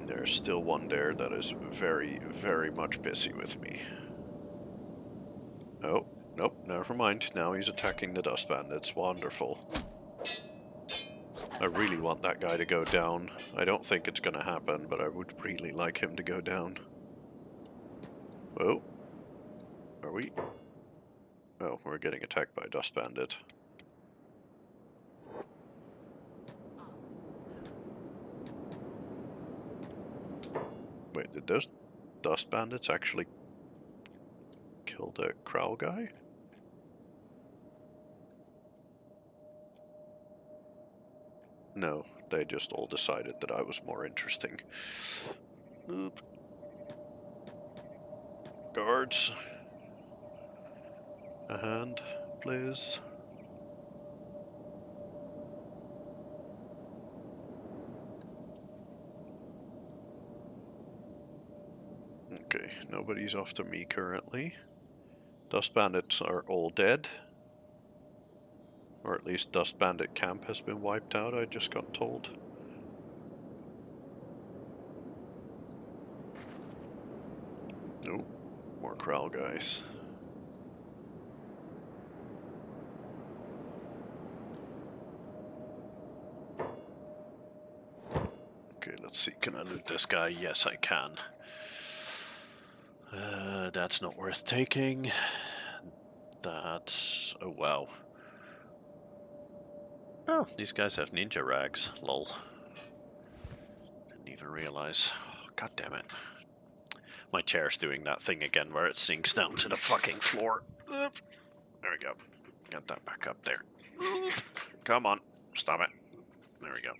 A: There's still one there that is very, very much pissy with me. Oh, nope, never mind. Now he's attacking the dust bandits. Wonderful. I really want that guy to go down. I don't think it's gonna happen, but I would really like him to go down. Oh. Are we? Oh, we're getting attacked by a dust bandit. Wait, did those dust bandits actually kill the Crow guy? No, they just all decided that I was more interesting. Oop. Guards. A hand, please. Okay, nobody's after me currently. Dust bandits are all dead. Or at least Dust Bandit camp has been wiped out, I just got told. Oh, more Crow guys. Okay, let's see. Can I loot this guy? Yes, I can. That's not worth taking. That's... oh, wow. Oh, these guys have ninja rags. Lol. Didn't even realize. Oh, God damn it. My chair's doing that thing again where it sinks down to the fucking floor. Oop. There we go. Get that back up there. Oop. Come on. Stop it. There we go.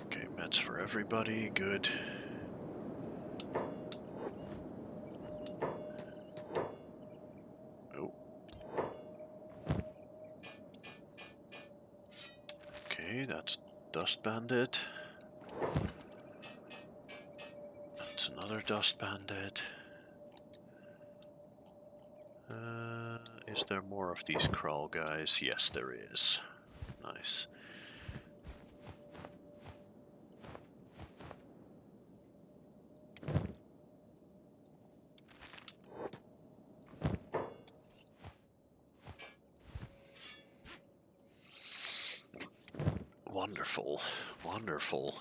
A: Okay, meds for everybody. Good. Oh. Okay, that's Dust Bandit. That's another Dust Bandit. Is there more of these crawl guys? Yes, there is. Nice. Wonderful, wonderful.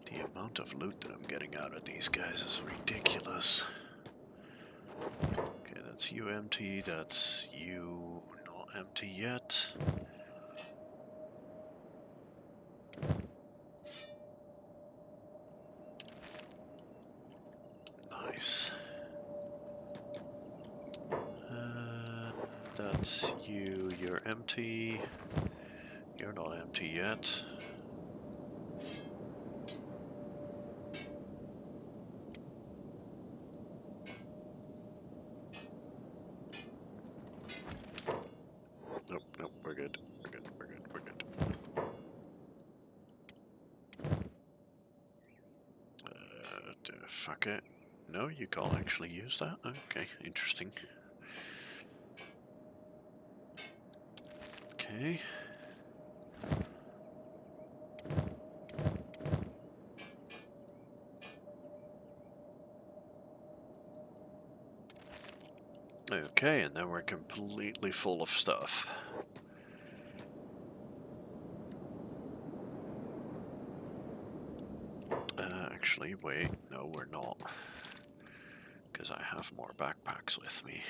A: The amount of loot that I'm getting out of these guys is ridiculous. Okay, that's you empty, that's you not empty yet. Nice. That's you, you're empty. You're not empty yet. Nope, nope, we're good. We're good, we're good, we're good. Fuck it. No, you can't actually use that? Okay, interesting. Okay. Okay, and then we're completely full of stuff. Actually, wait, no we're not. Because I have more backpacks with me.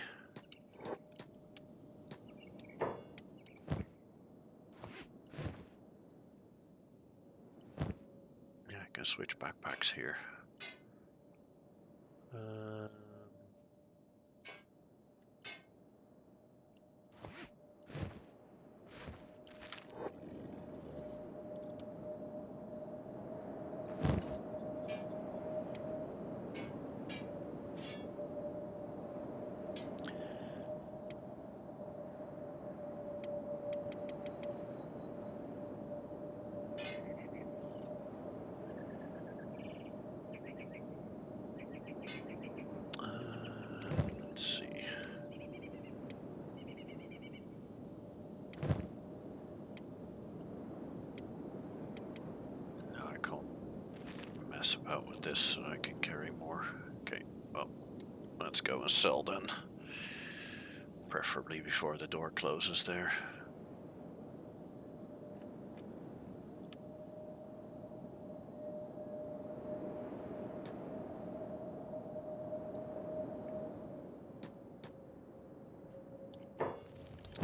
A: Yeah, I can switch backpacks here. Let's see. No, I can't mess about with this so I can carry more. Okay, well, let's go and sell then. Preferably before the door closes there.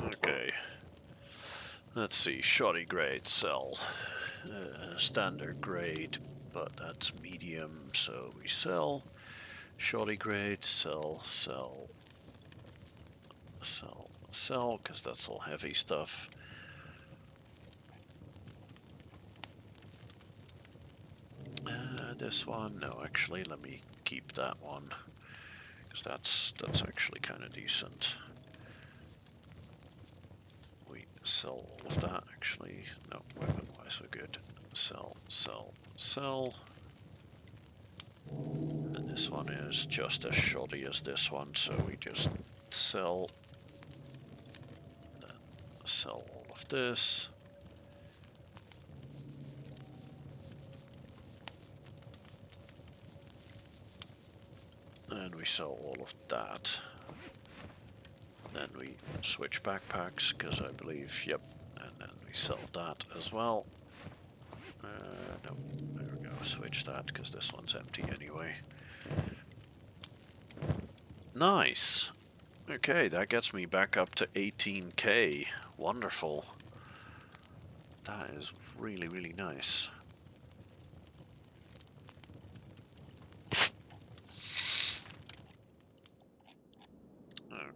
A: Okay. Let's see, shoddy grade, sell. Standard grade, but that's medium, so we sell. Shoddy grade, sell, sell, sell, sell, because that's all heavy stuff. This one, no, actually, let me keep that one, because that's actually kind of decent. We sell all of that, actually. No, weapon-wise, we're good. Sell, sell, sell. And this one is just as shoddy as this one, so we just sell. Then sell all of this. we sell all of that. Then we switch backpacks, because I believe, yep, and then we sell that as well. No, there we go, switch that, because this one's empty anyway. Nice! Okay, that gets me back up to 18k. Wonderful. That is really, really nice.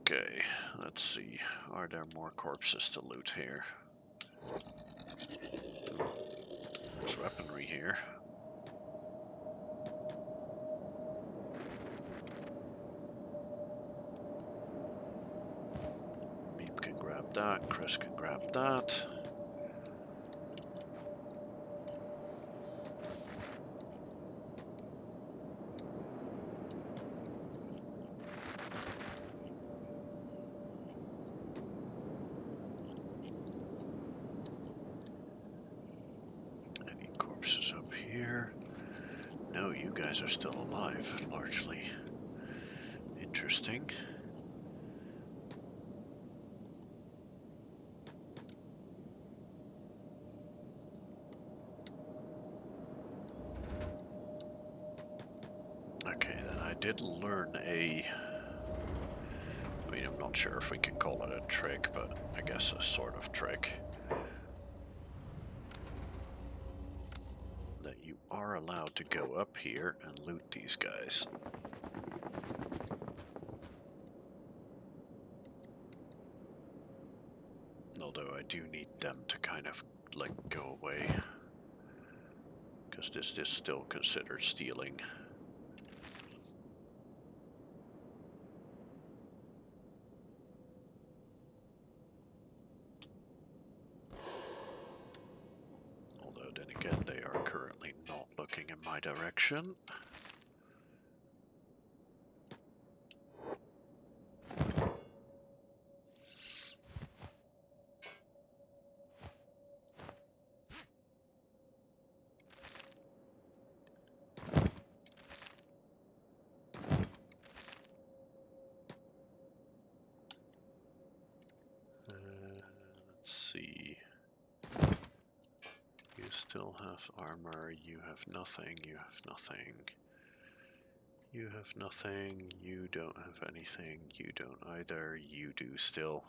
A: Okay, let's see. Are there more corpses to loot here? There's weaponry here. Meep can grab that, Chris can grab that. Any corpses up here? No, you guys are still alive, largely. Interesting. Okay, then I did learn I mean, I'm not sure if we can call it a trick, but I guess a sort of trick. That you are allowed to go up here and loot these guys. Although I do need them to kind of, like, go away. Because this is still considered stealing. Although then again, they are currently not looking in my direction. Let's see. You still have armor, you have nothing, you have nothing. You have nothing, you don't have anything, you don't either, you do still.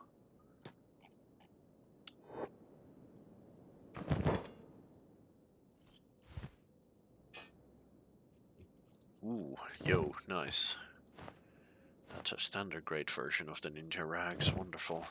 A: Ooh, yo, nice. That's a standard grade version of the ninja rags, wonderful.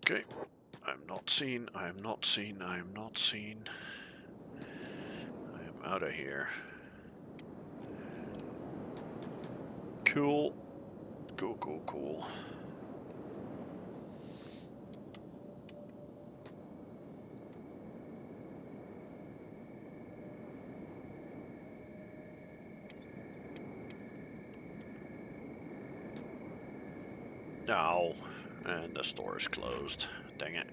A: Okay, I'm not seen, I am not seen, I am not seen. I am out of here. Cool. Cool, cool, cool. Ow. And the store is closed. Dang it.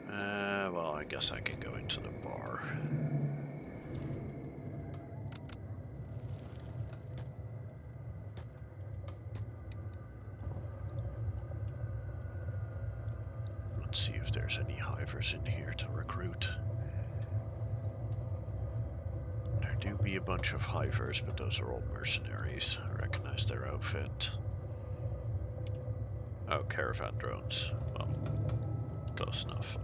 A: Well, I guess I can go into the bar. Let's see if there's any hivers in here to recruit. There do be a bunch of hivers, but those are all mercenaries. I recognize their outfit. Oh, caravan drones. Well, close enough.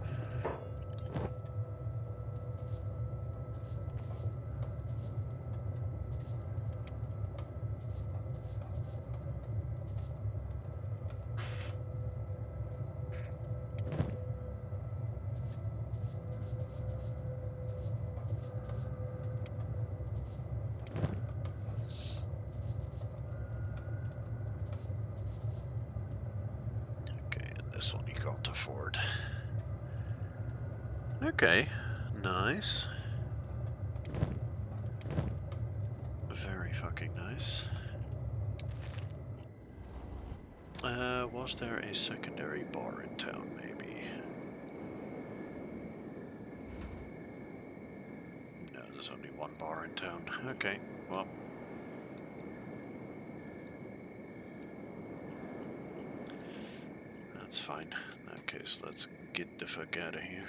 A: afford. Okay, nice. Very fucking nice. Was there a secondary bar in town, maybe? No, there's only one bar in town. Okay, well. That's fine. In that case, let's get the fuck out of here.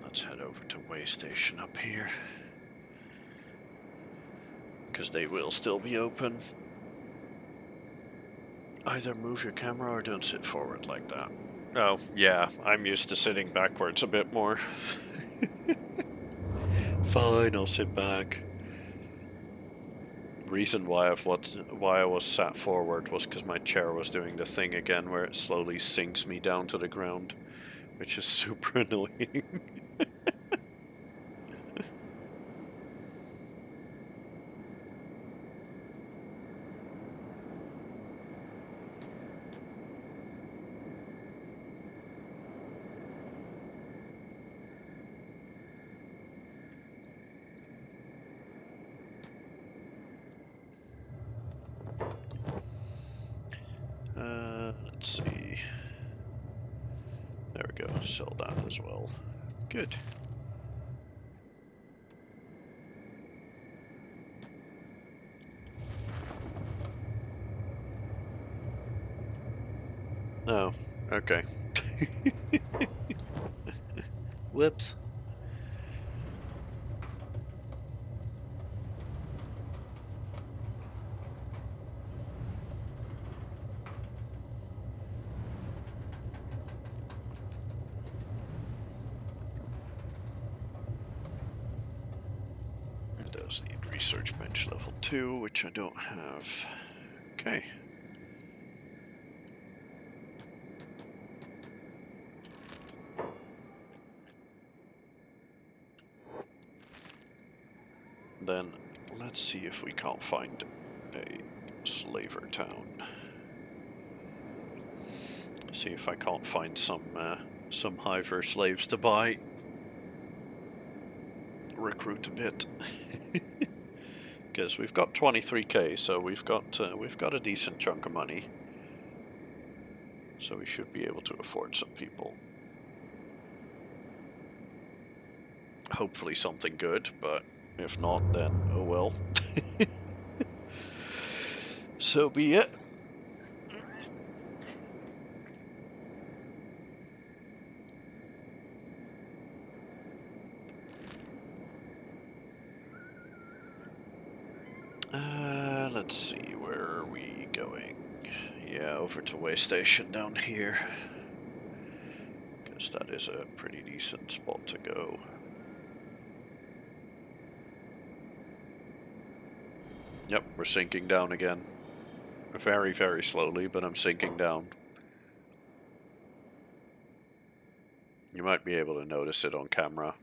A: Let's head over to Way Station up here. Because they will still be open. Either move your camera or don't sit forward like that. Oh, yeah, I'm used to sitting backwards a bit more. Fine, I'll sit back. Reason why I was sat forward was because my chair was doing the thing again where it slowly sinks me down to the ground, which is super annoying. Let's see. There we go, sell that as well. Good. Oh, okay. Whoops. It does need research bench level 2, which I don't have. Okay. Then let's see if we can't find a slaver town. See if I can't find some hiver slaves to buy. Recruit a bit. Because we've got 23k, so we've got a decent chunk of money. So we should be able to afford some people. Hopefully something good, but if not, then oh well. So be it. Let's see, where are we going? Yeah, over to Way Station down here. Because that is a pretty decent spot to go. Yep, we're sinking down again. Very, very slowly, but I'm sinking down. You might be able to notice it on camera.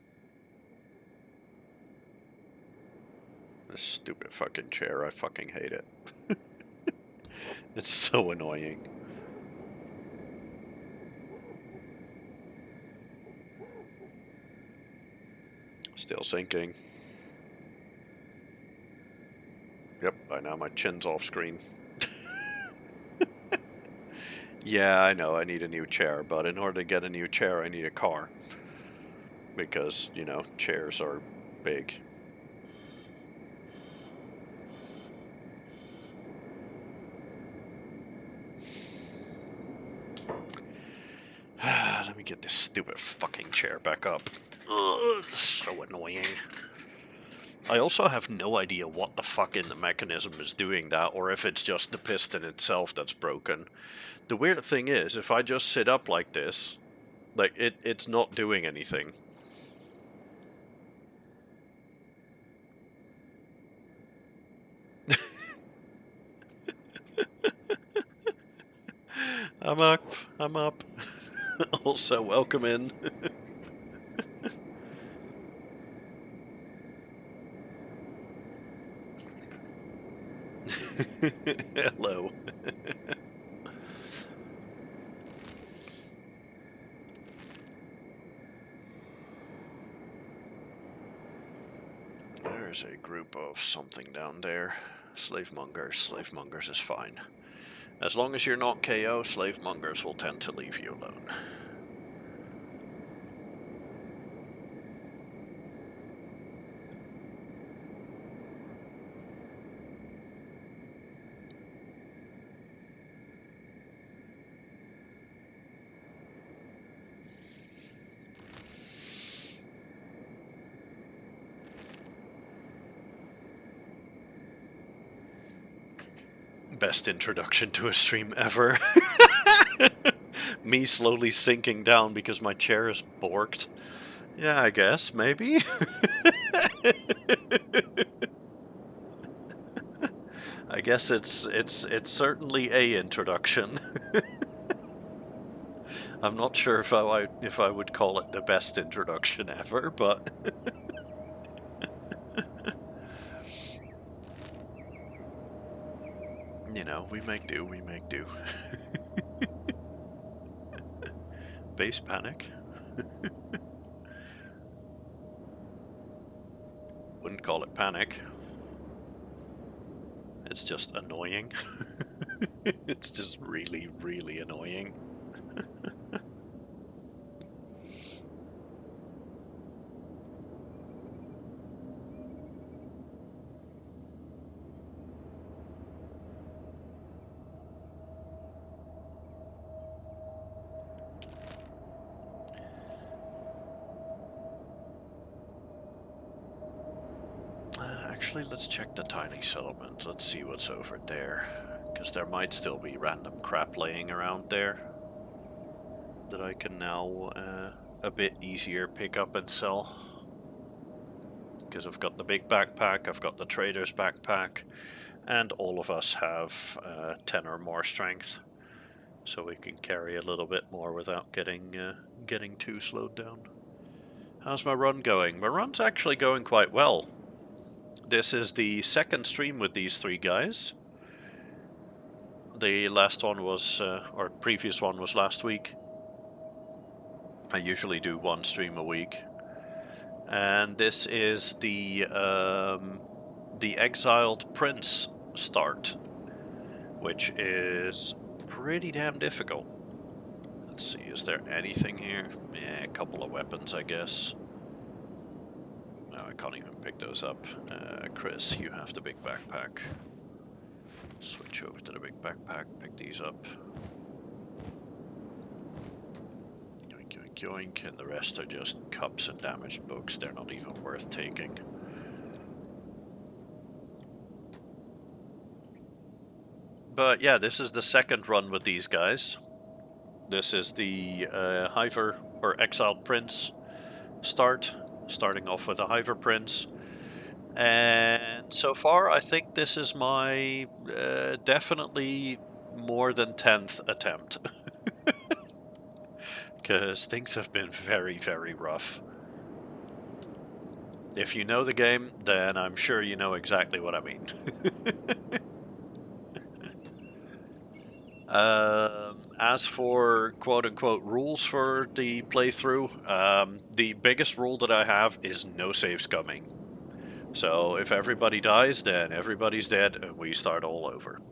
A: This stupid fucking chair, I fucking hate it. It's so annoying. Still sinking. Yep, by now my chin's off screen. Yeah, I know, I need a new chair, but in order to get a new chair, I need a car. Because, you know, chairs are big. Let me get this stupid fucking chair back up. Ugh, so annoying. I also have no idea what the fuck in the mechanism is doing that, or if it's just the piston itself that's broken. The weird thing is, if I just sit up like this, like, it's not doing anything. I'm up. I'm up. Also, welcome in. Hello. There's a group of something down there. Slave mongers. Slave mongers is fine. As long as you're not KO, slave mongers will tend to leave you alone. Best introduction to a stream ever. Me slowly sinking down because my chair is borked. Yeah, I guess, maybe. I guess it's certainly a introduction. I'm not sure if I would call it the best introduction ever, but you know, we make do, we make do. Base panic. Wouldn't call it panic. It's just annoying. It's just really, really annoying. Actually, let's check the tiny settlement. Let's see what's over there. Because there might still be random crap laying around there that I can now a bit easier pick up and sell. Because I've got the big backpack, I've got the trader's backpack, and all of us have 10 or more strength. So we can carry a little bit more without getting too slowed down. How's my run going? My run's actually going quite well. This is the second stream with these three guys. The last one was, or previous one was last week. I usually do one stream a week. And this is the Exiled Prince start, which is pretty damn difficult. Let's see, is there anything here? Yeah, a couple of weapons, I guess. No, I can't even pick those up. Chris, you have the big backpack. Switch over to the big backpack, pick these up. Yoink, yoink, yoink, and the rest are just cups and damaged books. They're not even worth taking. But yeah, this is the second run with these guys. This is the Hiver, or Exiled Prince start. Starting off with a Hiver Prince. And so far, I think this is my definitely more than 10th attempt. Because things have been very, very rough. If you know the game, then I'm sure you know exactly what I mean. As for quote-unquote rules for the playthrough, the biggest rule that I have is no save scumming. So if everybody dies, then everybody's dead and we start all over.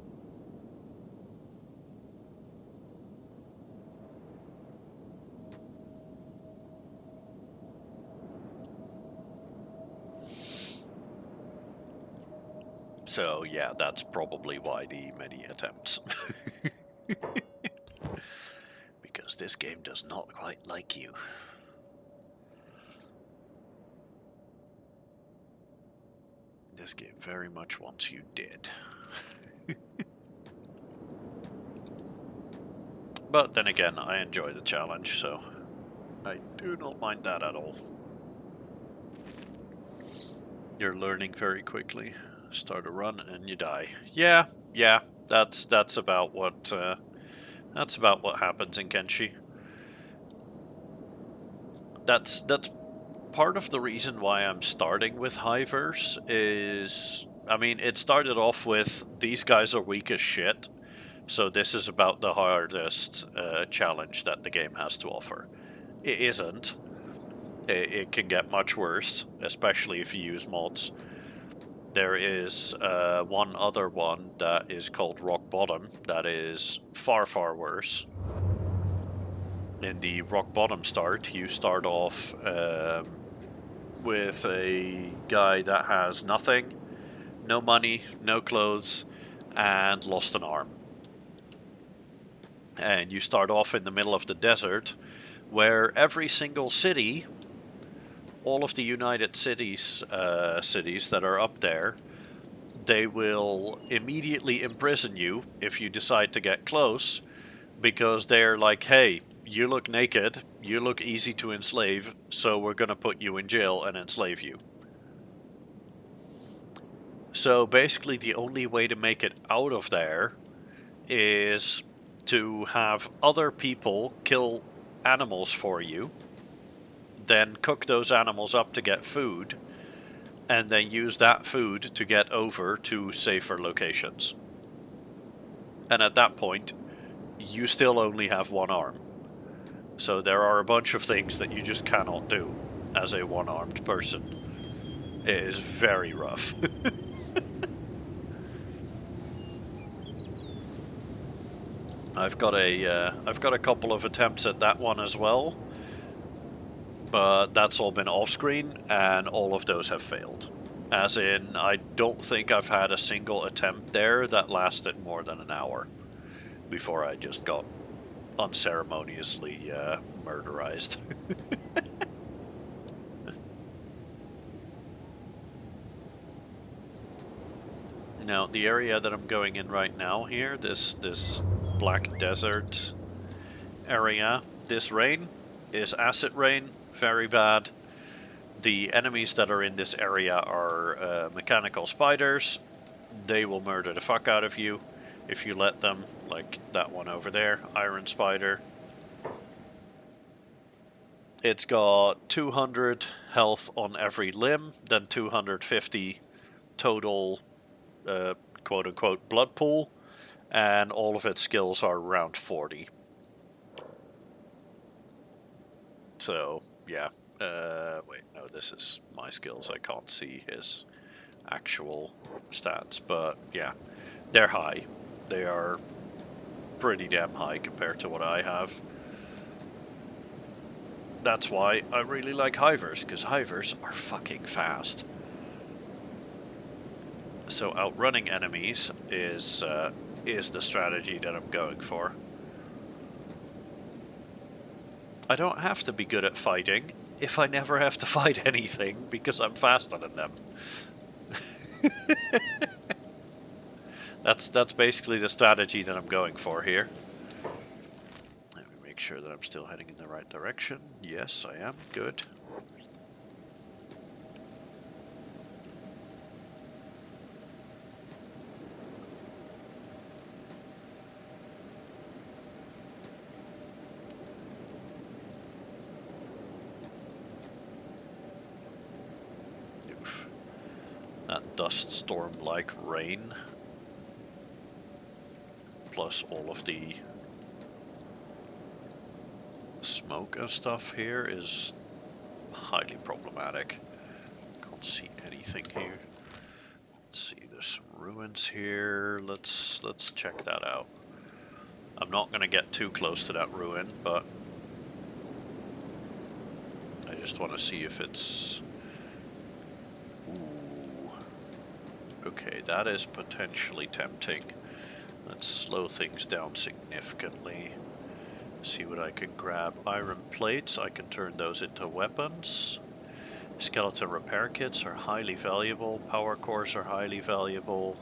A: So yeah, that's probably why the many attempts. Because this game does not quite like you. This game very much wants you dead. But then again, I enjoy the challenge, so I do not mind that at all. You're learning very quickly. Start a run and you die. Yeah, that's about what That's about what happens in Kenshi. That's part of the reason why I'm starting with Hivers is, I mean, it started off with these guys are weak as shit, so this is about the hardest challenge that the game has to offer. It isn't. It can get much worse, especially if you use mods. There is one other one that is called Rock Bottom that is far, far worse. In the Rock Bottom start, you start off with a guy that has nothing, no money, no clothes, and lost an arm. And you start off in the middle of the desert, where every single city, all of the United cities that are up there, they will immediately imprison you if you decide to get close, because they're like, hey, you look naked, you look easy to enslave, so we're going to put you in jail and enslave you. So basically the only way to make it out of there is to have other people kill animals for you, then cook those animals up to get food, and then use that food to get over to safer locations. And at that point, you still only have one arm. So there are a bunch of things that you just cannot do as a one-armed person. It is very rough. I've got a couple of attempts at that one as well, but that's all been off-screen, and all of those have failed. As in, I don't think I've had a single attempt there that lasted more than an hour before I just got unceremoniously murderized. Now, the area that I'm going in right now here, this black desert area, this rain is acid rain, very bad. The enemies that are in this area are mechanical spiders. They will murder the fuck out of you if you let them, like that one over there, iron spider. It's got 200 health on every limb, then 250 total quote-unquote blood pool, and all of its skills are around 40. So, yeah. Wait, no, this is my skills. I can't see his actual stats, but yeah, they're high. They are pretty damn high compared to what I have. That's why I really like Hivers, because Hivers are fucking fast. So outrunning enemies is the strategy that I'm going for. I don't have to be good at fighting if I never have to fight anything, because I'm faster than them. That's basically the strategy that I'm going for here. Let me make sure that I'm still heading in the right direction. Yes, I am. Good. Oof. That dust storm-like rain, plus all of the smoke and stuff here, is highly problematic. Can't see anything here. Let's see, there's some ruins here. Let's check that out. I'm not gonna get too close to that ruin, but I just want to see if it's... Ooh. Okay, that is potentially tempting. Let's slow things down significantly. See what I can grab. Iron plates, I can turn those into weapons. Skeleton repair kits are highly valuable. Power cores are highly valuable.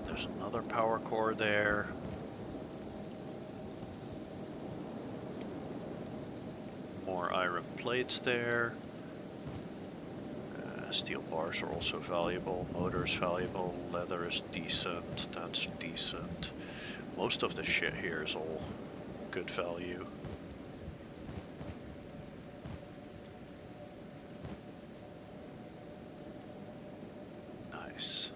A: There's another power core there. More iron plates there. Steel bars are also valuable. Motor is valuable. Leather is decent. That's decent. Most of the shit here is all good value. Nice.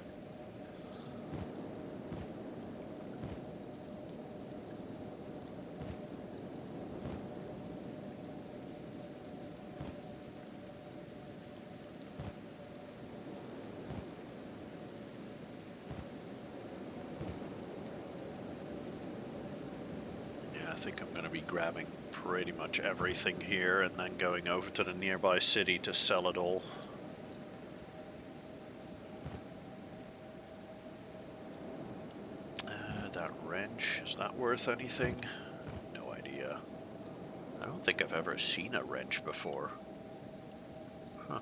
A: I think I'm going to be grabbing pretty much everything here and then going over to the nearby city to sell it all. That wrench, is that worth anything? No idea. I don't think I've ever seen a wrench before. Huh.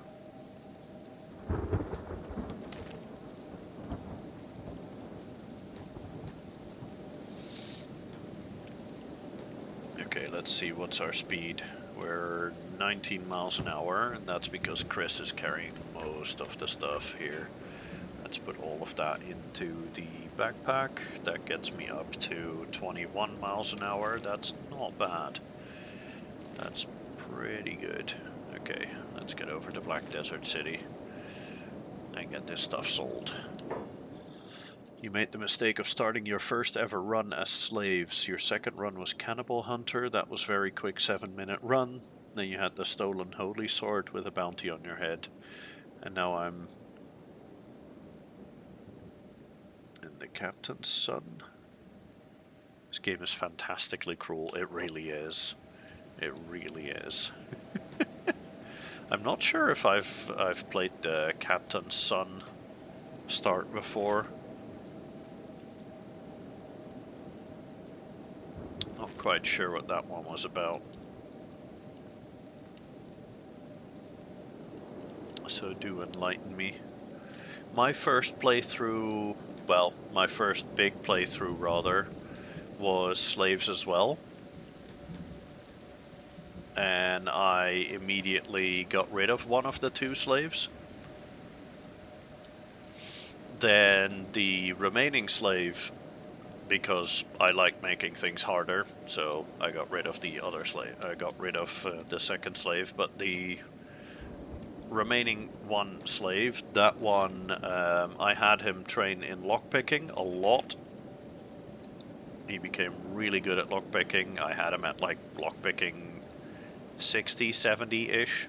A: Okay, let's see, what's our speed? We're 19 miles an hour, and that's because Chris is carrying most of the stuff here. Let's put all of that into the backpack. That gets me up to 21 miles an hour. That's not bad. That's pretty good. Okay, let's get over to Black Desert City and get this stuff sold. You made the mistake of starting your first ever run as slaves. Your second run was Cannibal Hunter. That was very quick 7-minute run. Then you had the Stolen Holy Sword with a bounty on your head. And now I'm in the Captain's Son. This game is fantastically cruel. It really is. It really is. I'm not sure if I've played the Captain's Son start before. Not quite sure what that one was about. So do enlighten me. My first playthrough, well, my first big playthrough rather, was Slaves as well. And I immediately got rid of one of the two slaves. Then the remaining slave, because I like making things harder, so I got rid of the other slave. I got rid of the second slave, but the remaining one slave, that one, I had him train in lockpicking a lot. He became really good at lockpicking. I had him at like lockpicking 60, 70-ish.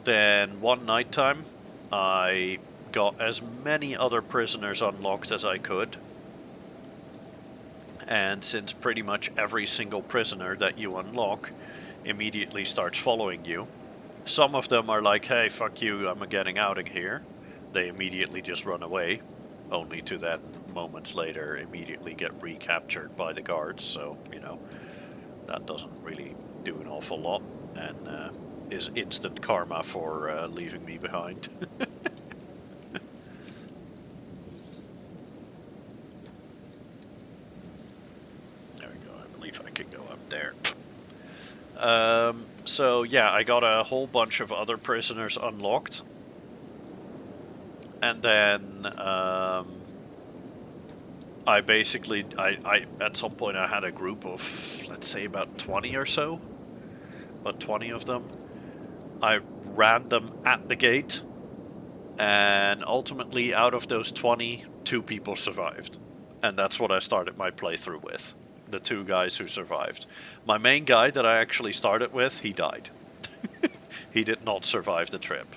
A: Then one nighttime, I got as many other prisoners unlocked as I could. And since pretty much every single prisoner that you unlock immediately starts following you, some of them are like, hey, fuck you, I'm getting out of here. They immediately just run away, only to that moments later immediately get recaptured by the guards. So, you know, that doesn't really do an awful lot, and is instant karma for leaving me behind. There we go, I believe I can go up there. So yeah, I got a whole bunch of other prisoners unlocked. And then I basically, I at some point I had a group of, let's say about 20 or so. About 20 of them. I ran them at the gate. And ultimately, out of those 20, 2 people survived. And that's what I started my playthrough with. The 2 guys who survived. My main guy that I actually started with, he died. He did not survive the trip.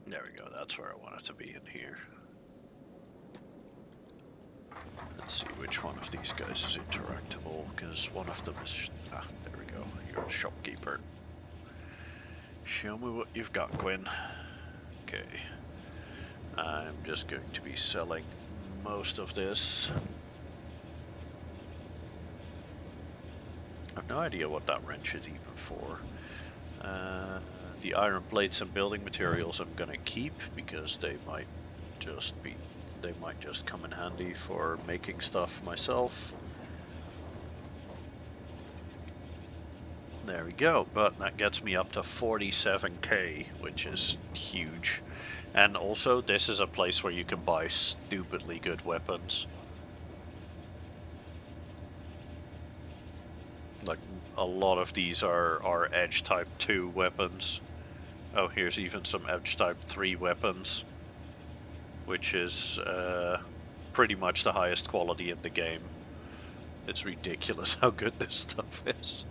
A: There we go, that's where I want it to be in here. Let's see which one of these guys is interactable, because one of them is... Ah, there we go, you're a shopkeeper. Show me what you've got, Quinn. Okay. I'm just going to be selling most of this. I have no idea what that wrench is even for. The iron plates and building materials I'm gonna keep because they might just be they might just come in handy for making stuff myself. There we go, but that gets me up to 47k, which is huge. And also, this is a place where you can buy stupidly good weapons. Like, a lot of these are Edge Type 2 weapons. Oh, here's even some Edge Type 3 weapons, which is pretty much the highest quality in the game. It's ridiculous how good this stuff is.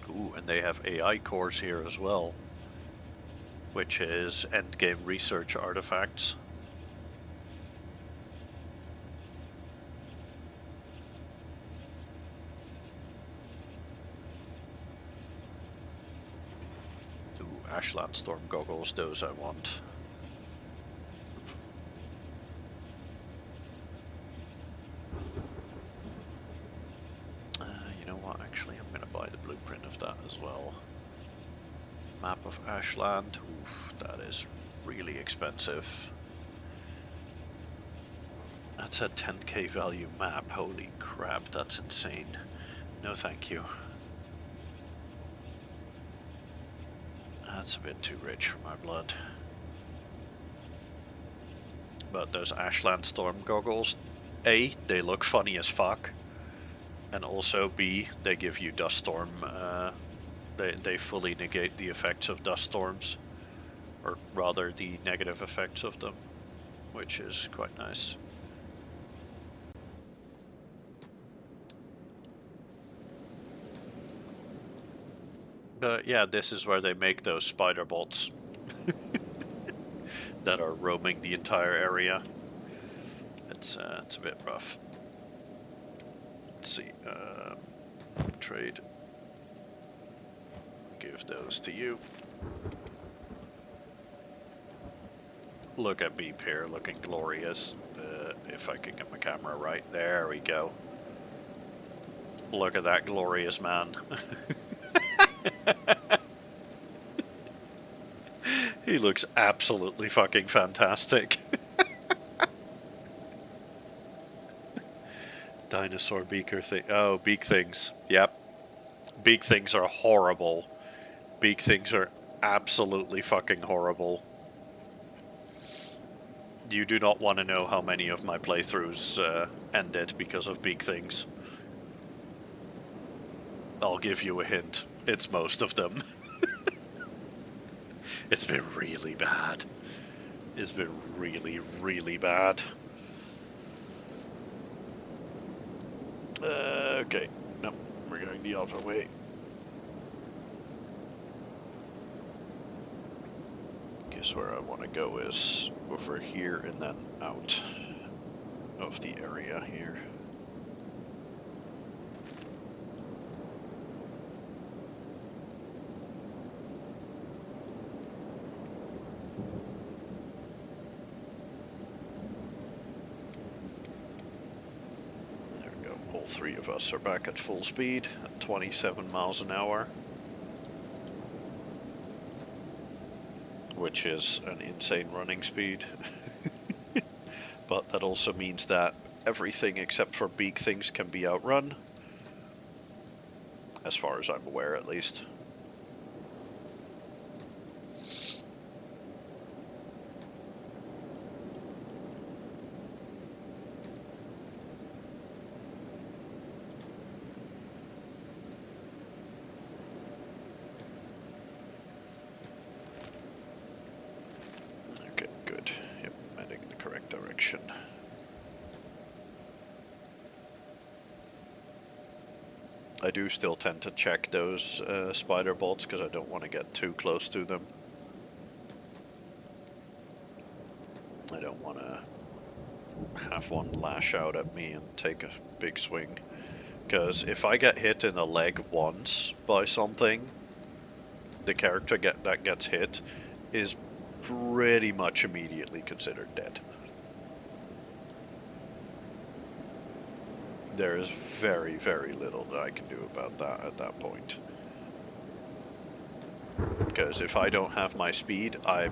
A: Ooh, and they have AI cores here as well, which is endgame research artifacts. Ooh, Ashland Storm goggles, those I want. You know what, actually I'm gonna buy the blueprint of that as well. Map of Ashland, oof, that is really expensive. That's a 10k value map, holy crap, that's insane. No thank you. That's a bit too rich for my blood. But those Ashland Storm goggles, A, they look funny as fuck. And also B, they give you dust storm, they fully negate the effects of dust storms. Or rather, the negative effects of them, which is quite nice. But yeah, this is where they make those spider bolts that are roaming the entire area. It's a bit rough. Let's see, trade. Give those to you. Look at Beep here, looking glorious. If I can get my camera right, there we go. Look at that glorious man. He looks absolutely fucking fantastic. Dinosaur beaker thing. Oh, beak things. Yep. Beak things are horrible. Beak things are absolutely fucking horrible. You do not want to know how many of my playthroughs ended because of beak things. I'll give you a hint. It's most of them. It's been really bad. It's been really, really bad. Okay. No, we're going the other way. Guess where I want to go is over here and then out of the area here. All three of us are back at full speed at 27 miles an hour, which is an insane running speed. But that also means that everything except for beak things can be outrun, as far as I'm aware at least. I do still tend to check those spider bolts because I don't want to get too close to them. I don't want to have one lash out at me and take a big swing. Because if I get hit in the leg once by something, the character that gets hit is pretty much immediately considered dead. There is very, very little that I can do about that at that point. because if I don't have my speed, I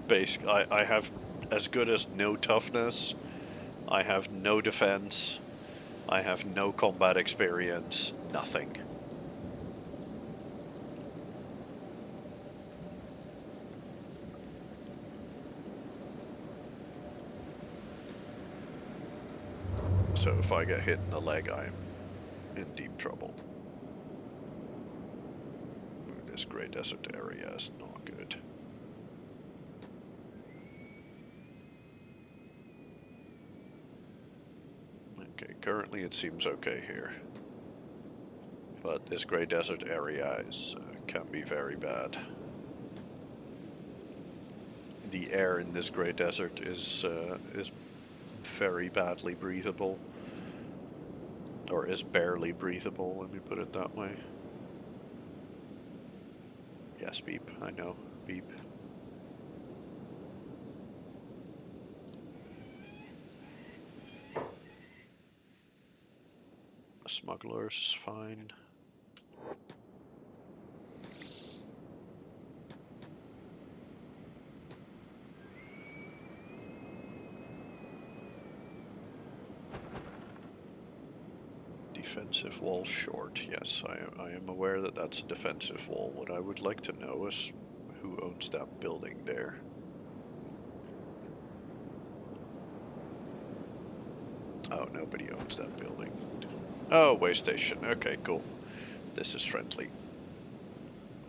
A: have as good as no toughness, I have no defense, I have no combat experience, nothing. So if I get hit in the leg, I'm in deep trouble. This grey desert area is not good. Okay, currently it seems okay here. But this grey desert area can be very bad. The air in this grey desert is very badly breathable. Or is barely breathable, let me put it that way. Yes, beep, I know, beep. Smugglers is fine. Defensive wall short. Yes, I am aware that that's a defensive wall. What I would like to know is who owns that building there. Oh, nobody owns that building. Oh, way station. Okay, cool. This is friendly.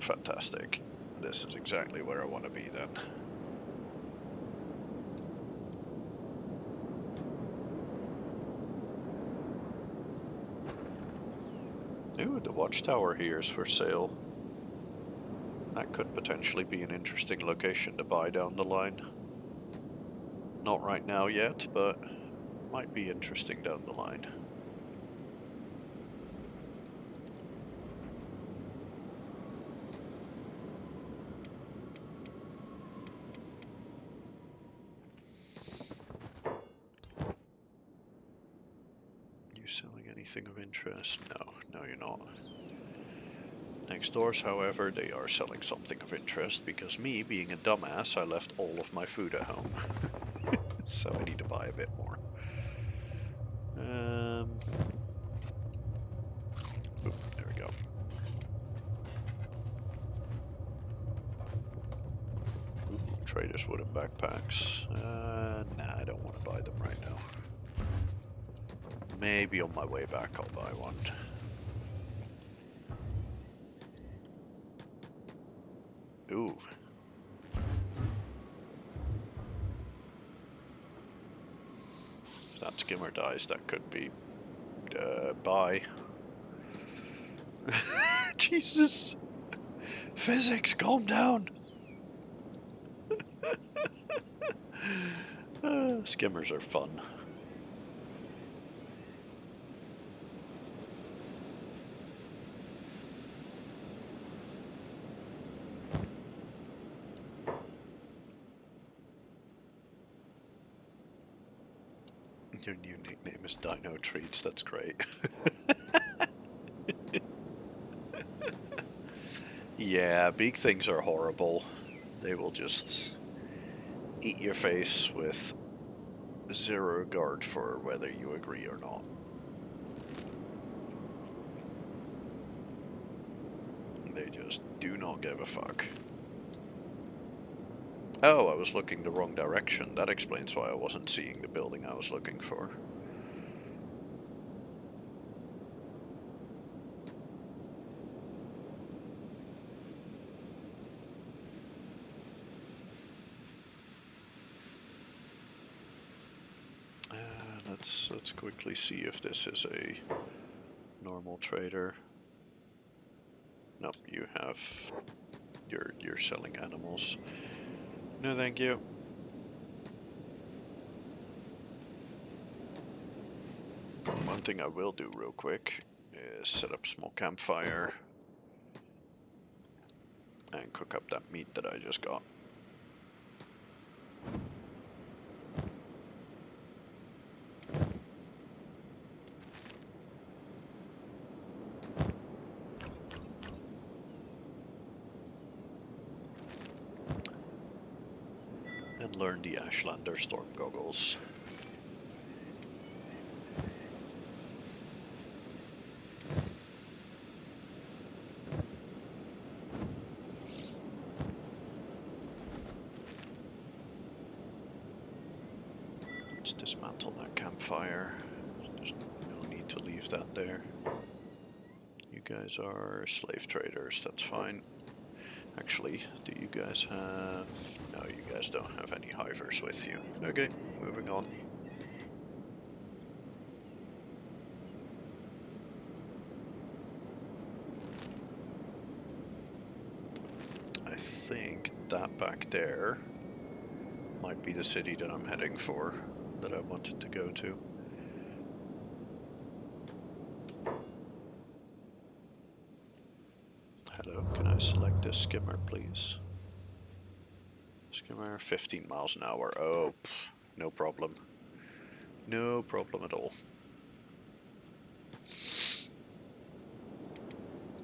A: Fantastic. This is exactly where I want to be then. Ooh, the watchtower here is for sale. That could potentially be an interesting location to buy down the line. Not right now yet, but might be interesting down the line. You selling anything of interest? No, you're not. Next doors, however, they are selling something of interest because me, being a dumbass, I left all of my food at home. So I need to buy a bit more. Oop, there we go. Ooh, traders wooden backpacks. Nah, I don't want to buy them right now. Maybe on my way back I'll buy one. Ooh. If that skimmer dies, that could be... bye. Jesus! Physics, calm down! Skimmers are fun. Your new nickname is Dino Treats, that's great. Yeah, big things are horrible. They will just eat your face with zero regard for whether you agree or not. They just do not give a fuck. Oh, I was looking the wrong direction. That explains why I wasn't seeing the building I was looking for. Let's quickly see if this is a normal trader. Nope, you have... You're selling animals. No, thank you. One thing I will do real quick is set up a small campfire and cook up that meat that I just got. And learn the Ashlander storm goggles. Let's dismantle that campfire. There's no need to leave that there. You guys are slave traders, that's fine. Actually, do you guys have... No, you guys don't have any hivers with you. Okay, moving on. I think that back there might be the city that I'm heading for, that I wanted to go to. Hello, can I select this skimmer, please? Skimmer, 15 miles an hour. Oh, no problem. No problem at all.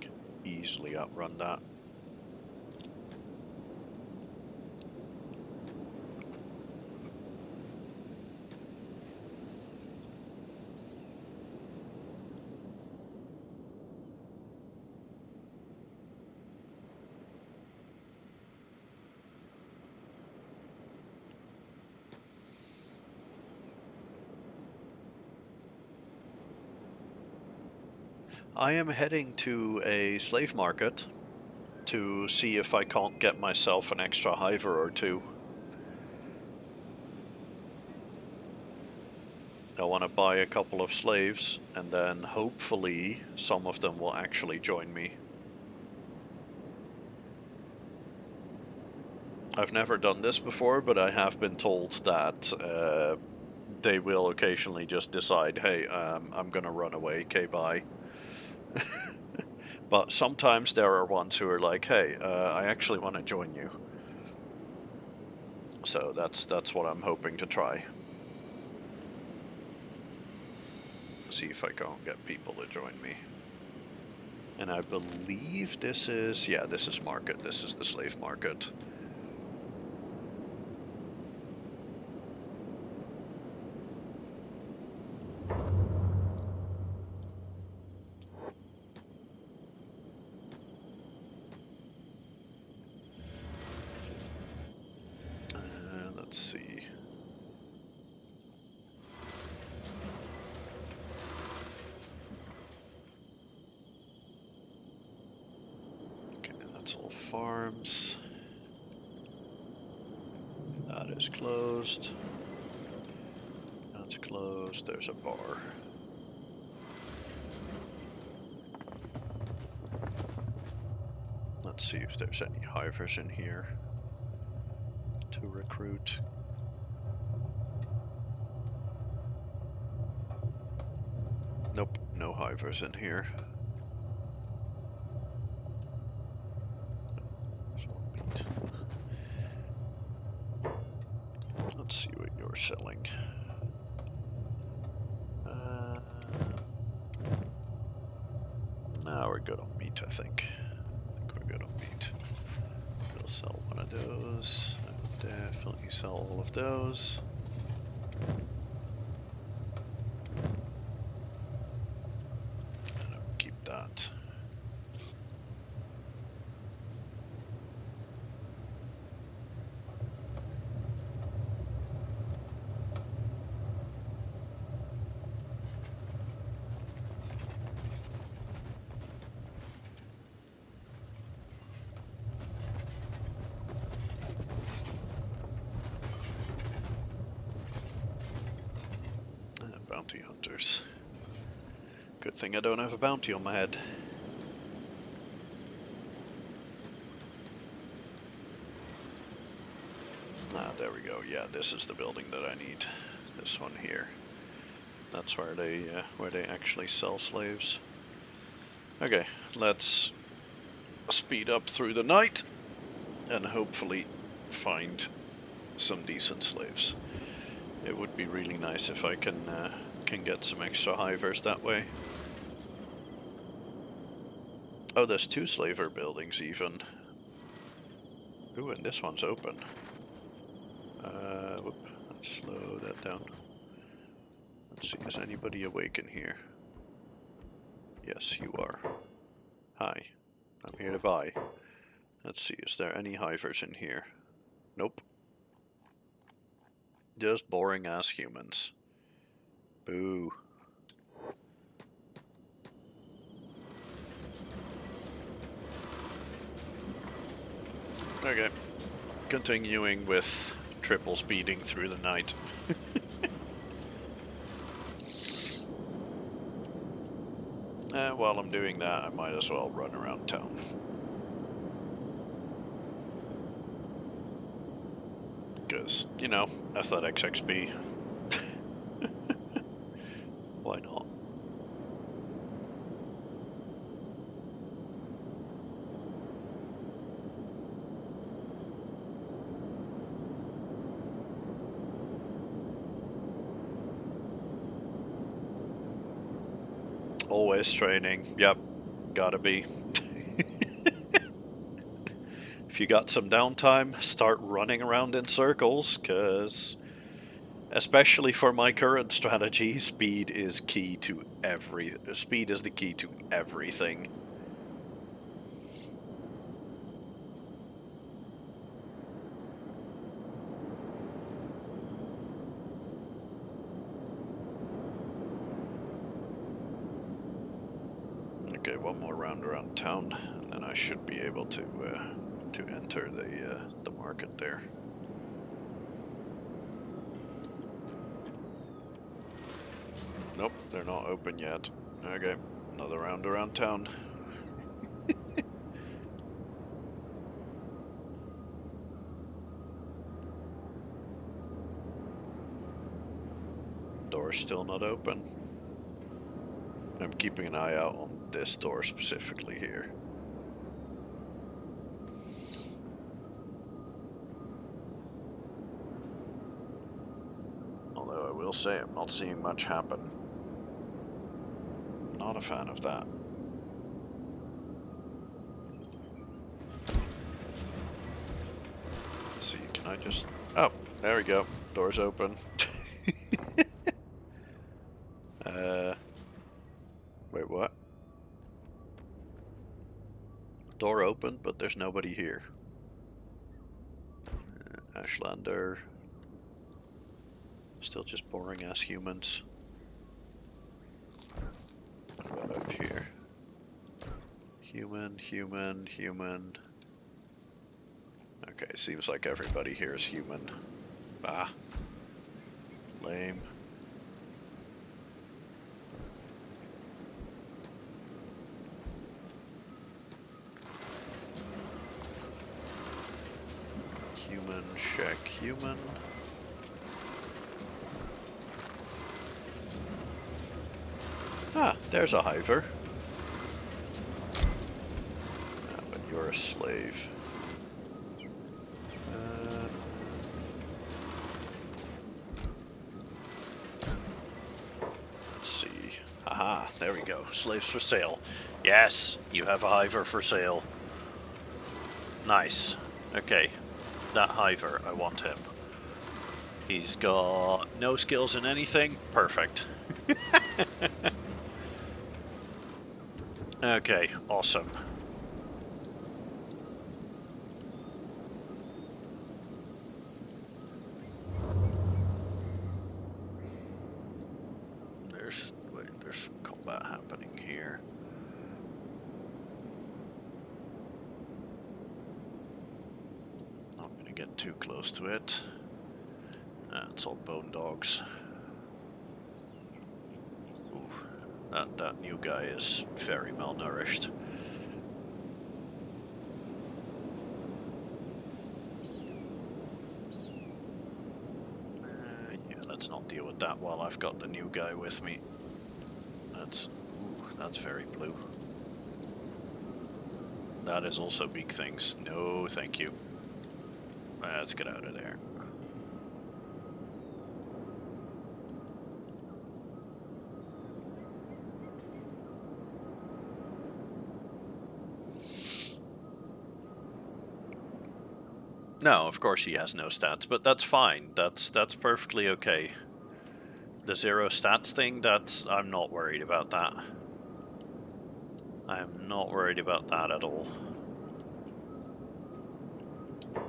A: Can easily outrun that. I am heading to a slave market to see if I can't get myself an extra hiver or two. I want to buy a couple of slaves, and then hopefully some of them will actually join me. I've never done this before, but I have been told that they will occasionally just decide, hey, I'm gonna run away, okay, bye. But sometimes there are ones who are like, hey, I actually want to join you. So that's what I'm hoping to try. See if I can't get people to join me. And I believe this is, yeah, this is market. This is the slave market. Let's see. Okay, that's all farms. That is closed. That's closed. There's a bar. Let's see if there's any hivers in here to recruit. Nope, no hivers in here. Let's see what you're selling. Now we're good on meat, I think. We're good on meat. We'll sell one of those. I will definitely sell all of those. And I'll keep that. Bounty hunters. Good thing I don't have a bounty on my head. Ah, there we go. Yeah, this is the building that I need. This one here. That's where they actually sell slaves. Okay, let's speed up through the night and hopefully find some decent slaves. It would be really nice if I can get some extra hivers that way. Oh, there's 2 slaver buildings even. Ooh, and this one's open. Whoop. Let's slow that down. Let's see, is anybody awake in here? Yes, you are. Hi, I'm here to buy. Let's see, is there any hivers in here? Nope. Just boring ass humans. Boo. Okay. Continuing with triple speeding through the night. While I'm doing that, I might as well run around town. Because, you know, athletics XP. Why not? Always training. Yep. Gotta be. If you got some downtime, start running around in circles, because especially for my current strategy, speed is key to speed is the key to everything. Okay, one more round around town, and then I should be able to enter the market there. Nope, they're not open yet. Okay, another round around town. Door's still not open. I'm keeping an eye out on this door specifically here. Although I will say I'm not seeing much happen. Not a fan of that. Let's see, can I just... Oh, there we go. Door's open. Wait, what? Door open, but there's nobody here. Ashlander. Still just boring ass humans. What about up here? Human, human, human. Okay, seems like everybody here is human. Ah. Lame. Human, check human. Ah, there's a hiver. Ah, but you're a slave. Let's see. Aha, there we go. Slaves for sale. Yes, you have a hiver for sale. Nice. Okay, that hiver, I want him. He's got no skills in anything. Perfect. Okay, awesome. There's some combat happening here. Not gonna get too close to it. It's all bone dogs. Ooh, that new guy is very malnourished. Yeah, let's not deal with that while I've got the new guy with me. That's very blue. That is also big things. No, thank you. Let's get out of there. No, of course he has no stats, but that's fine. That's perfectly okay. The 0 stats thing, I'm not worried about that. I am not worried about that at all.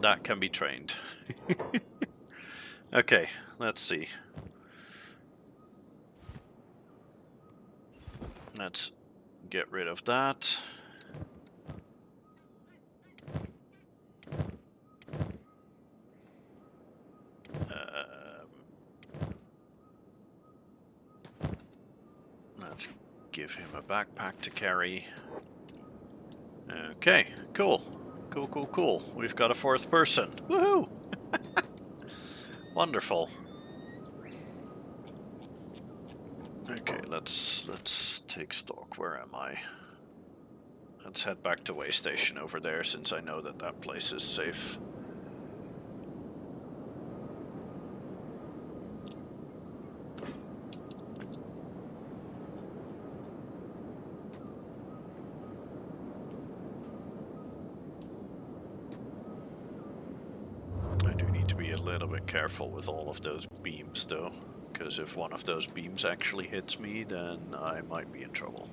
A: That can be trained. Okay, let's see. Let's get rid of that. Let's give him a backpack to carry. Okay, cool. Cool. We've got a 4th person. Woohoo! Wonderful. Okay, let's take stock. Where am I? Let's head back to way station over there, since I know that place is safe. I do need to be a little bit careful with all of those beams, though, because if one of those beams actually hits me, then I might be in trouble.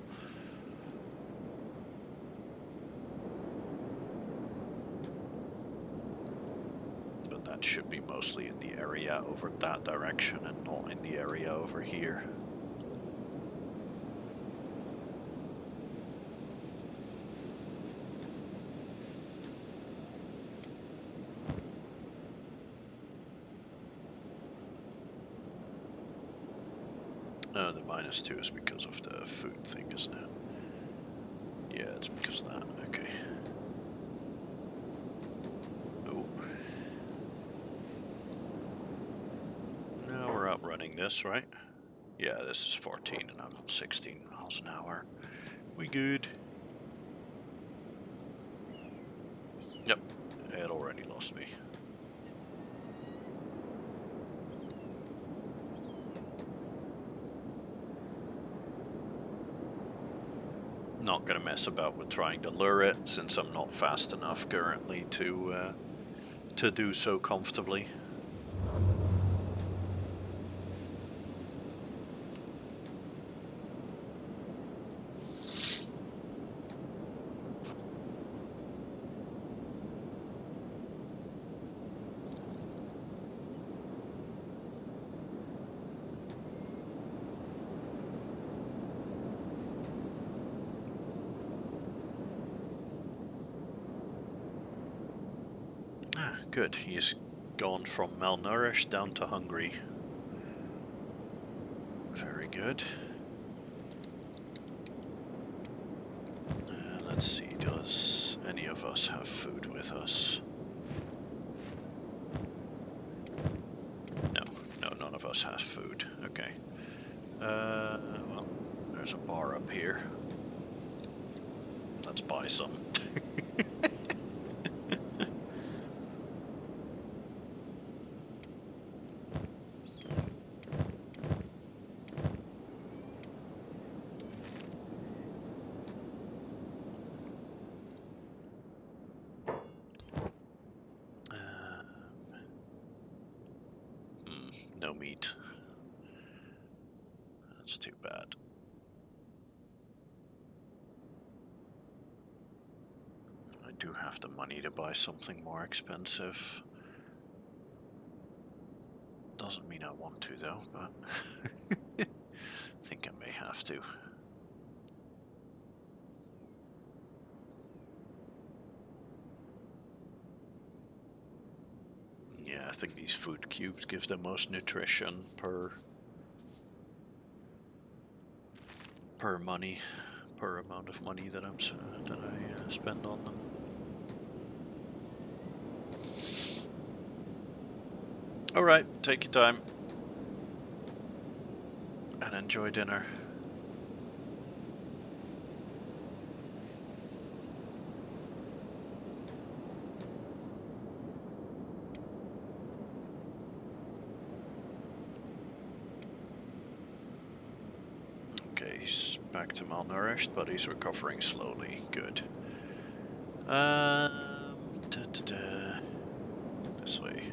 A: That should be mostly in the area over that direction and not in the area over here. Oh, the -2 is because of the food thing, isn't it? Yeah, it's because of that. Okay. Oh. Now we're outrunning this, right? Yeah, this is 14 and I'm 16 miles an hour. We good. Yep, it already lost me. Not gonna mess about with trying to lure it, since I'm not fast enough currently to do so comfortably. Good, he's gone from malnourished down to hungry. Very good. Let's see, does any of us have food with us? No, none of us has food. Okay. Well, there's a bar up here. Let's buy some. No meat. That's too bad. I do have the money to buy something more expensive. Doesn't mean I want to, though, but I think I may have to. Yeah, I think these food cubes give the most nutrition per money, per amount of money that I spend on them. All right, take your time and enjoy dinner. Okay, he's back to malnourished, but he's recovering slowly. Good. this way.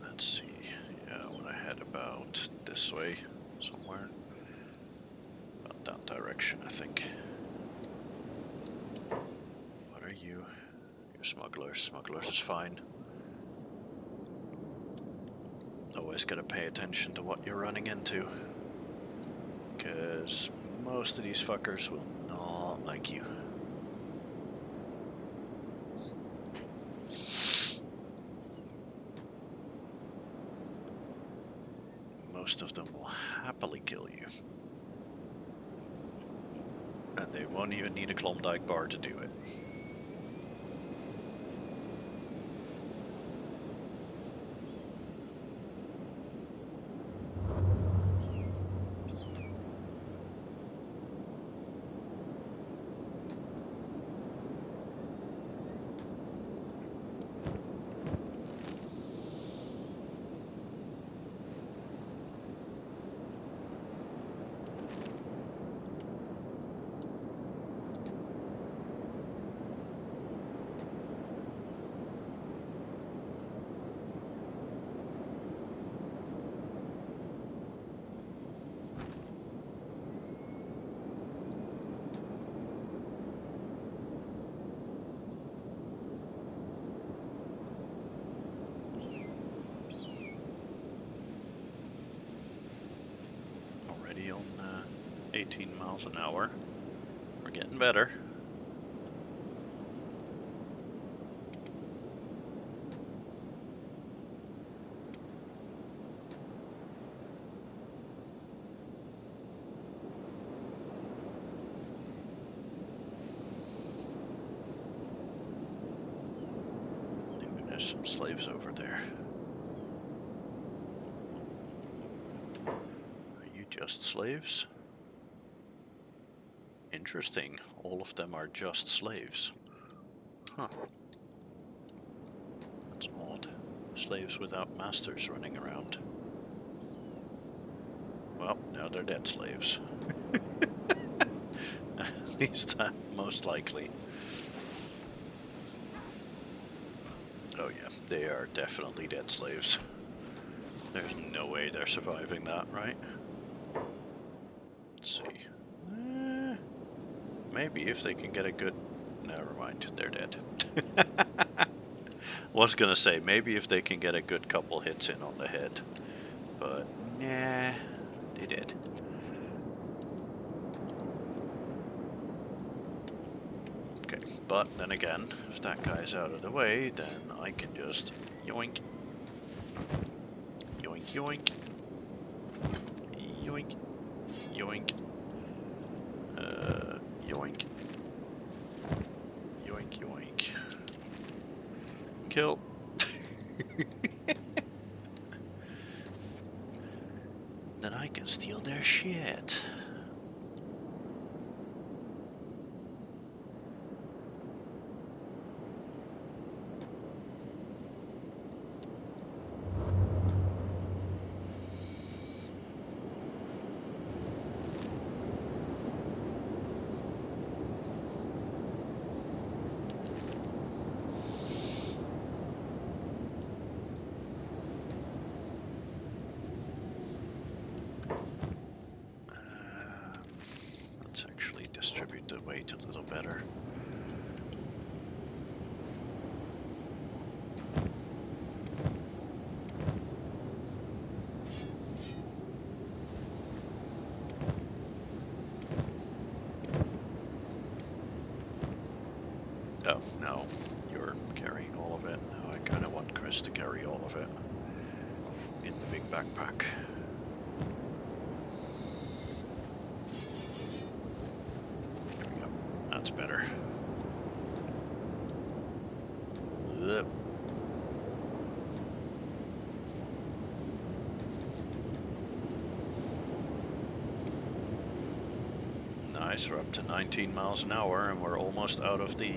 A: Let's see. Yeah, I want to head about this way somewhere. About that direction, I think. What are you? You're smugglers. Smugglers is fine. Always gotta pay attention to what you're running into. Because most of these fuckers will not like you. Most of them will happily kill you. And they won't even need a Klondike bar to do it. Already on 18 miles an hour. We're getting better. There's some slaves over there. Are you just slaves? Interesting. All of them are just slaves. Huh. That's odd. Slaves without masters running around. Well, now they're dead slaves. At least most likely. Oh yeah, they are definitely dead slaves. There's no way they're surviving that, right? Let's see. Maybe if they can get a good... Never mind, they're dead. Was gonna say, maybe if they can get a good couple hits in on the head. But, nah, they did. Okay, but then again, if that guy's out of the way, then I can just yoink. Yoink, yoink. Yoink. Yoink. Yoink. Yoink, yoink. Kill. Then I can steal their shit. Let's actually distribute the weight a little better. Oh, no, you're carrying all of it. No, I kind of want Chris to carry all of it in the big backpack. There we go. That's better. Ugh. Nice, we're up to 19 miles an hour and we're almost out of the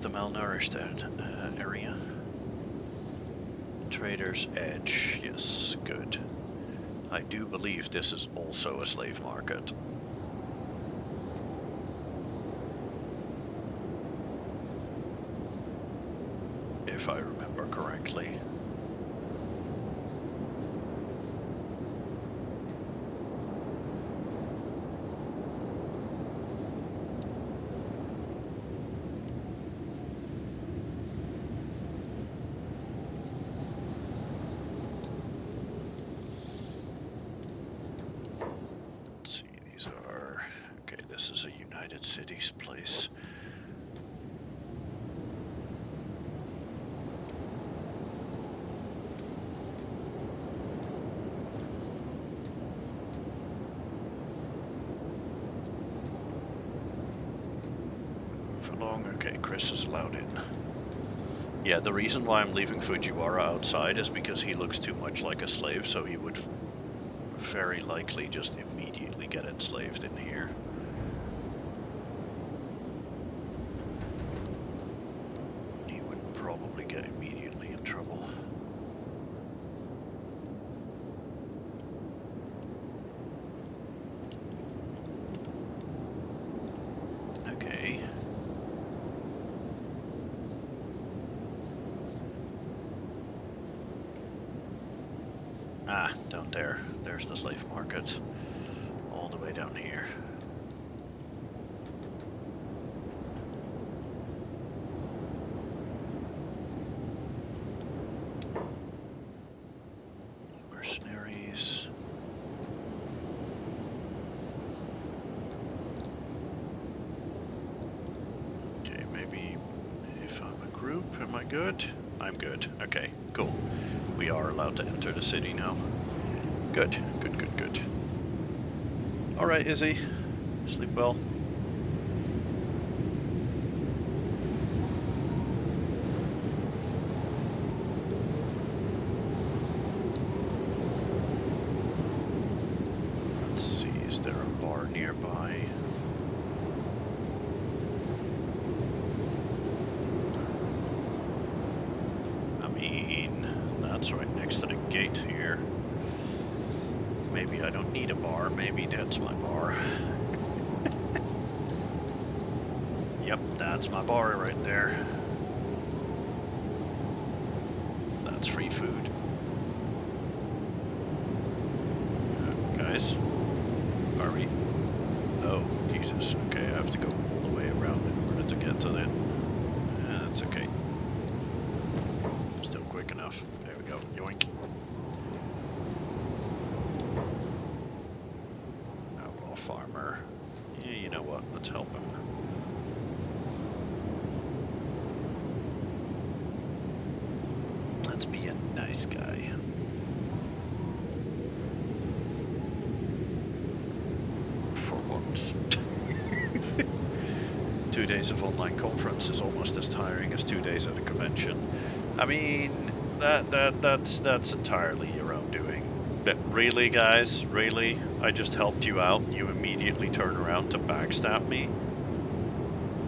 A: malnourished area. Trader's Edge, yes, good. I do believe this is also a slave market. If I remember correctly. This is a United Cities place. Move along. Okay, Chris is allowed in. Yeah, the reason why I'm leaving Fujiwara outside is because he looks too much like a slave, so he would very likely just immediately get enslaved in here. Probably get immediately in trouble. Okay. Ah, down there. There's the slave market. All the way down here. Mercenaries. Okay, maybe if I'm a group, am I good? I'm good. Okay, cool. We are allowed to enter the city now. Good, good, good, good. Alright, Izzy. Sleep well. Let's see, is there a bar nearby? I mean, that's right next to the gate here. Maybe I don't need a bar, maybe that's my bar. Yep, that's my bar right there. That's free food. Guys, are we? Oh, Jesus. Okay, I have to go all the way around in order to get to that. That's okay. Still quick enough. There we go. Yoink. Outlaw farmer. Yeah, you know what? Let's help him. Let's be a nice guy. For once. 2 days of online conference is almost as tiring as 2 days at a convention. I mean, that's entirely your own doing. But really, guys, really? I just helped you out and you immediately turn around to backstab me?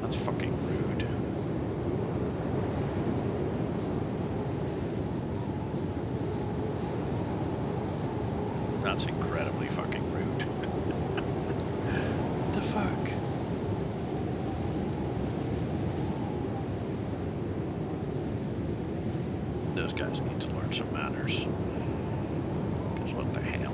A: That's fucking rude. That's incredibly fucking rude. What the fuck? Those guys need to learn some manners. Because what the hell?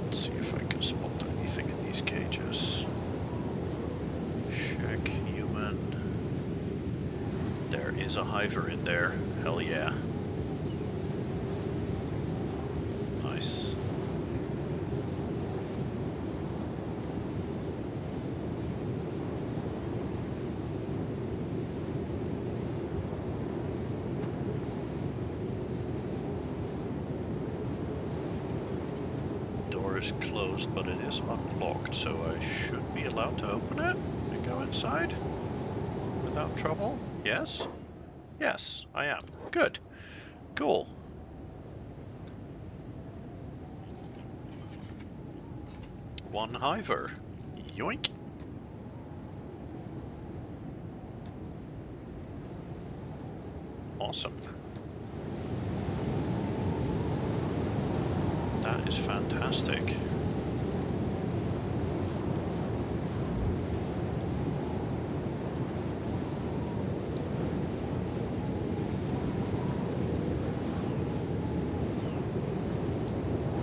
A: Let's see if I can spot anything in these cages. Check human. There is a hiver in there. Hell yeah. Nice. door is closed, but it is unlocked, so I should be allowed to open it and go inside without trouble. Yes? Yes, I am. Good. Cool. One hiver. Yoink. Awesome. That is fantastic.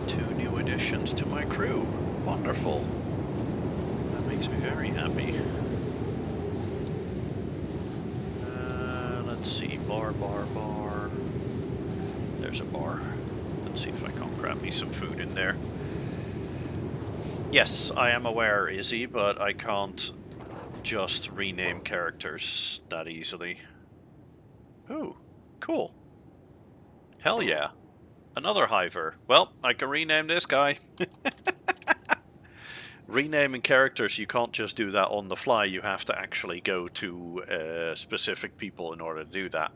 A: Two new additions to my crew. Wonderful. That makes me very happy. Let's see. Bar. There's a bar. Let's see if I can't grab me some food in there. Yes, I am aware, Izzy, but I can't just rename characters that easily. Ooh, cool. Hell yeah. Another hiver. Well, I can rename this guy. Renaming characters, you can't just do that on the fly. You have to actually go to specific people in order to do that.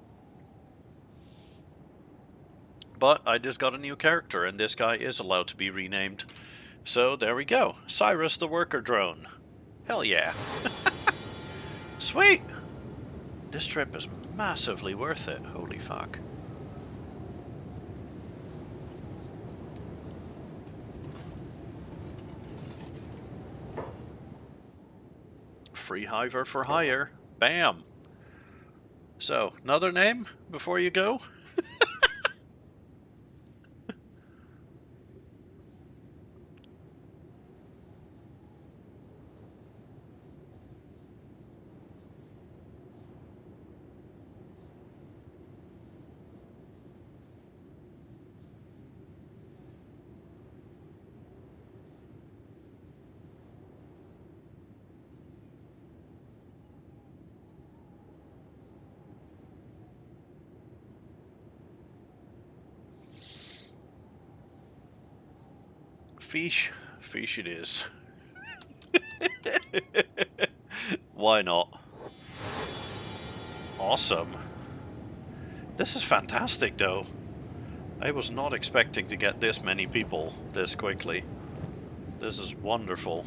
A: But I just got a new character, and this guy is allowed to be renamed. So there we go. Cyrus the worker drone. Hell yeah. Sweet! This trip is massively worth it. Holy fuck. Free hiver for hire. Bam! So, another name before you go? Fish. Fish it is. Why not? Awesome. This is fantastic, though. I was not expecting to get this many people this quickly. This is wonderful.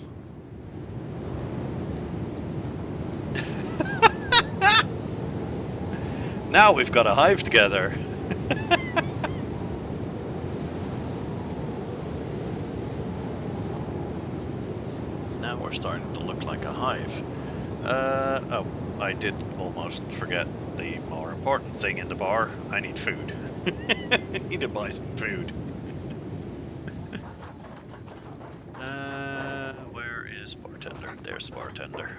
A: Now we've got a hive together. Now we're starting to look like a hive. Oh, I did almost forget the more important thing in the bar. I need food. I need to buy some food. Where is bartender? There's the bartender.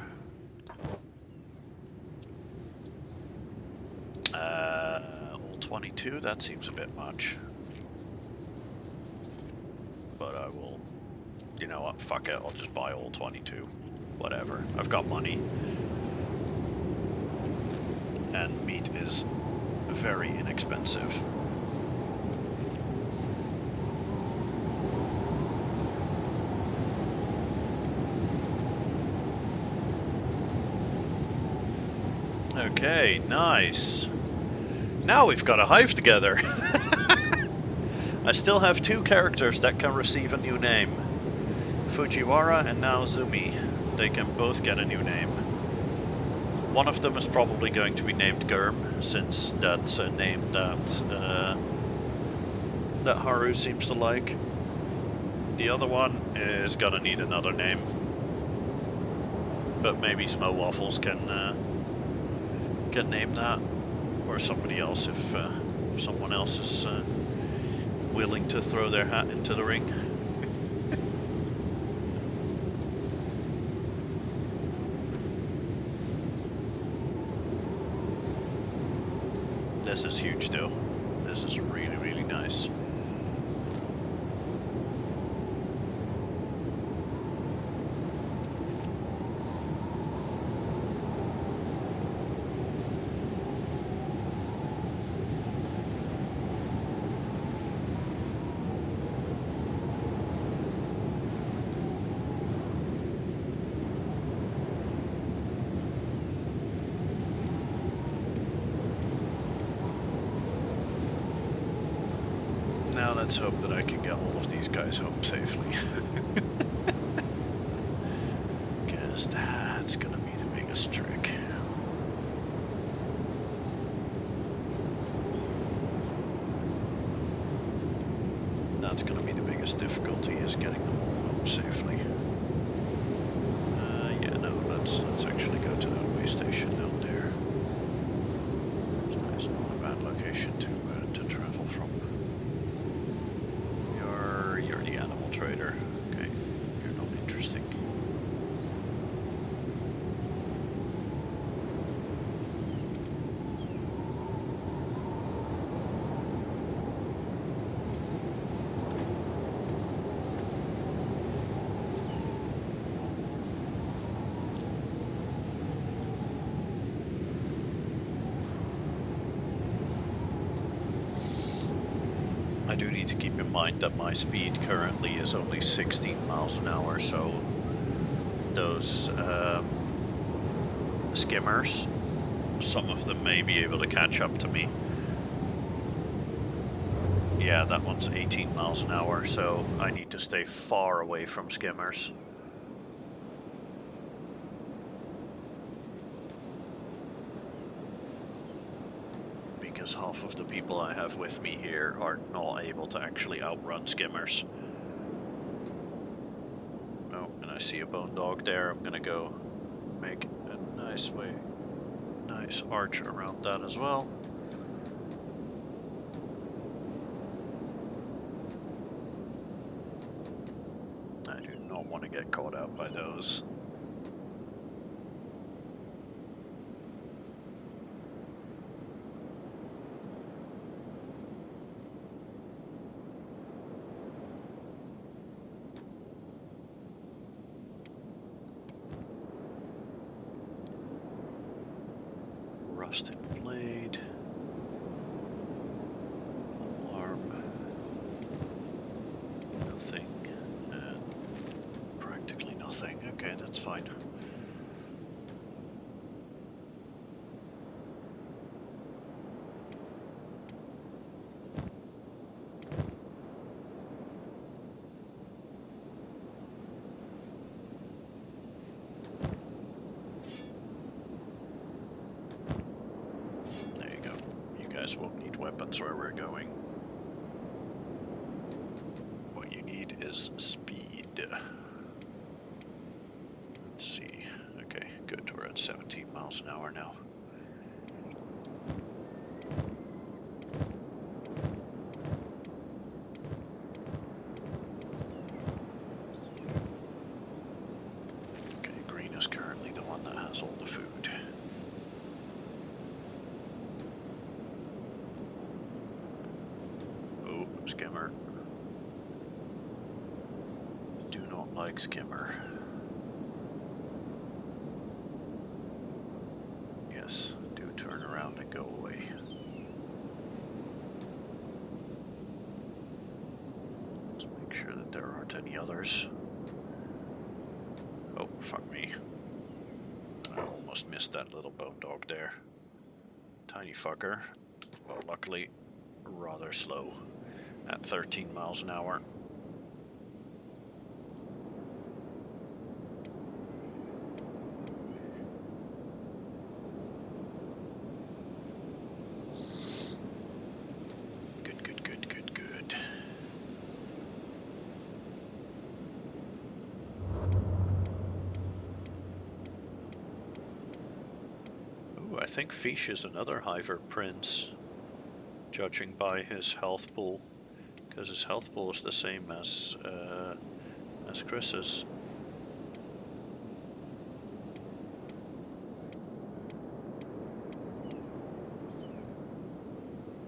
A: All 22, that seems a bit much. But I will, you know what, fuck it, I'll just buy all 22. Whatever, I've got money. And meat is very inexpensive. Okay, nice. Now we've got a hive together. I still have two characters that can receive a new name. Fujiwara and now Zumi. They can both get a new name. One of them is probably going to be named Germ, since that's a name that that Haru seems to like. The other one is gonna need another name. But maybe Smo Waffles can name that, or somebody else if someone else is willing to throw their hat into the ring. This is huge though. This is really, really nice. let's hope that I can get all of these guys home safely. Because that's gonna be the biggest trick. That's gonna be the biggest difficulty, is getting them all home safely. Yeah, no, let's actually go to that way station down there. It's not a bad location to travel from. You're the animal trader. Okay, you're not interesting. I do need to keep in mind that my speed currently is only 16 miles an hour, so those skimmers, some of them may be able to catch up to me. Yeah, that one's 18 miles an hour, so I need to stay far away from skimmers. Because half of the people I have with me here are not able to actually outrun skimmers. Oh, and I see a bone dog there. I'm gonna go make a nice arch around that as well. I do not want to get caught out by those. Rusted blade. Alarm. Nothing. And practically nothing. Okay, that's fine. There you go. You guys won't need weapons where we're going. What you need is speed. Let's see. Okay, good. We're at 17 miles an hour now. Okay, green is currently the one that has all the food. Oh, skimmer. Do not like skimmer. Yes, do turn around and go away. Let's make sure that there aren't any others. Oh, fuck me. I almost missed that little bone dog there. Tiny fucker. Well, luckily, rather slow at 13 miles an hour. Good. Ooh, I think Fish is another Hiver Prince, judging by his health pool, because his health pool is the same as Chris's.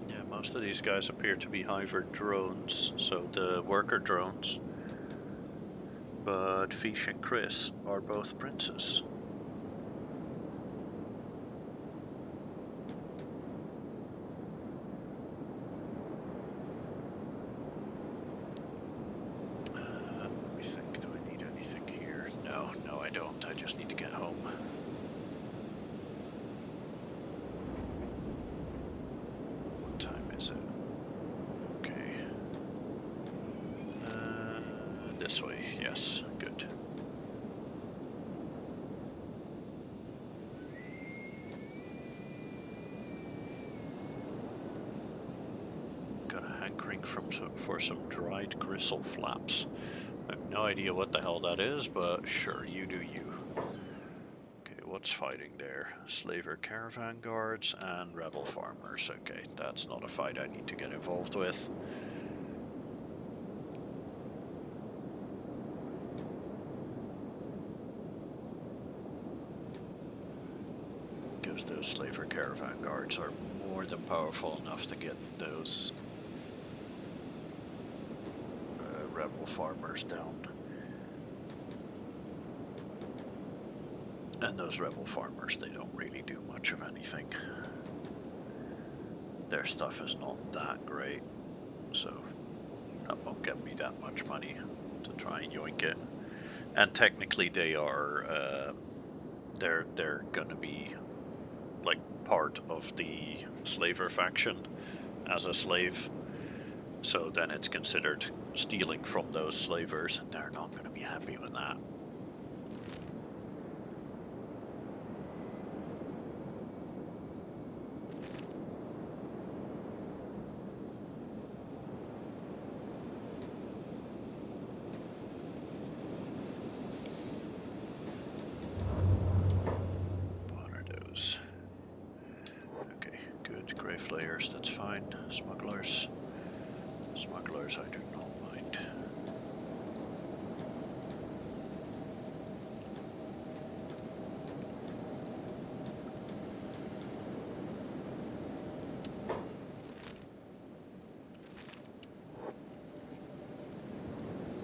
A: Yeah, most of these guys appear to be Hiver drones, so the worker drones. But Fish and Chris are both princes. Let me think, do I need anything here? No I don't, I just need to get home. What time is it? Okay. this way, yes, good. Got a hankering for some dried gristle flaps. I have no idea what the hell that is, but sure, you do you. Okay, what's fighting there? Slaver caravan guards and rebel farmers. Okay, that's not a fight I need to get involved with. Because those slaver caravan guards are more than powerful enough to get those rebel farmers down. And those rebel farmers, they don't really do much of anything. Their stuff is not that great, so that won't get me that much money to try and yoink it. And technically they are, they're gonna be like part of the slaver faction as a slave. So then it's considered stealing from those slavers, and they're not gonna be happy with that. Flayers, that's fine. Smugglers. Smugglers, I do not mind.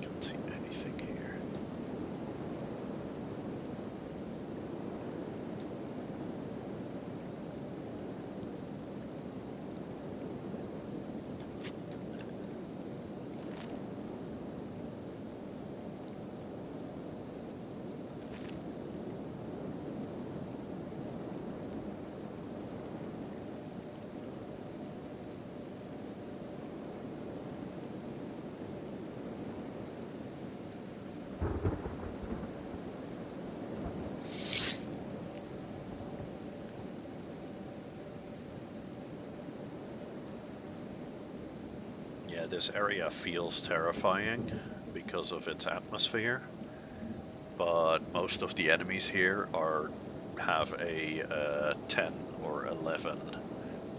A: Can't see anything here. Yeah, this area feels terrifying because of its atmosphere, but most of the enemies here have a 10 or 11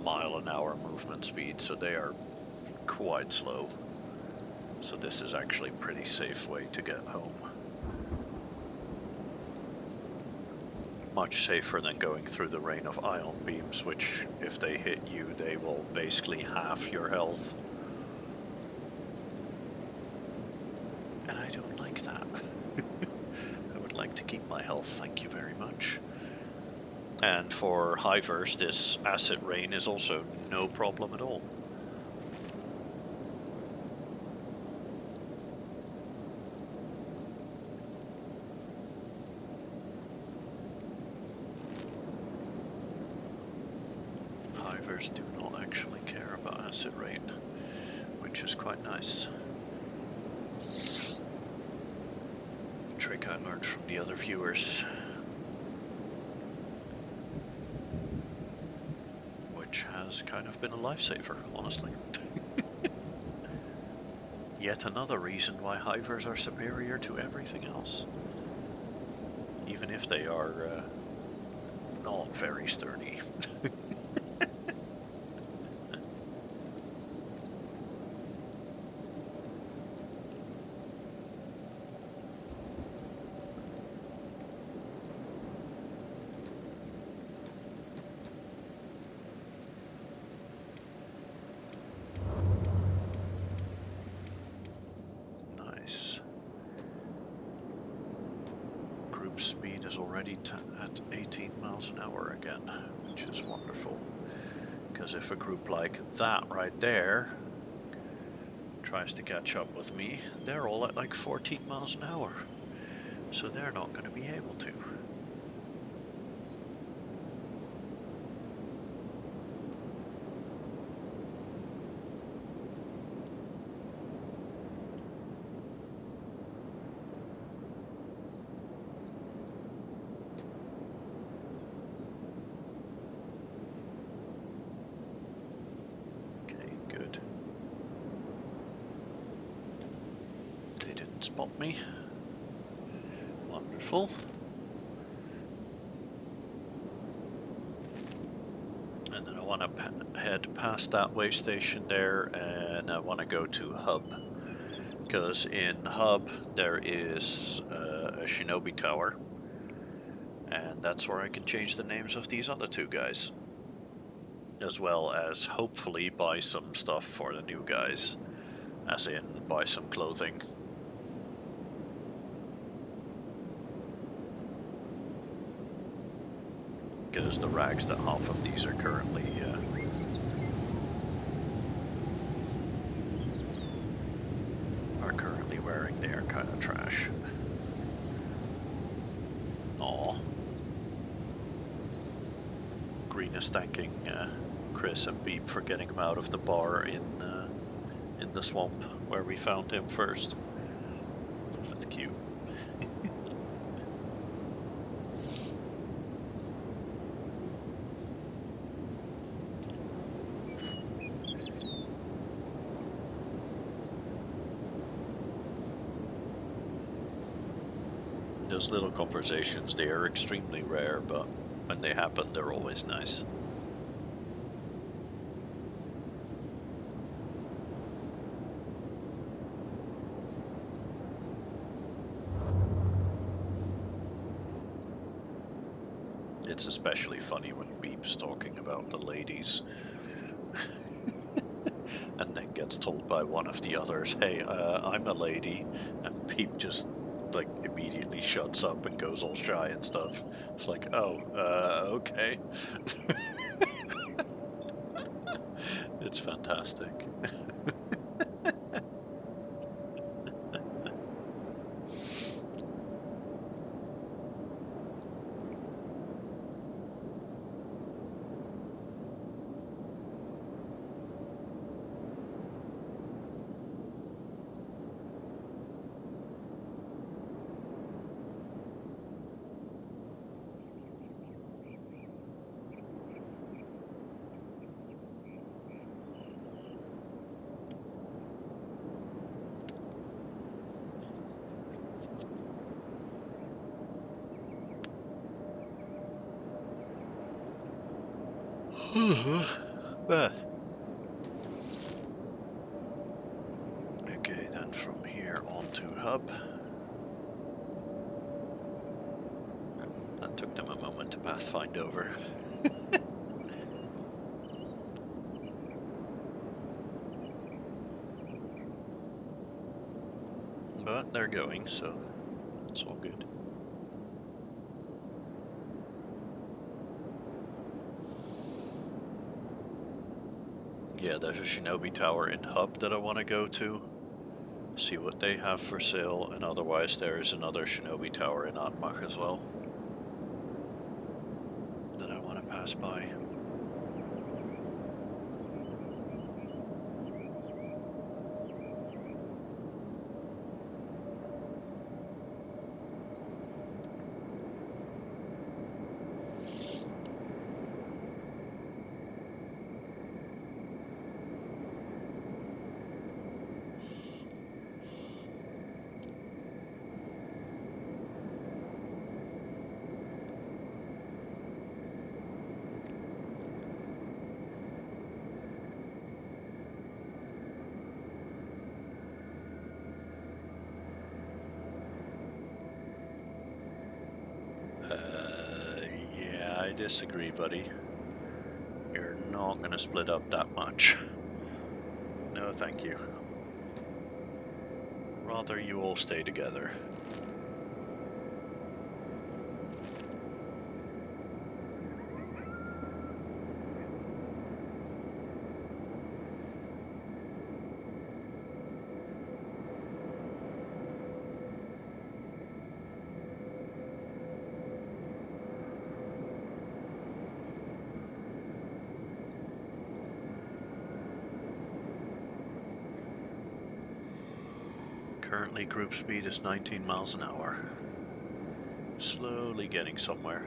A: mile an hour movement speed, so they are quite slow. So this is actually a pretty safe way to get home. Much safer than going through the rain of ion beams, which if they hit you, they will basically halve your health. And I don't like that. I would like to keep my health, thank you very much. And for hivers, this acid rain is also no problem at all. Hivers do not actually care about acid rain, which is quite nice. Trick I learned from the other viewers. Which has kind of been a lifesaver, honestly. Yet another reason why hivers are superior to everything else. Even if they are not very sturdy. Already at 18 miles an hour again, which is wonderful. Because if a group like that right there tries to catch up with me, they're all at like 14 miles an hour. So they're not going to be able to. didn't spot me. Wonderful. And then I want to head past that way station there, and I want to go to Hub. Because in Hub there is a Shinobi Tower. And that's where I can change the names of these other two guys. As well as hopefully buy some stuff for the new guys. As in, buy some clothing. Because the rags that half of these are currently wearing, they are kind of trash. Aw. Green is thanking Chris and Beep for getting him out of the bar in the swamp where we found him first. That's cute. Those little conversations, they are extremely rare, but when they happen, they're always nice. It's especially funny when Beep's talking about the ladies. And then gets told by one of the others, hey, I'm a lady. And Beep just, like, immediately shuts up and goes all shy and stuff. It's like, oh, okay. It's fantastic. Okay, then from here on to Hub. That took them a moment to pathfind over. But they're going, so it's all good. Yeah, there's a Shinobi Tower in Hub that I want to go to. See what they have for sale, and otherwise there is another Shinobi Tower in Atmach as well that I want to pass by. Yeah, I disagree, buddy. You're not gonna split up that much. No, thank you. Rather you all stay together. Currently group speed is 19 miles an hour. Slowly getting somewhere.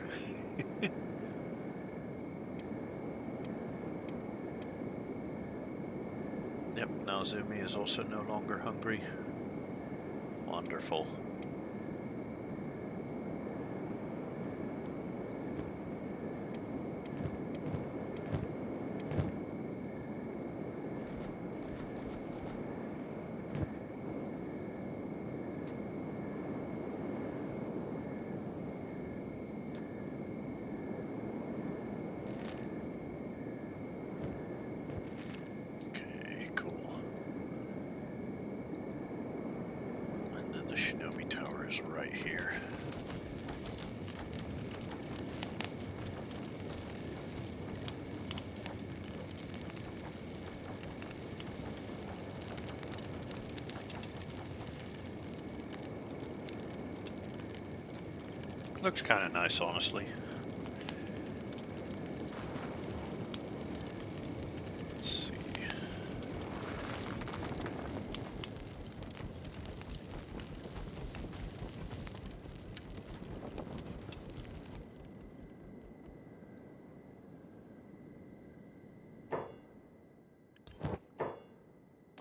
A: Yep, now Zumi is also no longer hungry. Wonderful. Okay, cool. And then the Shinobi Tower is right here. Looks kind of nice, honestly. Let's see.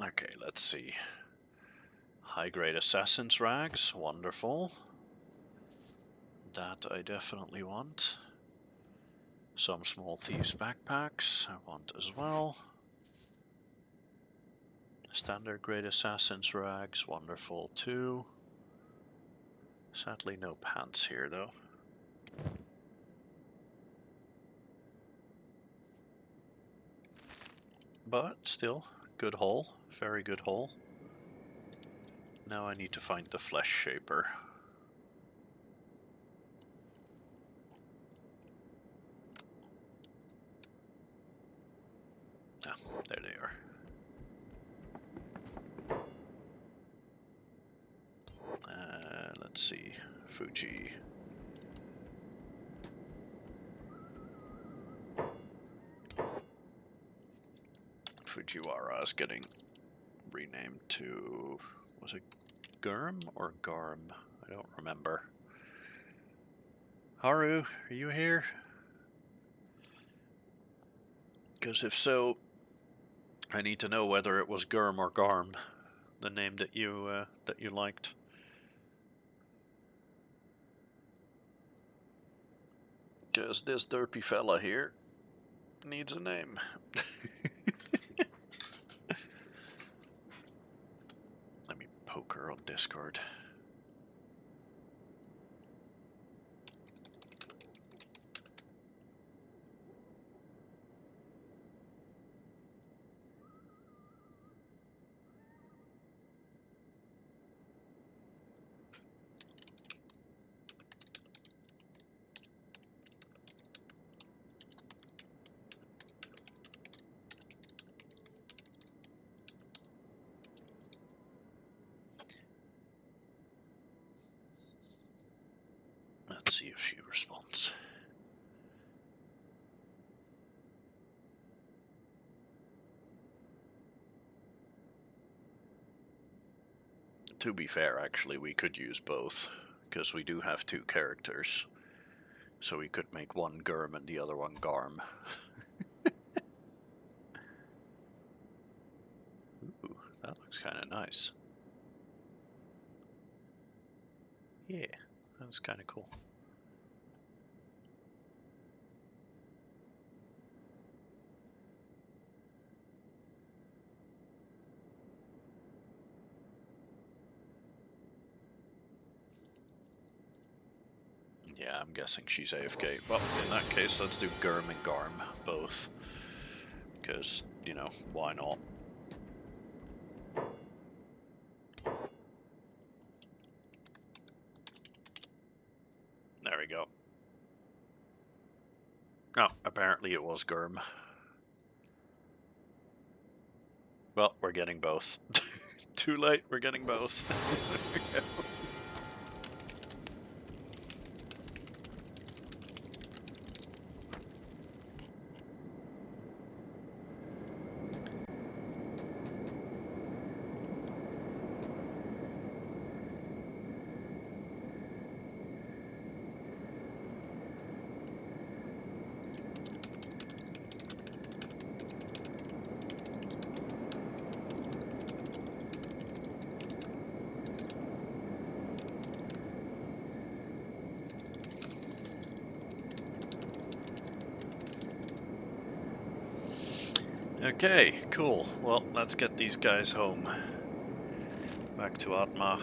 A: Okay, let's see. High-grade Assassin's Rags, wonderful. That I definitely want. Some Small Thieves Backpacks I want as well. Standard grade Assassin's Rags, wonderful too. Sadly no pants here though. But still, good haul, very good haul. Now I need to find the Flesh Shaper. Ah, there they are. Let's see, Fuji. Fujiwara is getting renamed to, was it Gurm or Garm? I don't remember. Haru, are you here? Because if so, I need to know whether it was Gurm or Garm, the name that you liked. Because this derpy fella here needs a name. Let me poke her on Discord. Let's see if she responds. To be fair, actually, we could use both, because we do have two characters. So we could make one Gurm and the other one Garm. Ooh, that looks kind of nice. Yeah, that's kind of cool. Yeah, I'm guessing she's AFK. Well, in that case, let's do Gurm and Garm, both. Because, you know, why not? There we go. Oh, apparently it was Gurm. Well, we're getting both. Too late, we're getting both. Okay, cool. Well, let's get these guys home. Back to Atmach.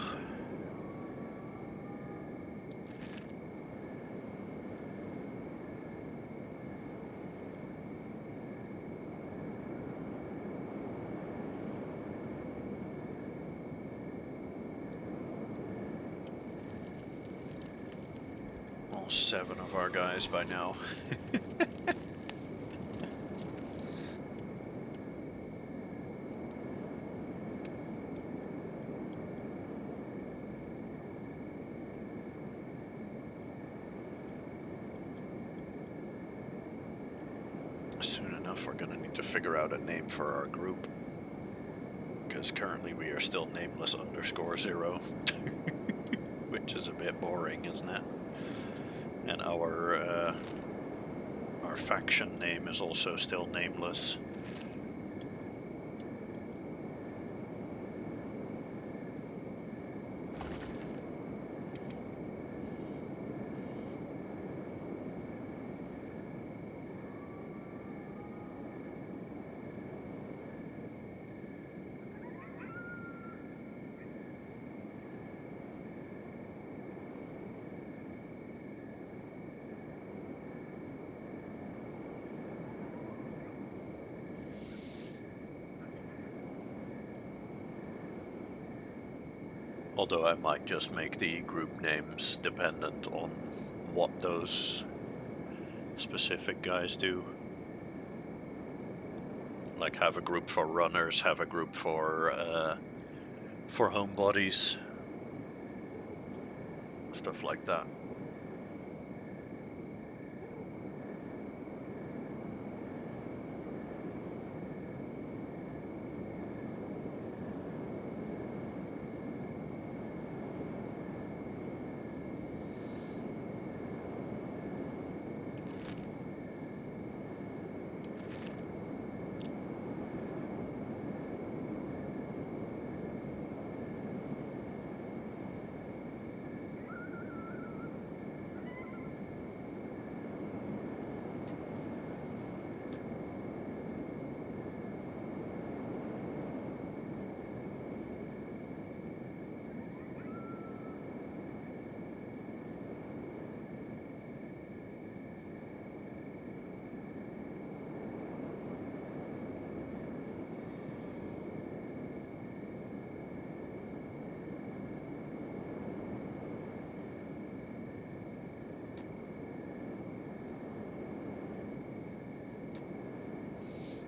A: All 7 of our guys by now. Soon enough, we're gonna need to figure out a name for our group. Because currently we are still nameless _0. Which is a bit boring, isn't it? And our faction name is also still nameless. Although I might just make the group names dependent on what those specific guys do. Like have a group for runners, have a group for homebodies, stuff like that.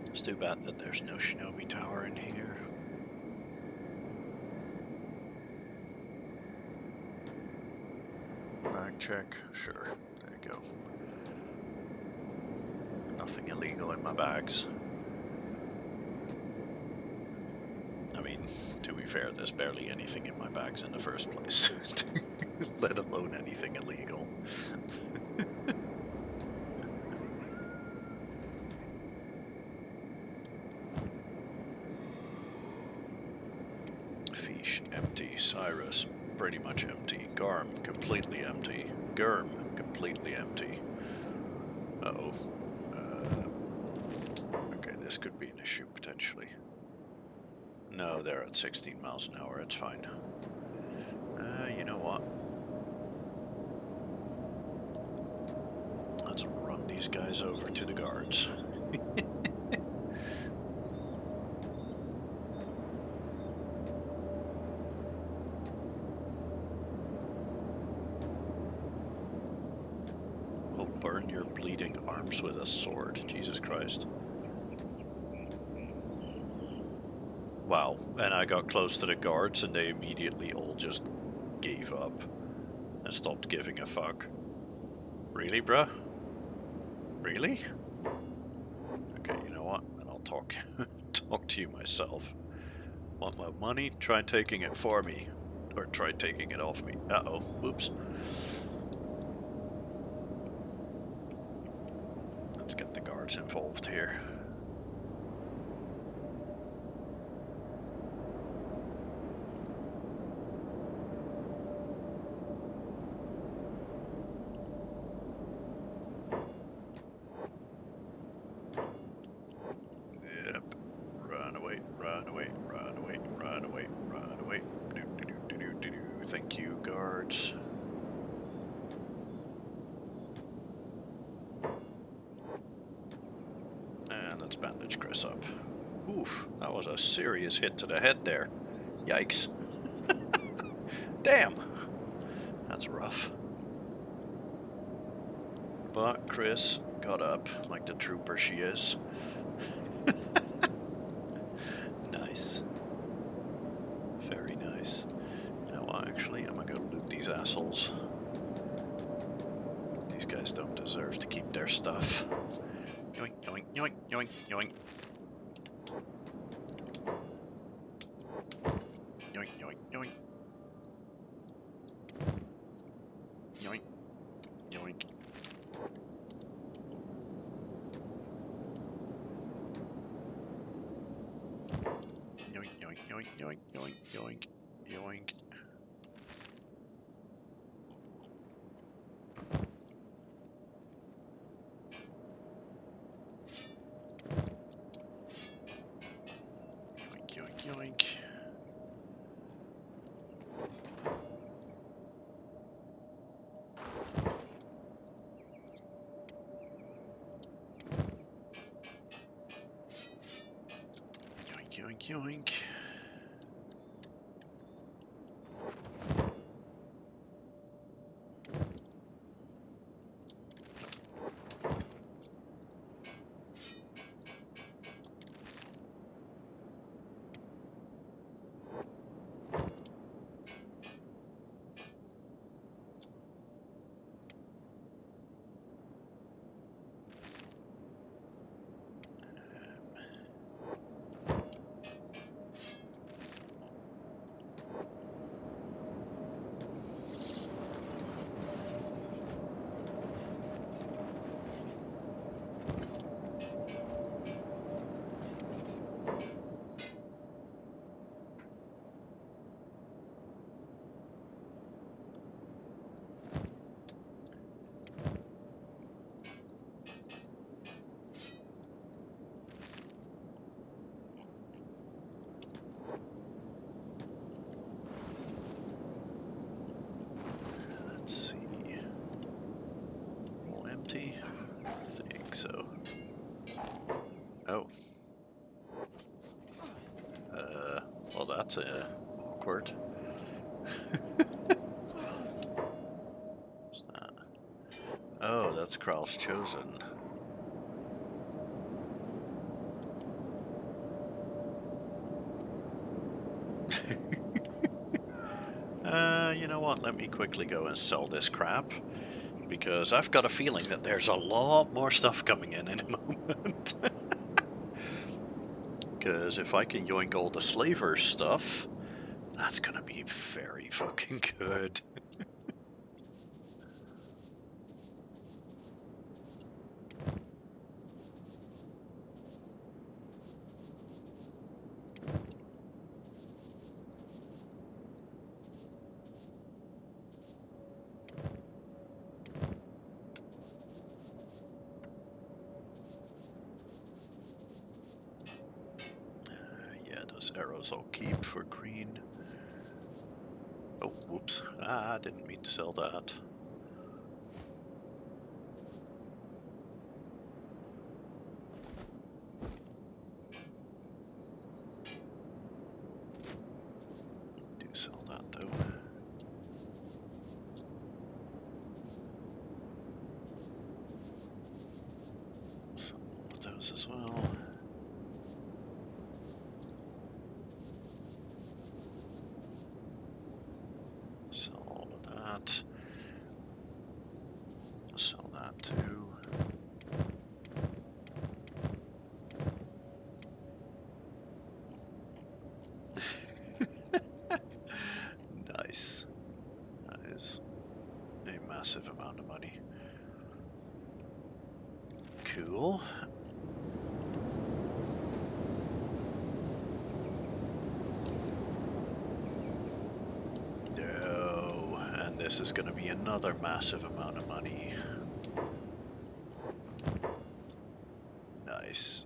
A: It's too bad that there's no Shinobi Tower in here. Bag check, sure, there you go. Nothing illegal in my bags. I mean, to be fair, there's barely anything in my bags in the first place, let alone anything illegal. Fish, empty. Cyrus, pretty much empty. Garm, completely empty. Germ, completely empty. Uh-oh. Okay, this could be an issue, potentially. No, they're at 16 miles an hour, it's fine. You know what? Let's run these guys over to the guards. We'll burn your bleeding arms with a sword, Jesus Christ. Wow, and I got close to the guards and they immediately all just gave up and stopped giving a fuck. Really, bruh? Really? Okay, you know what? Then I'll talk to you myself. Want my money? Try taking it for me. Or try taking it off me. Uh-oh. Whoops. Let's get the guards involved here. Yep. Thank you, guards. And let's bandage Chris up. Oof, that was a serious hit to the head there. Yikes. Damn! That's rough. But Chris got up like the trooper she is. Nice. Very nice. You know what, actually, I'm gonna go loot these assholes. These guys don't deserve to keep their stuff. Yoink, yoink, yoink, yoink, yoink. Yoink, yoink, yoink. Yoink, yoink. Yoink, yoink, yoink, yoink, yoink, yoink, yoink. Yoink, yoink, yoink. Yoink, yoink, yoink. Let's see. All empty? I think so. Oh. Well, that's awkward. What's that? Oh, that's Kral's Chosen. You know what? Let me quickly go and sell this crap. Because I've got a feeling that there's a lot more stuff coming in a moment. Because if I can yoink all the slaver stuff, that's gonna be very fucking good. Yeah, those arrows I'll keep for green. Oh, whoops. I didn't mean to sell that. Do sell that though. Sell all of those as well. Sell all of that. Sell that too. Nice. That is a massive amount of money. Cool. No, and this is going to be another massive amount of money. Nice.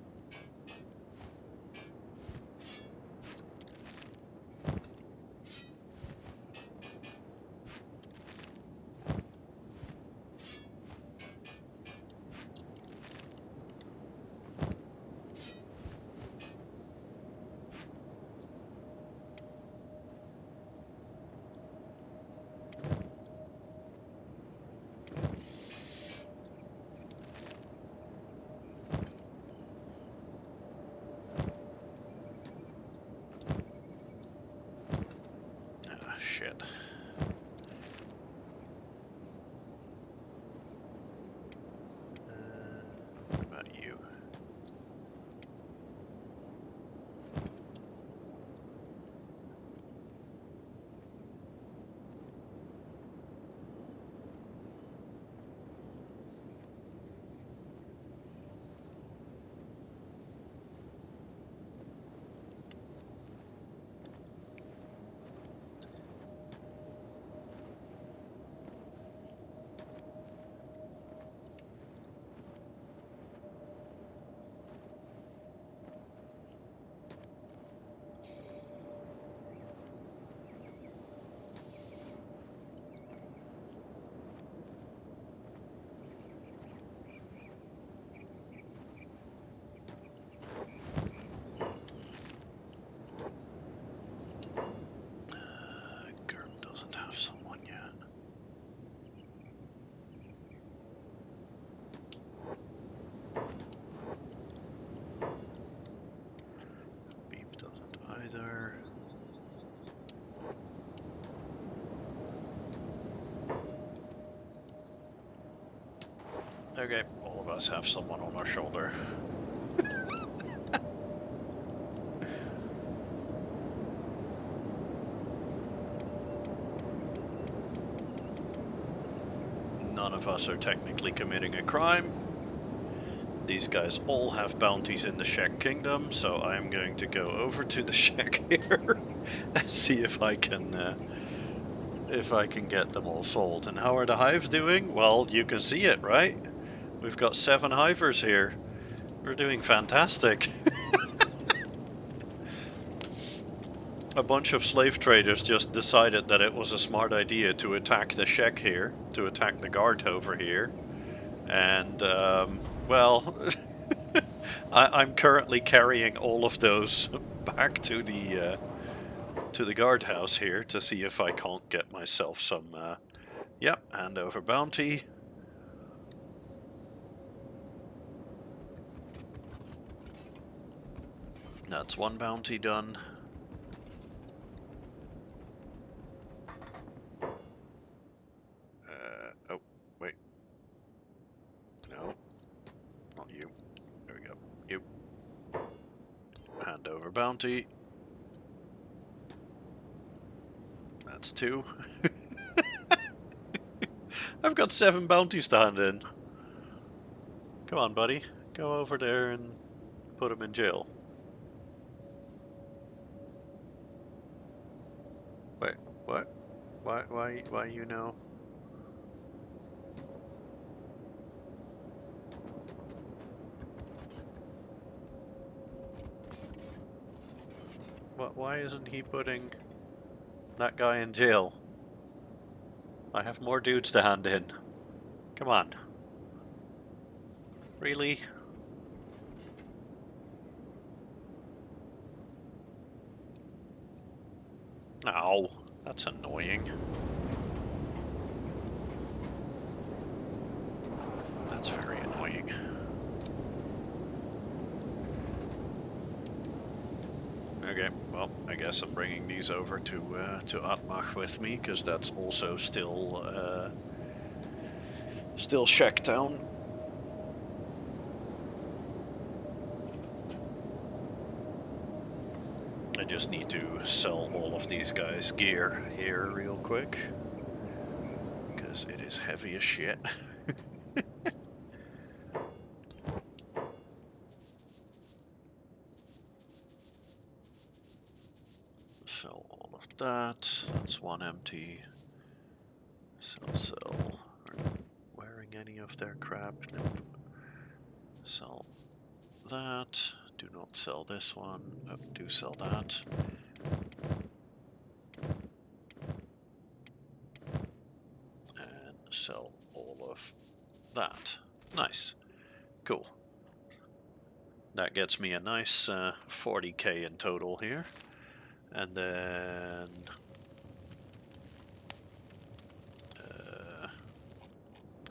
A: shit. What about you? Girl doesn't have someone yet. Beep doesn't either. Okay, all of us have someone on our shoulder. None of us are technically committing a crime. These guys all have bounties in the Shek Kingdom, so I'm going to go over to the Shek here and see if I can get them all sold. And how are the hives doing? Well, you can see it, right? We've got 7 hivers here. We're doing fantastic. A bunch of slave traders just decided that it was a smart idea to attack the Shek here, to attack the guard over here. And, well, I'm currently carrying all of those back to the guardhouse here to see if I can't get myself some, yep, hand over bounty. That's 1 bounty done. Oh, wait. No. Not you. There we go. You. Hand over bounty. That's 2. I've got 7 bounties to hand in. Come on, buddy. Go over there and put him in jail. Wait, what? Why you know? Why isn't he putting that guy in jail? I have more dudes to hand in. Come on. Really? Ow, that's annoying. That's very annoying. Okay, well, I guess I'm bringing these over to Atmach with me, because that's also still Shek Town. I just need to sell all of these guys' gear here real quick, because it is heavy as shit. Sell all of that. That's 1 empty. Sell. Are you wearing any of their crap? Nope. Sell that. Do not sell this one. Oh, do sell that. And sell all of that. Nice. Cool. That gets me a nice 40k in total here. And then...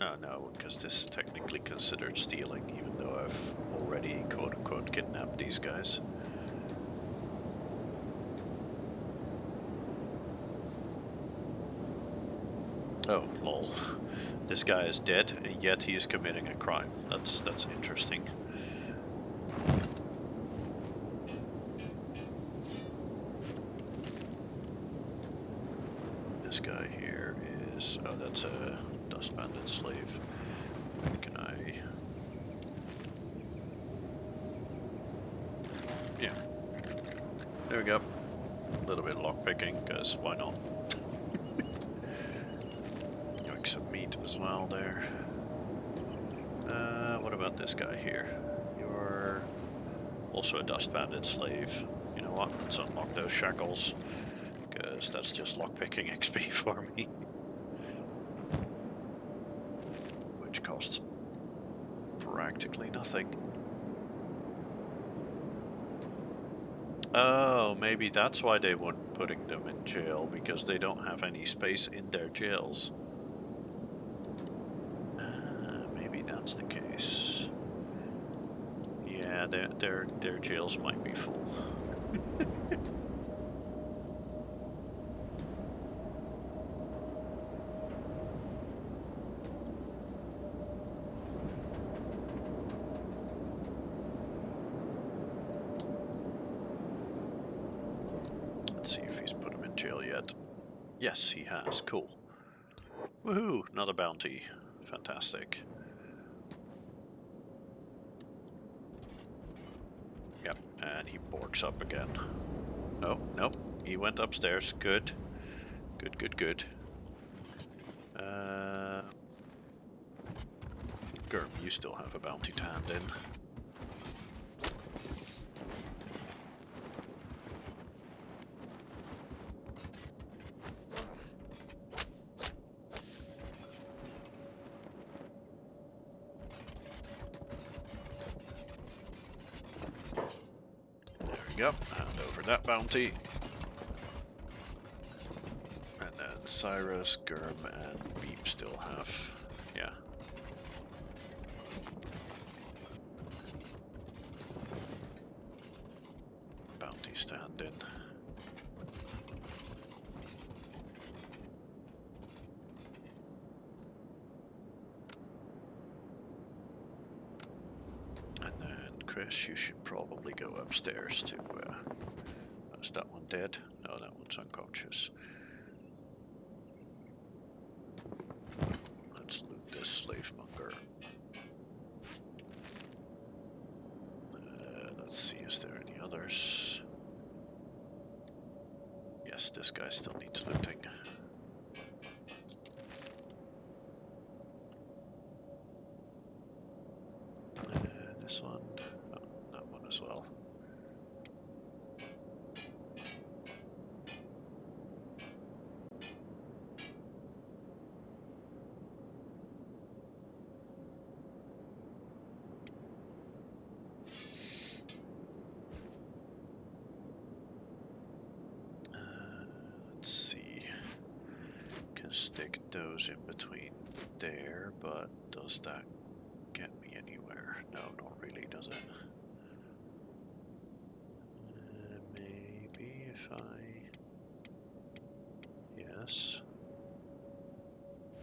A: oh no, because this is technically considered stealing, even though I've already quote-unquote kidnapped these guys. Oh, lol. This guy is dead, and yet he is committing a crime. That's interesting. This guy here is... oh, that's a dust bandit slave. Can I... yeah. There we go. A little bit of lockpicking, because why not? Yoink some meat as well there. What about this guy here? You're also a dust bandit slave. You know what? Let's unlock those shackles, because that's just lockpicking XP for me. Which costs practically nothing. Oh, maybe that's why they weren't putting them in jail, because they don't have any space in their jails. Maybe that's the case. Yeah, their jails might be full. Let's see if he's put him in jail yet. Yes, he has. Cool. Woohoo! Another bounty. Fantastic. Yep, and he borks up again. Oh, nope. He went upstairs. Good. Good, good, good. Germ, you still have a bounty to hand in. There we go. Hand over that bounty. And then Cyrus, Germ, and Beep still have... yeah. Bounty stand in. And then Chris, you should probably go upstairs to... is that one dead? No, that one's unconscious. Let's loot this slave monger. Let's see, is there any others? Yes, this guy still needs looting. This one, oh, that one as well. Let's see. Can stick those in between there, but does that get me anywhere? No, not really, does it? Maybe if I... yes.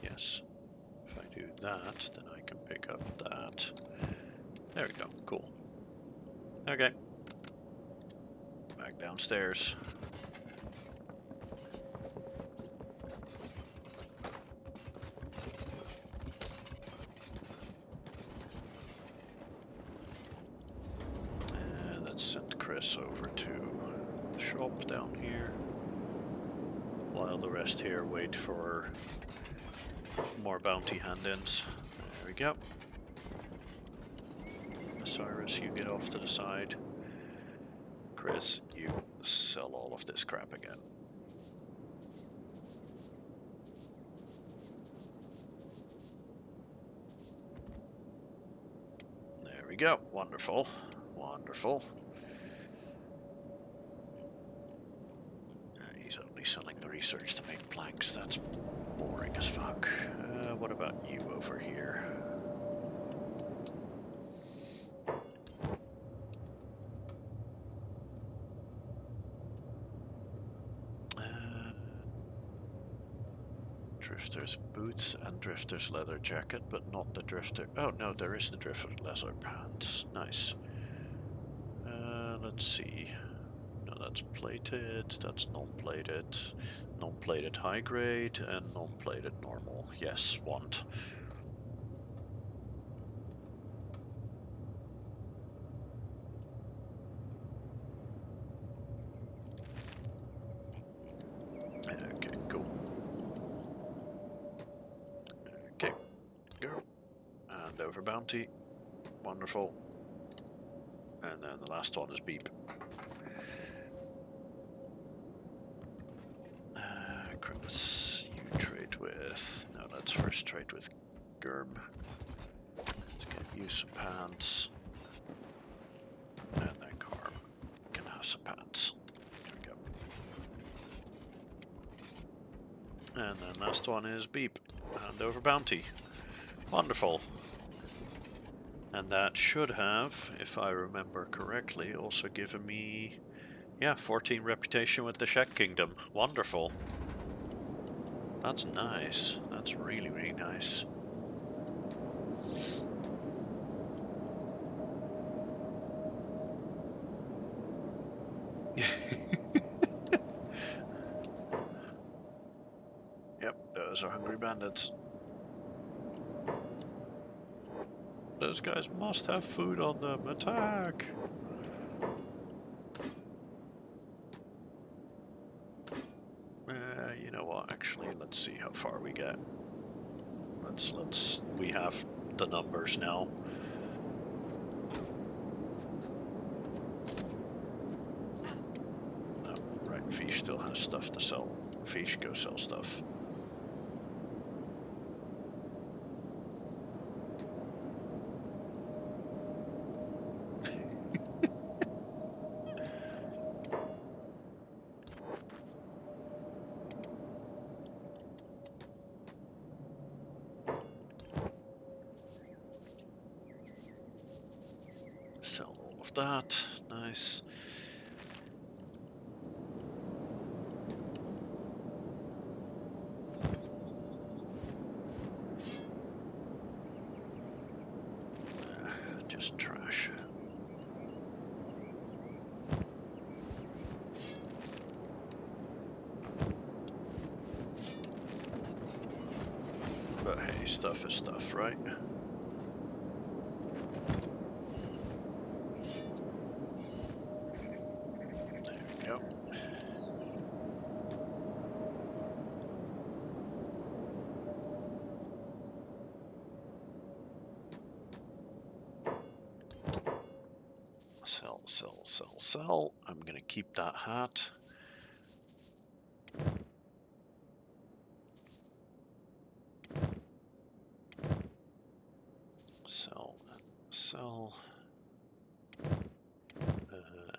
A: Yes. If I do that, then I can pick up that. There we go, cool. Okay. Back downstairs. Send Chris over to the shop down here, while the rest here wait for more bounty hand-ins. There we go. Cyrus, you get off to the side. Chris, you sell all of this crap again. There we go. Wonderful. Wonderful. He's only selling the research to make planks. That's boring as fuck. What about you over here? Drifter's boots and Drifter's leather jacket, but not the Drifter. Oh no, there is the Drifter leather pants. Nice. Let's see. No, that's plated, that's non-plated. Non-plated high grade and non-plated normal. Yes, want. Okay, cool. Okay, go. And over bounty. Wonderful. And then the last one is beep. Grimace, you trade with... No, let's first trade with Germ. Let's get you some pants. And then Carm can have some pants. There we go. And then last one is beep. And over bounty. Wonderful. And that should have, if I remember correctly, also given me, yeah, 14 reputation with the Shek Kingdom. Wonderful. That's nice. That's really, really nice. Yep, those are hungry bandits. Those guys must have food on them. Attack! You know what? Actually, let's see how far we get. We have the numbers now. Oh, right. Fish still has stuff to sell. Fish, go sell stuff. Sell all of that. Nice. Just trash. But hey, stuff is stuff, right? There we go. Sell, sell, sell, sell. I'm gonna keep that hat. Sell and sell.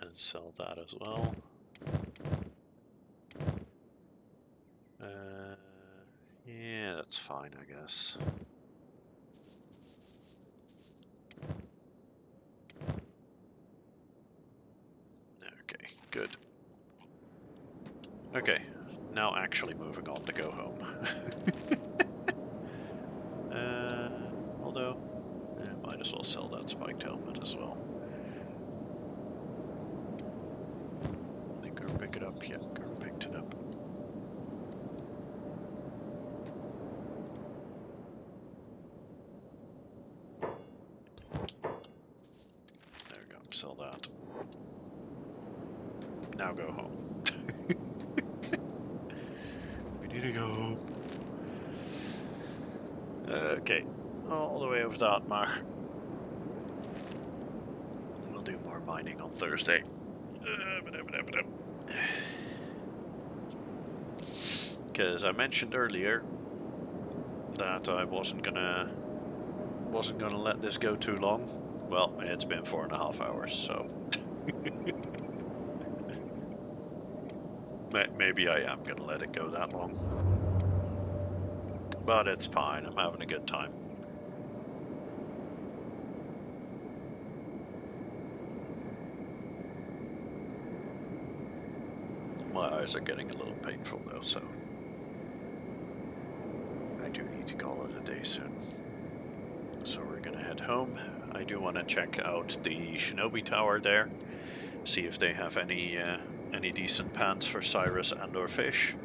A: And sell that as well. Yeah, that's fine, I guess. Okay, good. Okay, now actually moving on to go home. Although, might as well sell that spiked helmet as well. Did Gurm pick it up? Yeah, Gurm picked it up. There we go, sell that. Now go home. We need to go home. Okay, all the way over to Atmach. We'll do more mining on Thursday. Because I mentioned earlier that I wasn't gonna let this go too long. Well, it's been 4.5 hours, so maybe I am gonna let it go that long. But it's fine, I'm having a good time. My eyes are getting a little painful though, so I do need to call it a day soon. So we're gonna head home. I do want to check out the Shinobi Tower there, see if they have any decent pants for Cyrus and or Fish,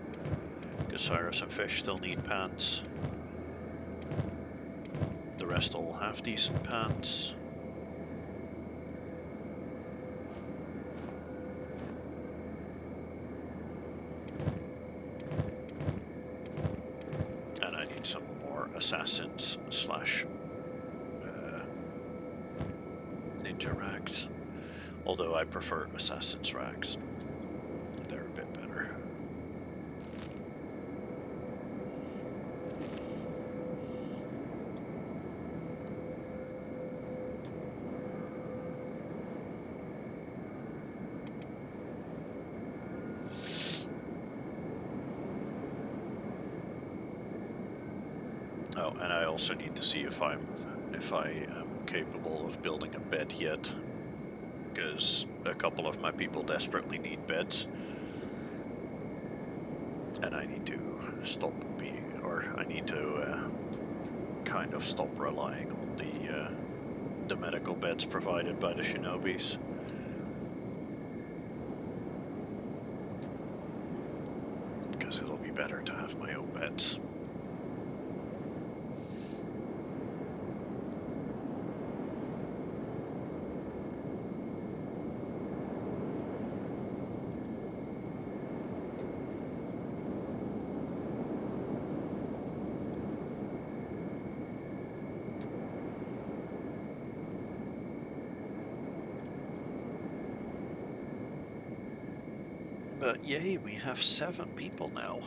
A: because Cyrus and Fish still need pants. The rest all have decent pants. And I need some more assassins slash ninja rags. Although I prefer assassins rags. They're a bit better. Oh, and I also need to see if I am capable of building a bed yet, because a couple of my people desperately need beds, and I need to stop being, or I need to kind of stop relying on the medical beds provided by the shinobis. Because it'll be better to have my own beds. But yay, we have 7 people now.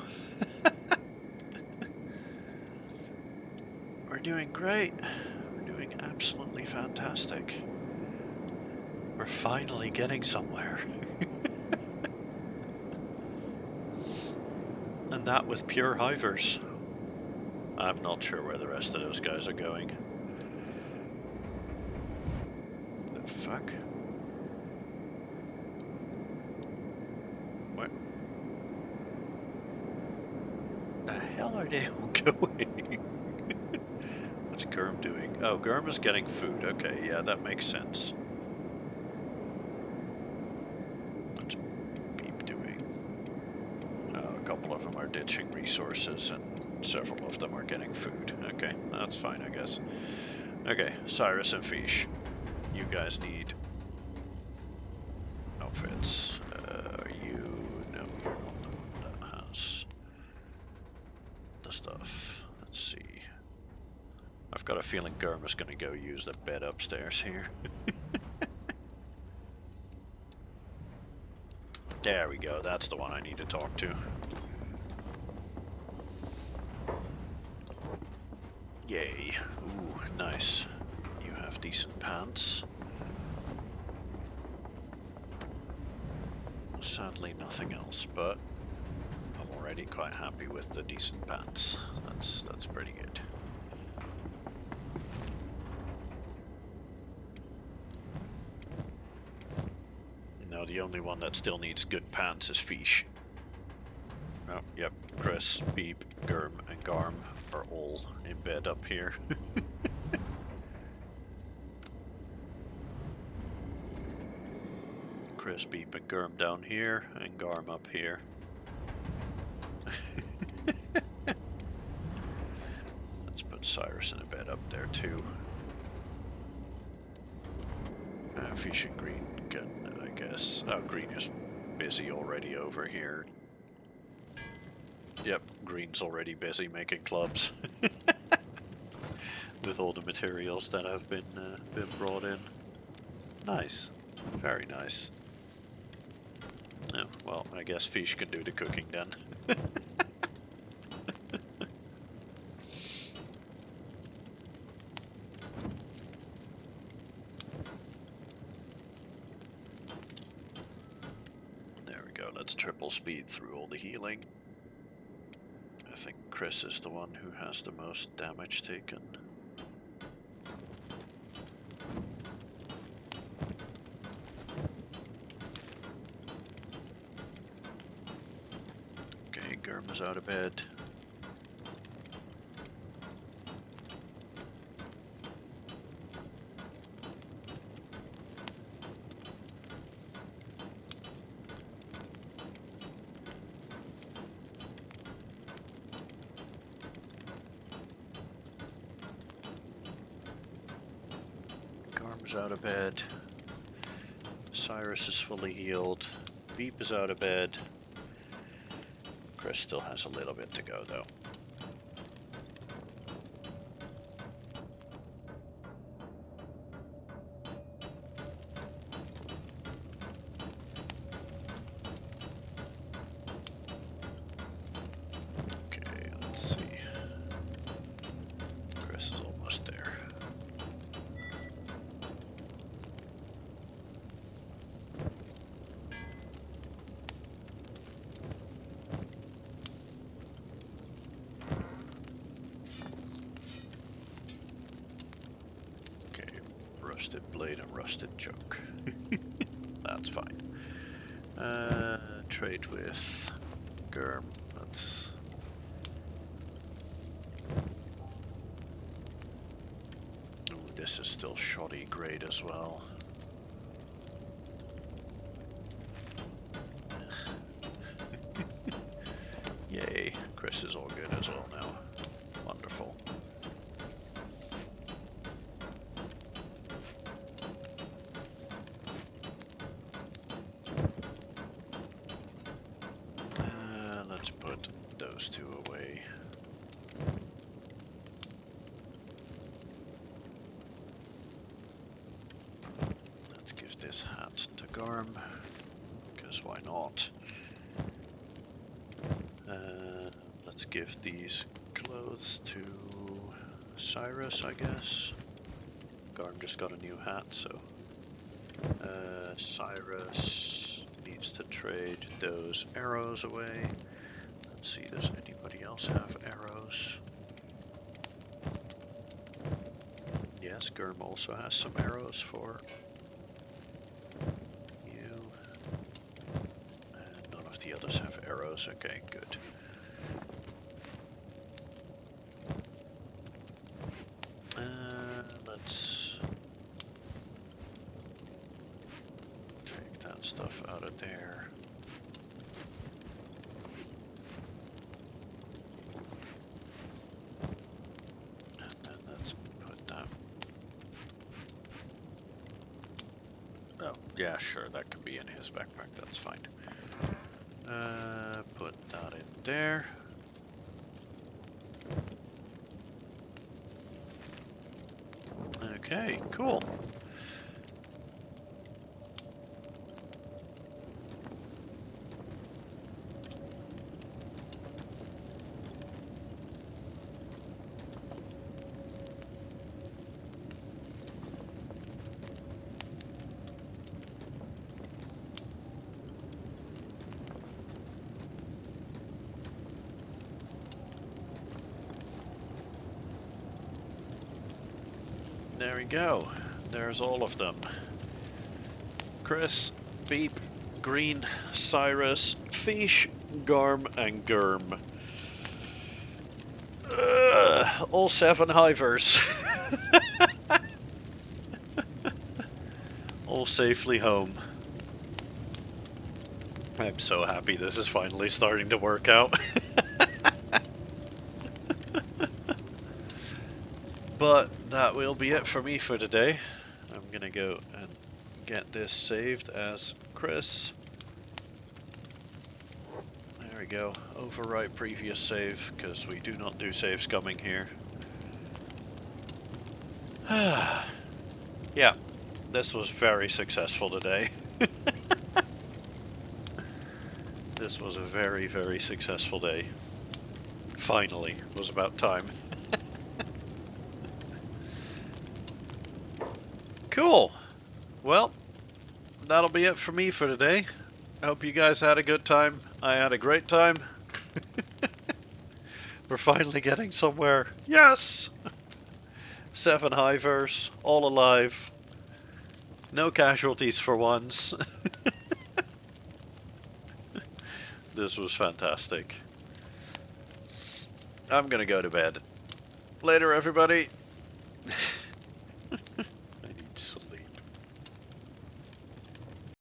A: We're doing great. We're doing absolutely fantastic. We're finally getting somewhere. And that with pure hivers. I'm not sure where the rest of those guys are going. The fuck? Where the hell are they all going? What's Gurm doing? Oh, Gurm is getting food. Okay, yeah, that makes sense. What's Beep doing? A couple of them are ditching resources and several of them are getting food. Okay, that's fine, I guess. Okay, Cyrus and Fish. You guys need outfits. No, you're not the one that has the stuff. Let's see. I've got a feeling Gurm is going to go use the bed upstairs here. There we go, that's the one I need to talk to. Yay. Ooh, nice. You have decent pants. Sadly nothing else, but I'm already quite happy with the decent pants. That's pretty good. Now the only one that still needs good pants is Fish. Oh, yep, Chris, Beep, Gurm, and Garm are all in bed up here. Chris, Beep, and Gurm down here, and Garm up here. Let's put Cyrus in a bed up there too. Fish and Green can, I guess. Oh, Green is busy already over here. Yep, Green's already busy making clubs. With all the materials that have been brought in. Nice. Very nice. Oh, well, I guess Fish can do the cooking then. There we go, let's triple speed through all the healing. I think Chris is the one who has the most damage taken. Okay, Gurm is out of bed. out of bed. Cyrus is fully healed. Beep is out of bed. Chris still has a little bit to go, though. Okay, let's see. Chris is almost there. Rusted blade and rusted choke. That's fine. Trade with Germ. That's... Ooh, this is still shoddy grade as well. Yay, Chris is all good as well now. Wonderful. Let's put those two away. Let's give this hat to Garm, because why not? Let's give these clothes to Cyrus, I guess. Garm just got a new hat, so... Cyrus needs to trade those arrows away. Let's see, does anybody else have arrows? Yes, Germ also has some arrows for you. And none of the others have arrows. Okay, good. Let's take that stuff out of there. And then let's put that. Oh, yeah, sure, that could be in his backpack, that's fine. Put that in there. Okay, cool. There we go. There's all of them. Chris, Beep, Green, Cyrus, Fish, Garm, and Germ. All 7 hivers. All safely home. I'm so happy this is finally starting to work out. But that will be it for me for today. I'm gonna go and get this saved as Chris. There we go. Overwrite previous save, because we do not do save scumming here. Yeah, this was very successful today. This was a very, very successful day. Finally, it was about time. Cool. Well, that'll be it for me for today. I hope you guys had a good time. I had a great time. We're finally getting somewhere. Yes! 7 hivers, all alive. No casualties for once. This was fantastic. I'm gonna go to bed. Later, everybody.